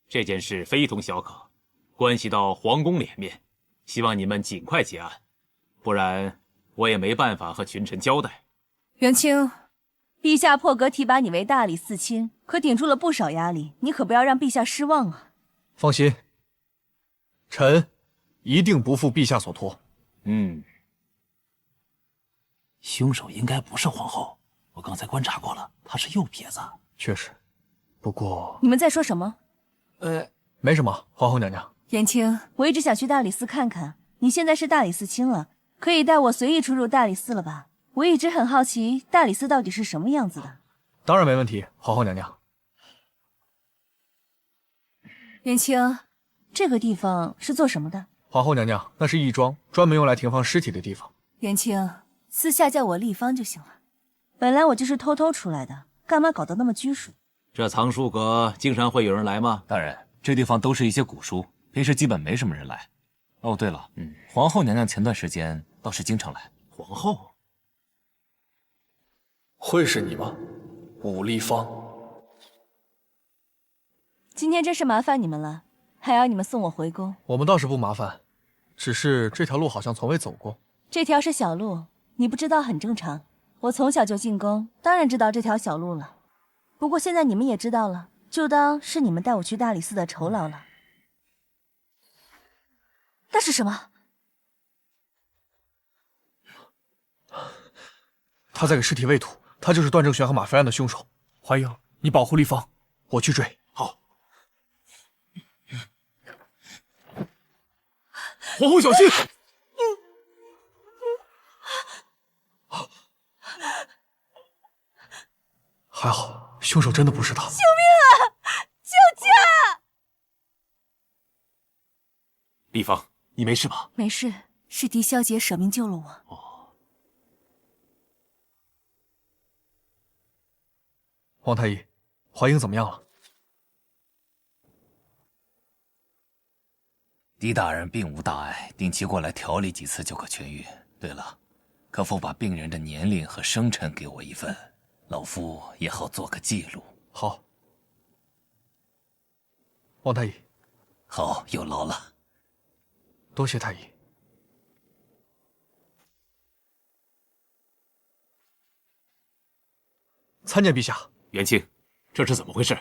这件事非同小可，关系到皇宫脸面，希望你们尽快结案，不然我也没办法和群臣交代。元清，陛下破格提拔你为大理寺卿，可顶住了不少压力，你可不要让陛下失望啊！放心，臣一定不负陛下所托。凶手应该不是皇后，我刚才观察过了，她是右撇子。确实，不过你们在说什么？没什么，皇后娘娘。元清，我一直想去大理寺看看，你现在是大理寺卿了，可以带我随意出入大理寺了吧？我一直很好奇大理寺到底是什么样子的。当然没问题，皇后娘娘。元清，这个地方是做什么的？皇后娘娘，那是义庄，专门用来停放尸体的地方。元清，私下叫我丽芳就行了。本来我就是偷偷出来的，干嘛搞得那么拘束？这藏书阁经常会有人来吗？大人，这地方都是一些古书，平时基本没什么人来。哦，对了，皇后娘娘前段时间倒是经常来。皇后？会是你吗，武丽芳？今天真是麻烦你们了，还要你们送我回宫。我们倒是不麻烦，只是这条路好像从未走过。这条是小路，你不知道很正常。我从小就进宫，当然知道这条小路了。不过现在你们也知道了，就当是你们带我去大理寺的酬劳了。那是什么？他在给尸体喂土，他就是段正玄和马飞案的凶手。怀英，你保护丽芳，我去追。好。皇后小心！还好，凶手真的不是他。救命啊！救驾！丽芳，你没事吧？没事，是狄小姐舍命救了我。哦。皇太医，怀英怎么样了？狄大人并无大碍，定期过来调理几次就可痊愈。对了，可否把病人的年龄和生辰给我一份，老夫也好做个记录。好。王太医。好，有劳了。多谢太医。参见陛下。元清，这是怎么回事？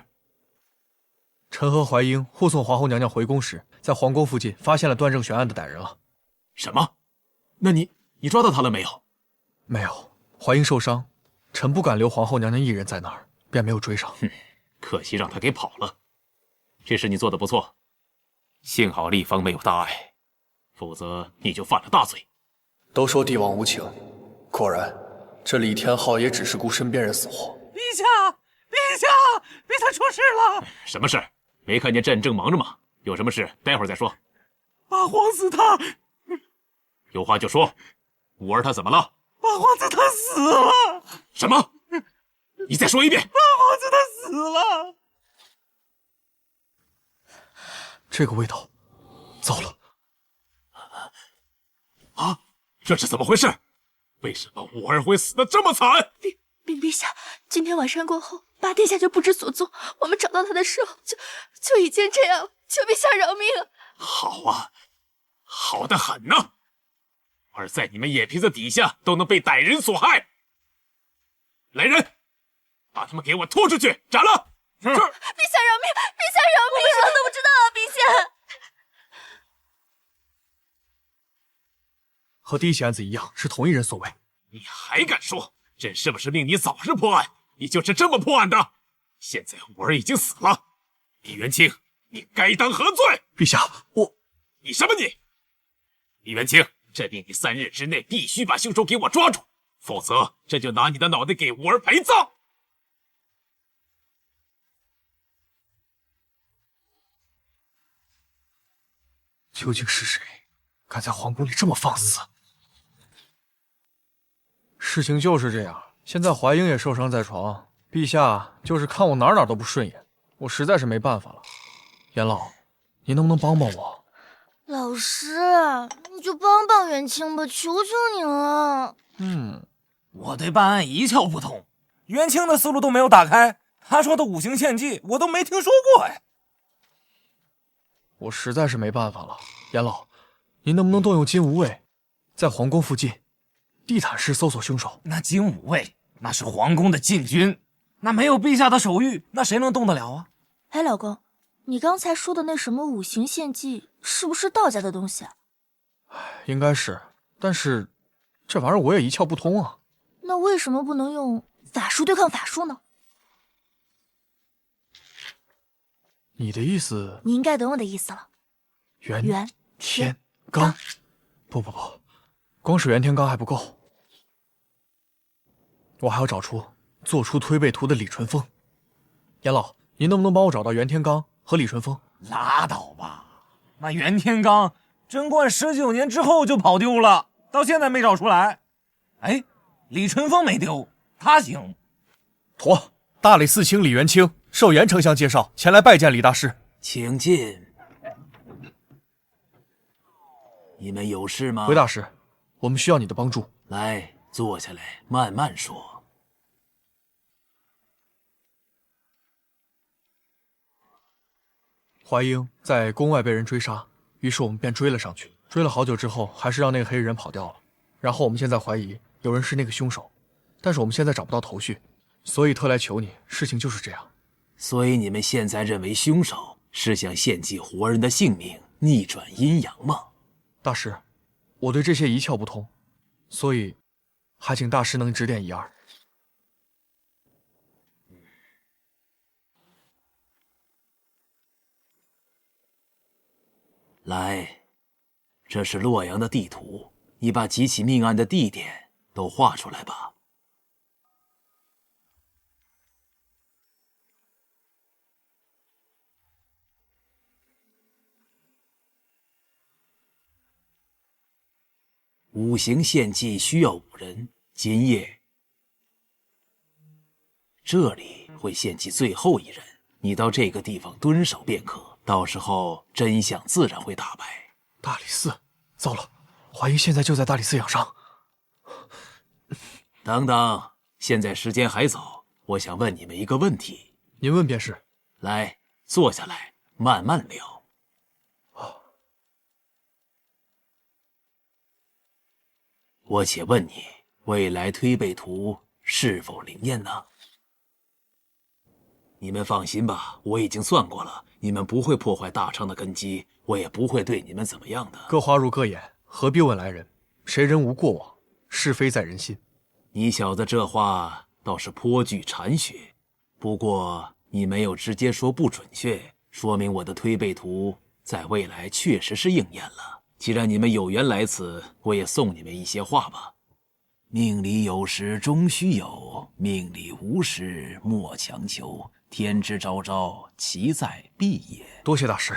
臣和怀英护送皇后娘娘回宫时，在皇宫附近发现了段正玄案的歹人了。什么？那你抓到他了没有？没有，怀英受伤，臣不敢留皇后娘娘一人在那儿，便没有追上。可惜让他给跑了。这事你做得不错，幸好丽芳没有大碍，否则你就犯了大罪。都说帝王无情，果然，这李天昊也只是顾身边人死活。陛下，陛下，陛下出事了！什么事？没看见朕正忙着吗？有什么事待会儿再说。八皇子他……有话就说。五儿他怎么了？八皇子他死了！什么？你再说一遍！八皇子他死了！这个味道，糟了！啊，这是怎么回事？为什么五儿会死得这么惨？陛下，今天晚上过后，八殿下就不知所踪。我们找到他的时候，就已经这样了。求陛下饶命！好啊，好得很呢。而在你们眼皮子底下都能被歹人所害。来人，把他们给我拖出去斩了！陛下饶命！陛下饶命！我什么都不知道啊，陛下。和第一起案子一样，是同一人所为。你还敢说？朕是不是命你早日破案？你就是这么破案的？现在五儿已经死了，李元清，你该当何罪？陛下，你什么你？李元清，朕命你3日之内必须把凶手给我抓住，否则朕就拿你的脑袋给五儿陪葬。究竟是谁敢在皇宫里这么放肆？事情就是这样，现在怀英也受伤在床，陛下就是看我哪都不顺眼，我实在是没办法了。严老，您能不能帮帮我？老师，你就帮帮元清吧，求求你了。我对办案一窍不通，元清的思路都没有打开，他说的五行献祭我都没听说过呀。我实在是没办法了，严老，您能不能动用金无畏，在皇宫附近地毯式搜索凶手？那金无畏那是皇宫的禁军，那没有陛下的手谕，那谁能动得了啊？哎，老公，你刚才说的那什么五行献祭，是不是道家的东西啊？应该是，但是这玩意儿我也一窍不通啊。那为什么不能用法术对抗法术呢？你的意思？你应该懂我的意思了。元天罡，不，光是元天罡还不够。我还要找出做出推背图的李淳风。严老，您能不能帮我找到袁天罡和李淳风？拉倒吧，那袁天罡贞观19年之后就跑丢了，到现在没找出来。哎，李淳风没丢，他行。妥，大理寺卿李元清受严丞相介绍前来拜见李大师。请进。你们有事吗？回大师，我们需要你的帮助。来，坐下来，慢慢说。怀英在宫外被人追杀，于是我们便追了上去。追了好久之后，还是让那个黑衣人跑掉了。然后我们现在怀疑有人是那个凶手，但是我们现在找不到头绪，所以特来求你。事情就是这样。所以你们现在认为凶手是想献祭活人的性命，逆转阴阳吗？大师，我对这些一窍不通，所以还请大师能指点一二。来，这是洛阳的地图，你把几起命案的地点都画出来吧。五行献祭需要5人，今夜这里会献祭最后1人，你到这个地方蹲守便可，到时候真相自然会大白。大理寺，糟了，怀疑现在就在大理寺养伤。等等，现在时间还早，我想问你们一个问题。您问便是。来，坐下来，慢慢聊。我且问你，未来推背图是否灵验呢？你们放心吧，我已经算过了，你们不会破坏大昌的根基，我也不会对你们怎么样的。各花入各眼，何必问来人？谁人无过往，是非在人心。你小子这话倒是颇具禅学，不过你没有直接说不准确，说明我的推背图在未来确实是应验了。既然你们有缘来此，我也送你们一些话吧。命里有时终须有，命里无时莫强求。天之昭昭，其在必也。多谢大师。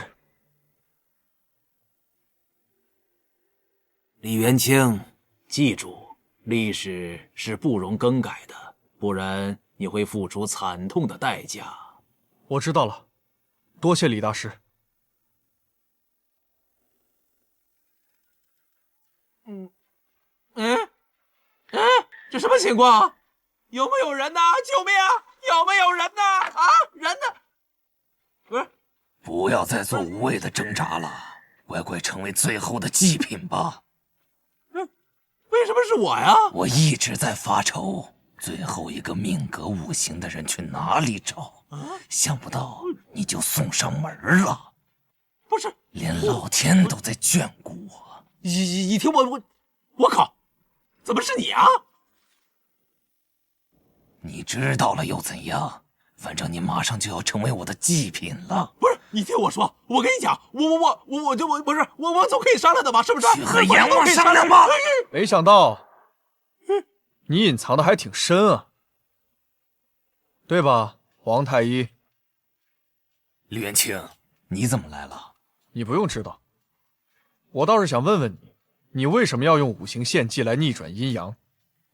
李元清，记住，历史是不容更改的，不然你会付出惨痛的代价。我知道了，多谢李大师。这什么情况？有没有人呢？救命啊！有没有人呢？啊，人呢？不是，不要再做无谓的挣扎了，乖乖成为最后的祭品吧。为什么是我呀？我一直在发愁，最后一个命格5行的人去哪里找？想不到你就送上门了。不是，连老天都在眷顾我。一听我靠，怎么是你啊？你知道了又怎样？反正你马上就要成为我的祭品了。不是，你听我说，我跟你讲，我不是我总可以商量的吧？是不是？去和阎王商量吧。没想到，你隐藏的还挺深啊，对吧，王太医？李元清，你怎么来了？你不用知道，我倒是想问问你，你为什么要用5行献祭来逆转阴阳？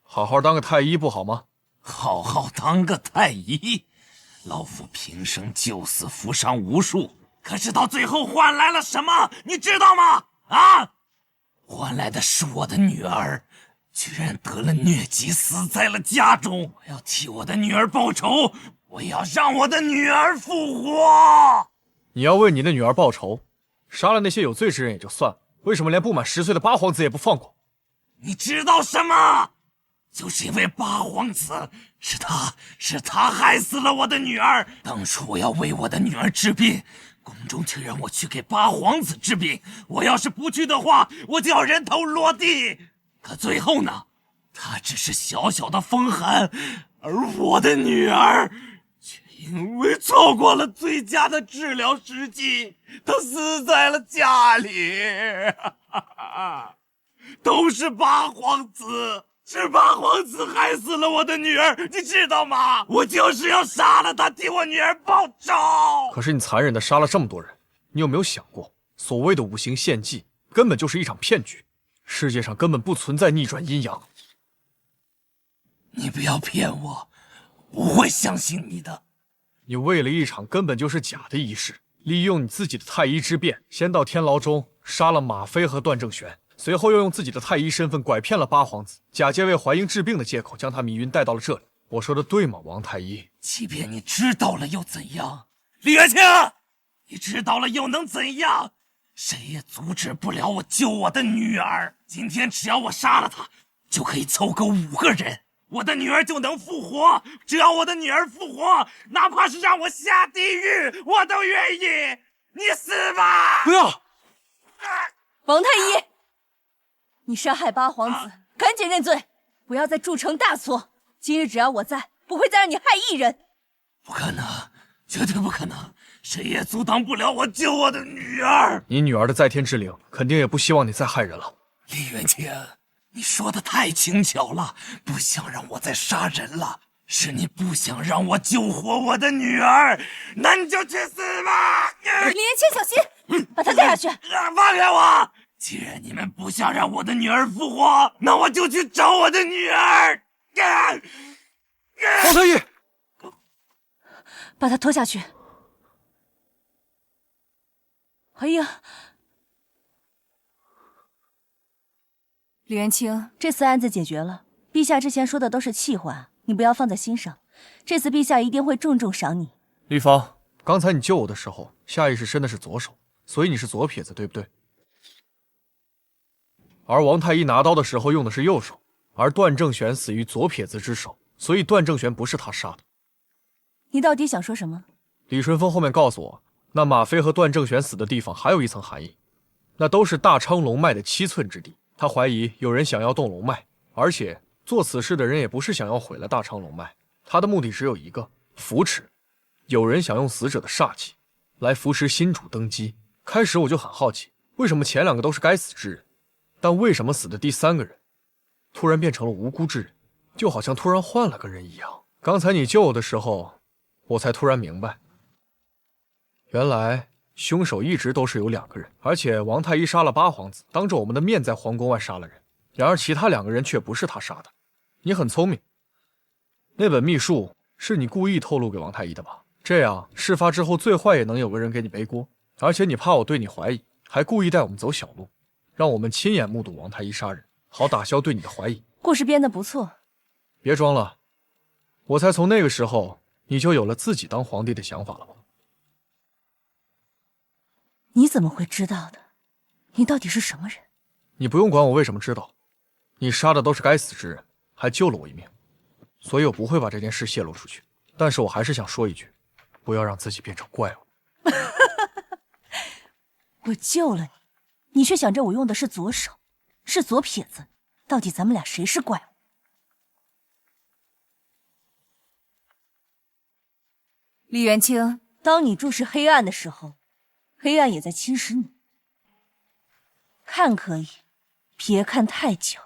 好好当个太医不好吗？好好当个太医，老夫平生救死扶伤无数，可是到最后换来了什么？你知道吗？啊！换来的是我的女儿，居然得了疟疾，死在了家中。我要替我的女儿报仇，我要让我的女儿复活。你要为你的女儿报仇，杀了那些有罪之人也就算了，为什么连不满10岁的八皇子也不放过？你知道什么？就是因为八皇子是他害死了我的女儿。当初我要为我的女儿治病，宫中却让我去给八皇子治病。我要是不去的话，我就要人头落地。可最后呢，他只是小小的风寒，而我的女儿却因为错过了最佳的治疗时机，她死在了家里。都是八皇子是八皇子害死了我的女儿，你知道吗？我就是要杀了他，替我女儿报仇。可是你残忍的杀了这么多人，你有没有想过，所谓的五行献祭根本就是一场骗局，世界上根本不存在逆转阴阳。你不要骗我，我会相信你的。你为了一场根本就是假的仪式，利用你自己的太医之便，先到天牢中杀了马飞和段正玄，随后又用自己的太医身份拐骗了八皇子，假借为怀英治病的借口将他迷晕带到了这里。我说的对吗，王太医？即便你知道了又怎样？李元清，你知道了又能怎样？谁也阻止不了我救我的女儿。今天只要我杀了她，就可以凑够5个人，我的女儿就能复活。只要我的女儿复活，哪怕是让我下地狱，我都愿意。你死吧！不要！王太医，你杀害八皇子，赶紧认罪，不要再铸成大错。今日只要我在，不会再让你害一人。不可能，绝对不可能，谁也阻挡不了我救我的女儿。你女儿的在天之灵肯定也不希望你再害人了。李元清，你说的太轻巧了，不想让我再杀人了，是你不想让我救活我的女儿，那你就去死吧！李元清，小心，把他掉下去！放开我！既然你们不想让我的女儿复活，那我就去找我的女儿。王太医，把他拖下去。哎呀，李元清，这次案子解决了，陛下之前说的都是气话，你不要放在心上。这次陛下一定会重重赏你。丽芳，刚才你救我的时候，下意识伸的是左手，所以你是左撇子，对不对？而王太医拿刀的时候用的是右手，而段正玄死于左撇子之手，所以段正玄不是他杀的。你到底想说什么？李顺风后面告诉我，那马飞和段正玄死的地方还有一层含义，那都是大昌龙脉的7寸之地。他怀疑有人想要动龙脉，而且做此事的人也不是想要毁了大昌龙脉，他的目的只有一个：扶持。有人想用死者的煞气来扶持新主登基。开始我就很好奇，为什么前2个都是该死之人，但为什么死的第3个人突然变成了无辜之人，就好像突然换了个人一样。刚才你救我的时候，我才突然明白，原来凶手一直都是有2个人，而且王太医杀了八皇子，当着我们的面在皇宫外杀了人，然而其他2个人却不是他杀的。你很聪明，那本秘术是你故意透露给王太医的吧？这样事发之后最坏也能有个人给你背锅，而且你怕我对你怀疑，还故意带我们走小路，让我们亲眼目睹王太医杀人，好打消对你的怀疑。故事编得不错。别装了，我猜从那个时候你就有了自己当皇帝的想法了吧？你怎么会知道的？你到底是什么人？你不用管我为什么知道，你杀的都是该死之人，还救了我一命，所以我不会把这件事泄露出去。但是我还是想说一句，不要让自己变成怪物。我救了你，你却想着我用的是左手，是左撇子，到底咱们俩谁是怪物？李元清，当你注视黑暗的时候，黑暗也在侵蚀你。看可以，别看太久。